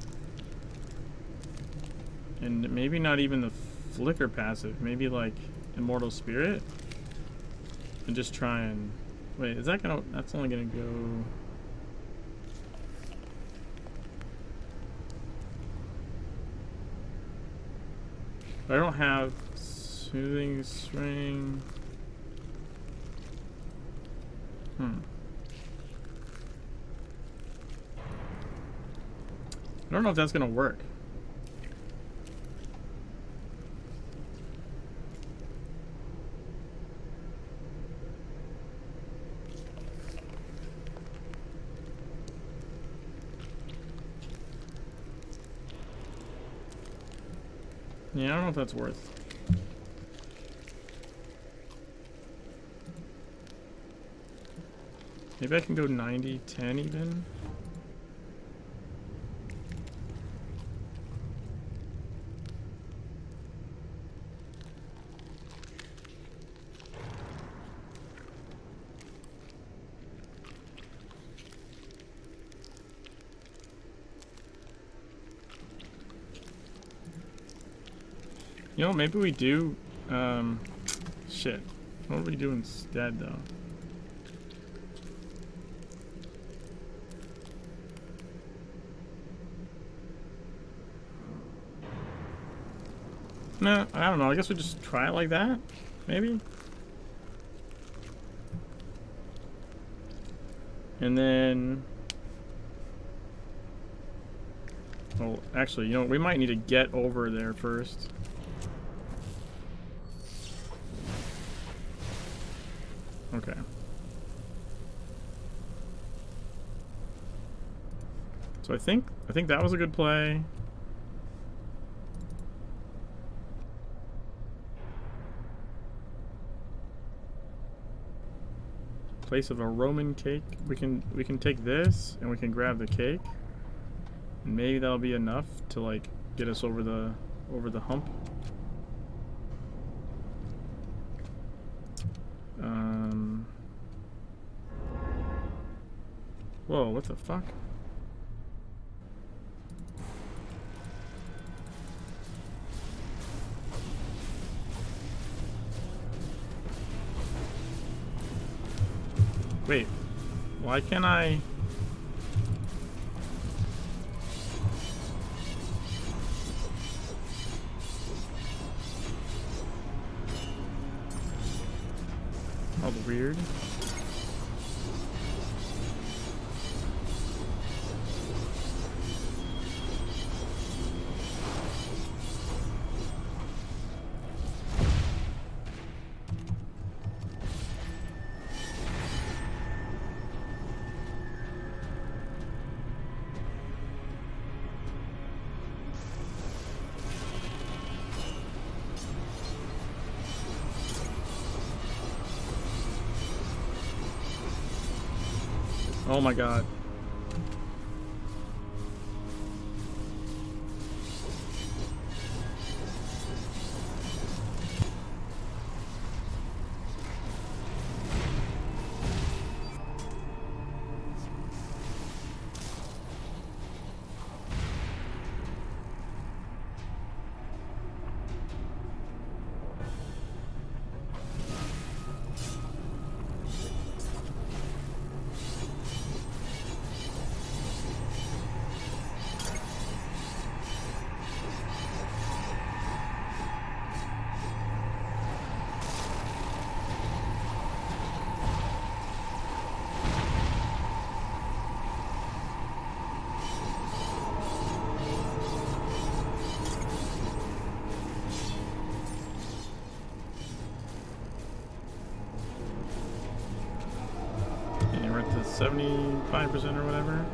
And maybe not even the flicker passive. Maybe like Immortal Spirit. And just try and... Wait, is that gonna... That's only gonna go... I don't have Soothing String. I don't know if that's gonna work. Yeah, I don't know if that's worth. Maybe I can go 90-10 even. You know, maybe we do, shit. What do we do instead, though? No, I don't know. I guess we just try it like that, maybe? And then... Well, actually, you know, we might need to get over there first. Okay. So I think that was a good play. Place of a Roman cake. We can take this and we can grab the cake. And maybe that'll be enough to like get us over the hump. Whoa, what the fuck? Wait, why can't I? Oh, weird. Oh my god. And we're at the 75% or whatever.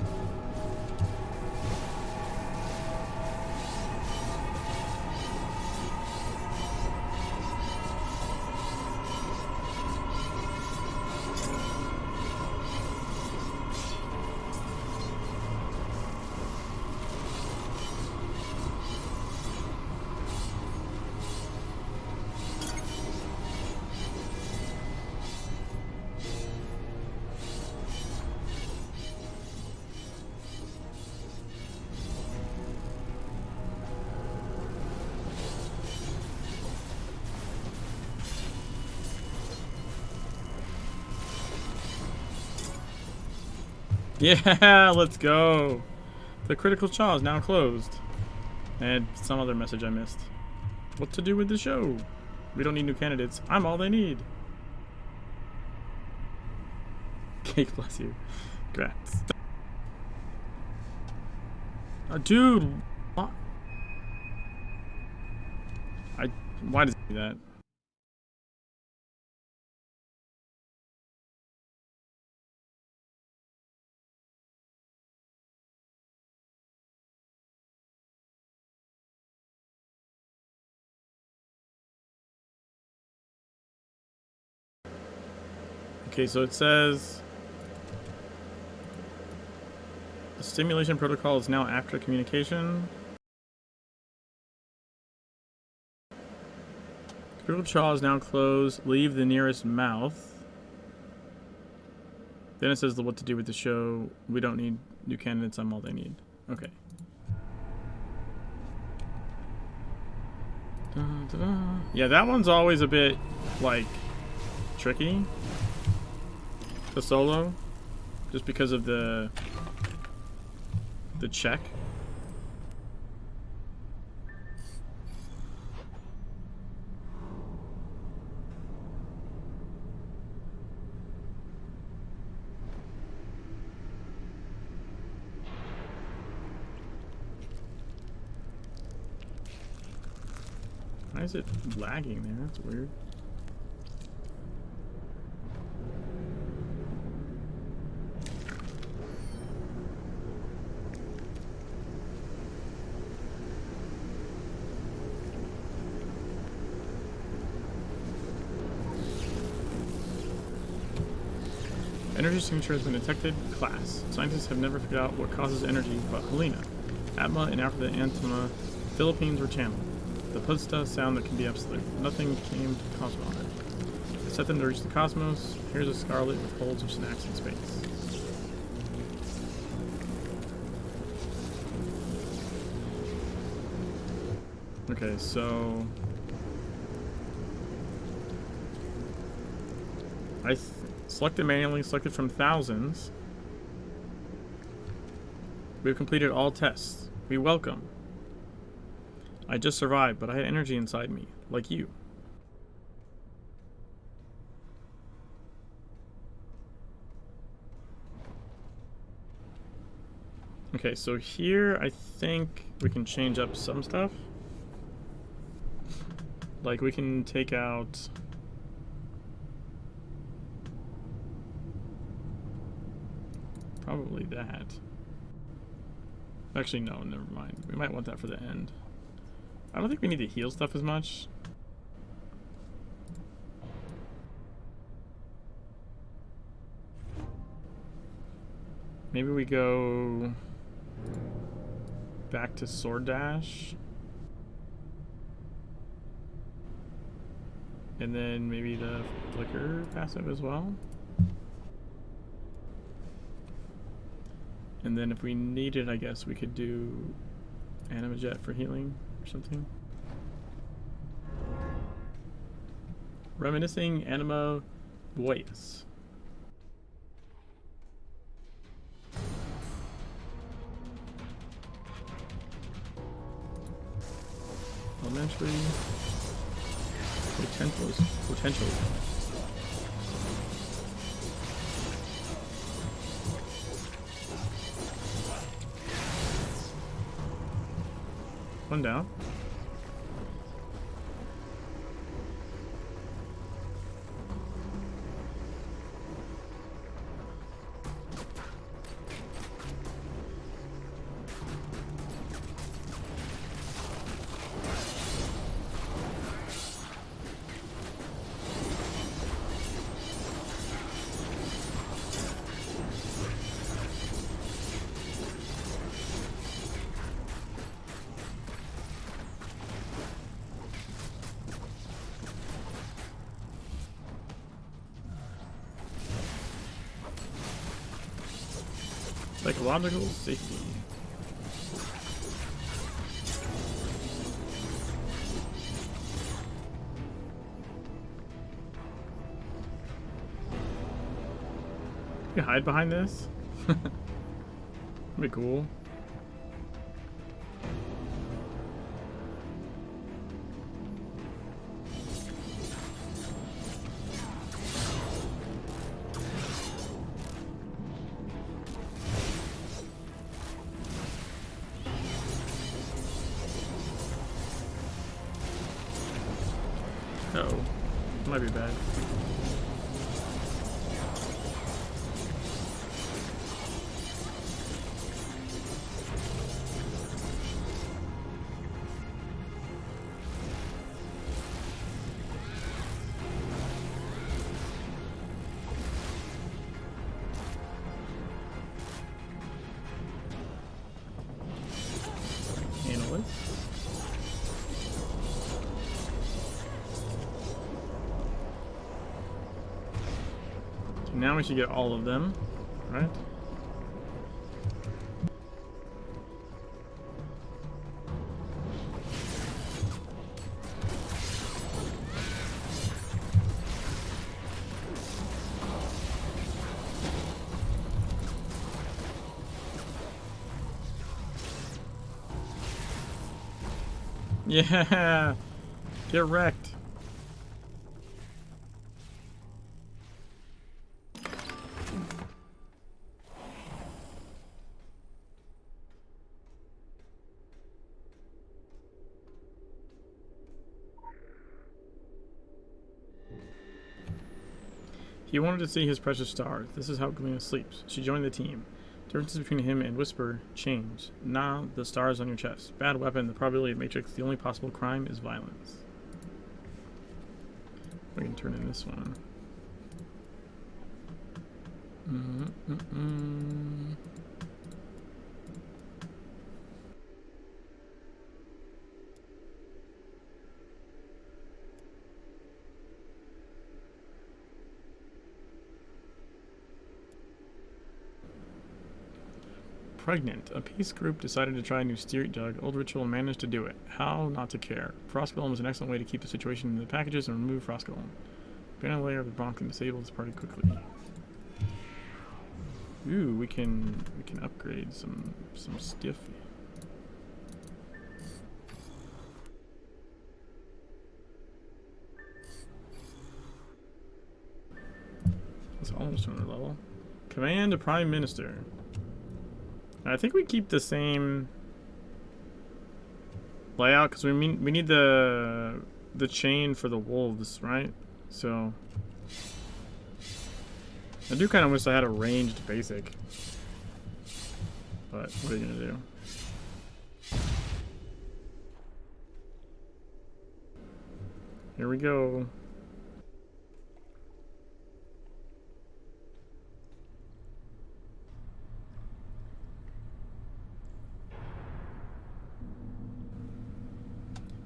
Yeah, let's go. The critical chaw is now closed. And some other message I missed. What to do with the show? We don't need new candidates. I'm all they need. Cake, bless you. Congrats. Dude, what? Why does it do that? Okay, so it says the stimulation protocol is now after communication. Critical chaw is now closed. Leave the nearest mouth. Then it says what to do with the show. We don't need new candidates. I'm all they need. Okay. Yeah, that one's always a bit, like, tricky to solo. Just because of the check. Why is it lagging there? That's weird. Energy signature has been detected. Class. Scientists have never figured out what causes energy, but Helena, Atma, and after the Antima, Philippines were channeled. The Pusta sound that can be absolute. Nothing came to Cosmos. I set them to reach the cosmos. Here's a scarlet with holes of snacks in space. Okay, so I selected manually, selected from thousands. We've completed all tests. We welcome. I just survived, but I had energy inside me, like you. Okay, so here I think we can change up some stuff. Like we can take out probably that. Actually, no, never mind. We might want that for the end. I don't think we need to heal stuff as much. Maybe we go back to Sword Dash. And then maybe the Flicker passive as well. And then if we needed, I guess we could do Anima Jet for healing or something. Reminiscing Anima Voice. Elementary. Potential. One down. Psychological safety. You hide behind this? That'd be cool. Uh-oh. Might be bad. Analyst. Now we should get all of them, right? Yeah! Get wrecked. He wanted to see his precious star. This is how Galena sleeps. She joined the team. Differences between him and Whisper change. Nah, the star is on your chest. Bad weapon, the probability of Matrix, the only possible crime is violence. We can turn in this one. Pregnant. A peace group decided to try a new street drug. Old ritual managed to do it. How not to care? Frost Golem is an excellent way to keep the situation in the packages and remove Frost Golem. Banner layer of the bomb can disable this party quickly. Ooh, we can upgrade some stiff. It's almost another level. Command to Prime Minister. I think we keep the same layout because we need the chain for the wolves, right? So I do kind of wish I had a ranged basic, but what are you gonna do? Here we go.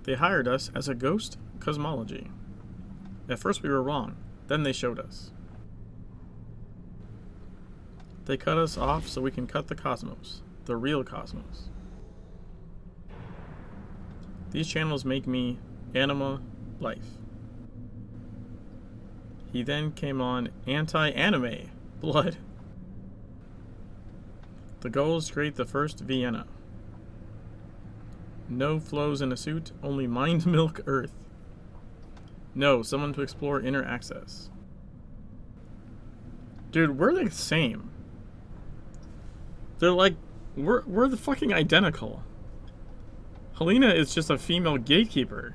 They hired us as a ghost cosmology. At first we were wrong, then they showed us. They cut us off so we can cut the cosmos, the real cosmos. These channels make me anima life. He then came on anti-anime blood. The goal is to create the first Vienna. No flows in a suit, only mind milk Earth. No, someone to explore inner access. Dude, we're the same. They're like, we're the fucking identical. Helena is just a female gatekeeper.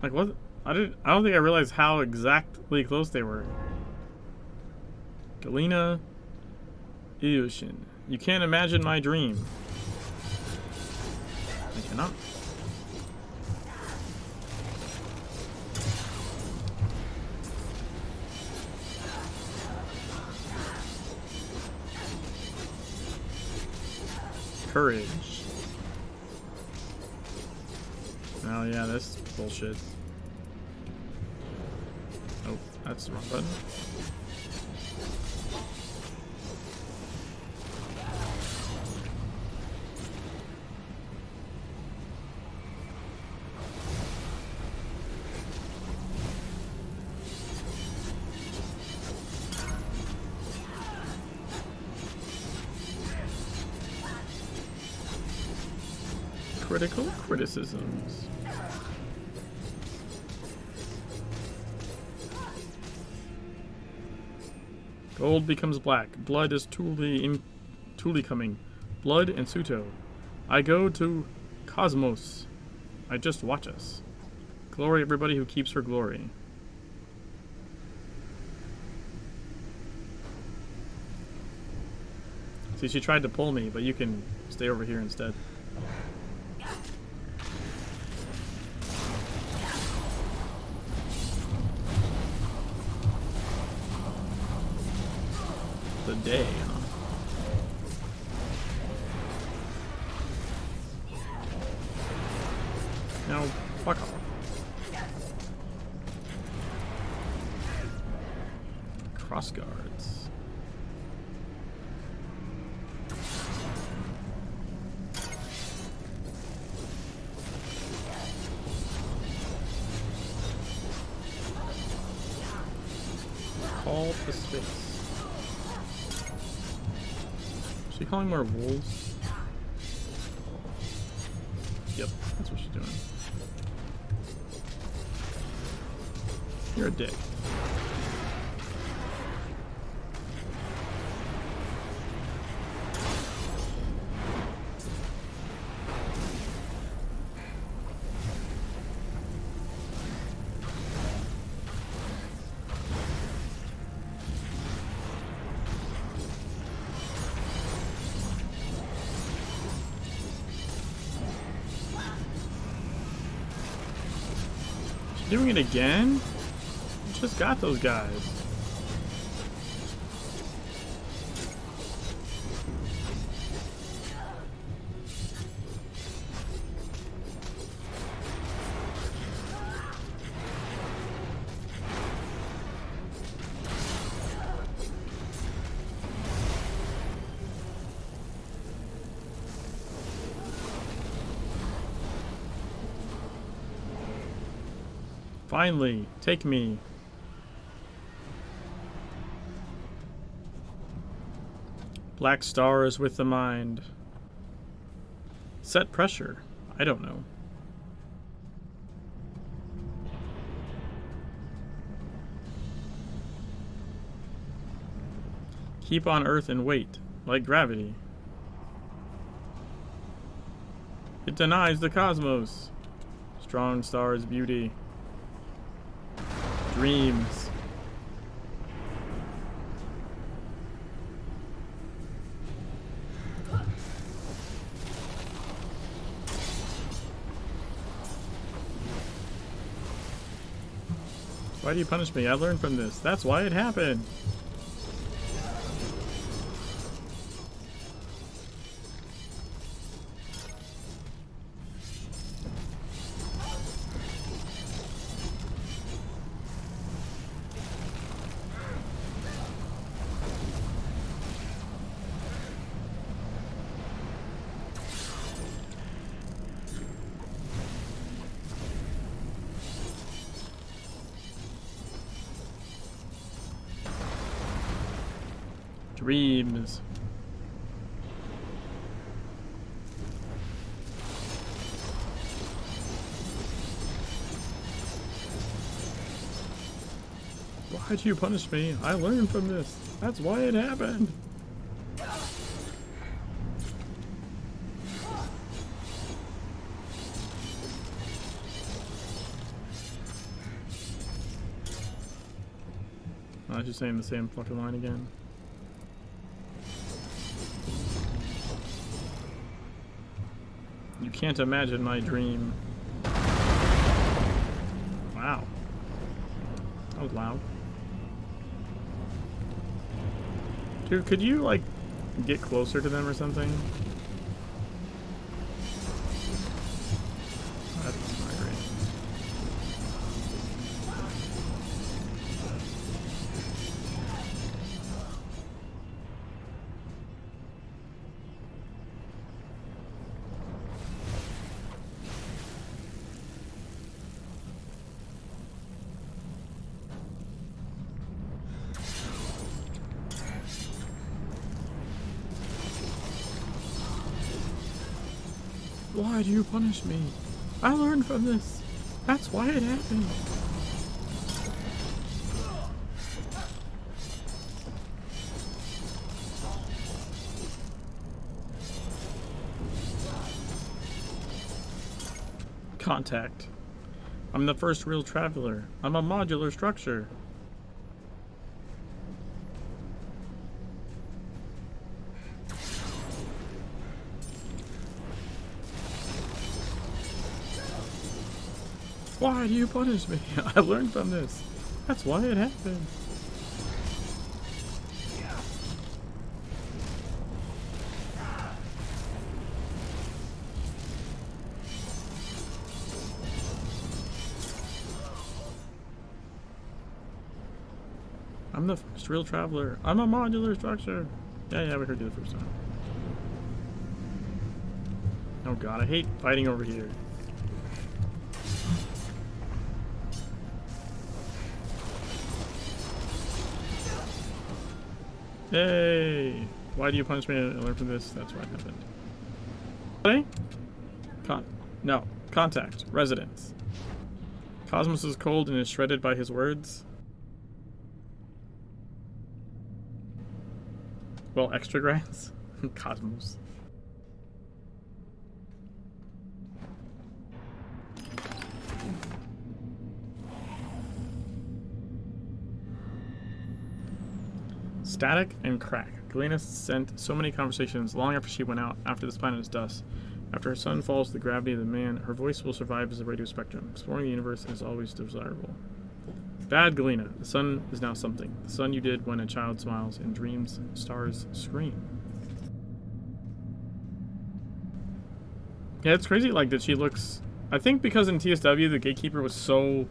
Like what? I don't think I realized how exactly close they were. Galena, Illusion. You can't imagine my dream. I cannot. Courage. Oh yeah, that's bullshit. Oh, that's the wrong button. Critical criticisms. Gold becomes black. Blood is Tuli coming. Blood and Suto. I go to Cosmos. I just watch us. Glory everybody who keeps her glory. See, she tried to pull me, but you can stay over here instead. The day, huh? Now, fuck off. Cross guards. Call to space. Is she calling more wolves? Yep, that's what she's doing. You're a dick. Doing it again? Just got those guys. Finally, take me. Black stars with the mind. Set pressure. I don't know. Keep on Earth and wait, like gravity. It denies the cosmos. Strong stars, beauty. Dreams. Why do you punish me? I learned from this. That's why it happened. Dreams. Why'd you punish me? I learned from this. That's why it happened. I was just saying the same fucking line again. You can't imagine my dream. Wow. That was loud. Dude, could you, like, get closer to them or something? That's not great. Why do you punish me? I learned from this. That's why it happened. Contact. I'm the first real traveler. I'm a modular structure. Why do you punish me? I learned from this. That's why it happened. I'm the first real traveler. I'm a modular structure. Yeah, we heard you the first time. Oh god, I hate fighting over here. Yay! Why do you punish me? I learned from this. That's what happened. No. Contact. Residence. Cosmos is cold and is shredded by his words. Well, extra grass. Cosmos. Static and crack. Galena sent so many conversations long after she went out, after this planet is dust. After her sun falls to the gravity of the man, her voice will survive as a radio spectrum. Exploring the universe is always desirable. Bad Galena. The sun is now something. The sun you did when a child smiles and dreams, stars scream. Yeah, it's crazy like that she looks... I think because in TSW the Gatekeeper was so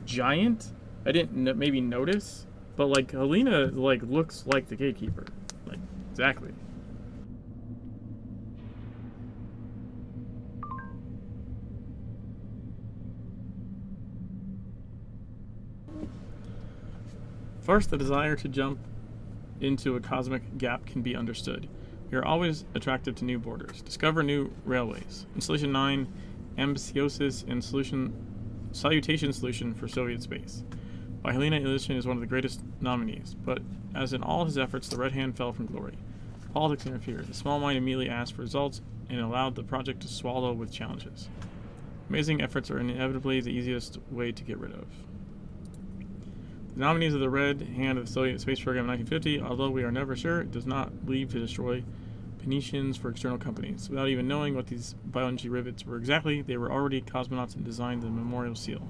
giant, I didn't maybe notice. But like Helena like looks like the Gatekeeper. Like exactly. First, the desire to jump into a cosmic gap can be understood. We are always attracted to new borders. Discover new railways. Installation 9, Ambitiosis and Salutation Solution for Soviet Space. By Helena Ilyushin is one of the greatest nominees, but as in all his efforts, the red hand fell from glory. Politics interfered. The small mind immediately asked for results and allowed the project to swallow with challenges. Amazing efforts are inevitably the easiest way to get rid of. The nominees of the Red Hand of the Soviet Space Program in 1950, although we are never sure, it does not leave to destroy Phoenicians for external companies. Without even knowing what these bioenergy rivets were exactly, they were already cosmonauts and designed the memorial seal.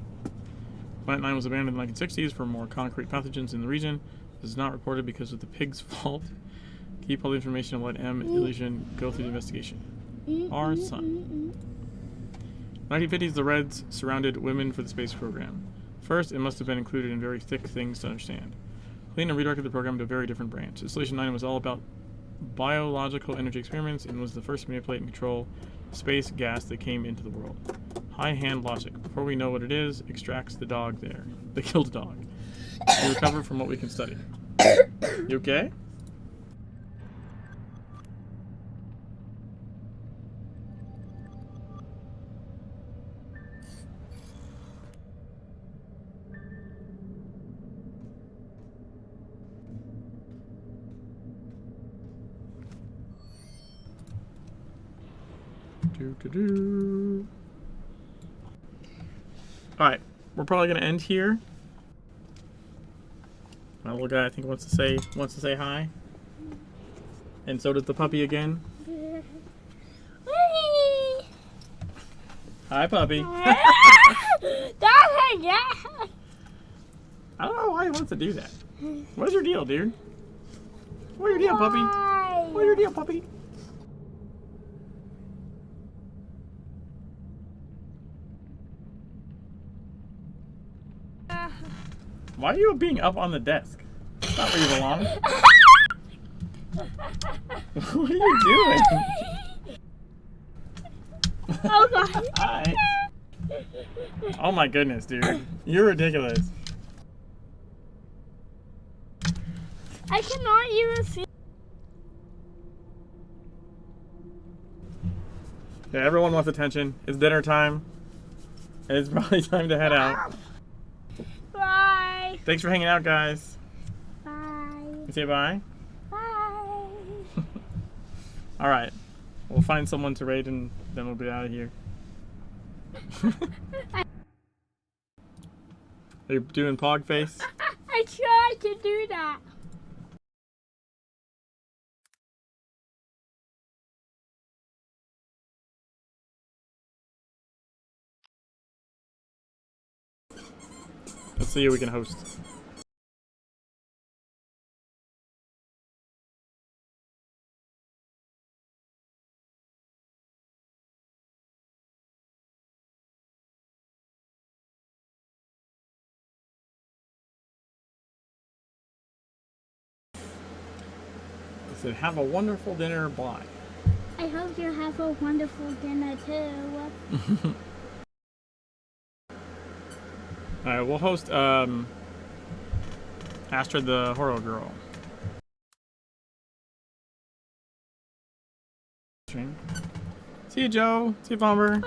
Planet 9 was abandoned in the 1960s for more concrete pathogens in the region. This is not reported because of the pig's fault. Keep all the information and let M. Illusion go through the investigation. Our son. 1950s, the Reds surrounded women for the space program. First, it must have been included in very thick things to understand. Helena redirected the program to a very different branch. Installation 9 was all about biological energy experiments and was the first to manipulate and control space gas that came into the world. High hand logic. Before we know what it is, extracts the dog there. They killed a dog. We recover from what we can study. You okay? Alright, we're probably gonna end here. My little guy I think wants to say hi. And so does the puppy again. Hi puppy. I don't know why he wants to do that. What's your deal, dude? What's your deal, puppy? What's your deal, puppy? Why are you being up on the desk? That's not where you belong. What are you doing? Oh god. Hi. Oh my goodness, dude. You're ridiculous. I cannot even see. Yeah, everyone wants attention. It's dinner time. And it's probably time to head out. Bye. Thanks for hanging out, guys. Bye. Say bye. Bye. Alright. We'll find someone to raid and then we'll be out of here. Are you doing pog face? I tried to do that. Let's see who we can host. I said, have a wonderful dinner, bye. I hope you have a wonderful dinner too. Alright, we'll host Astrid the Horror Girl. See you, Joe. See you, Bomber.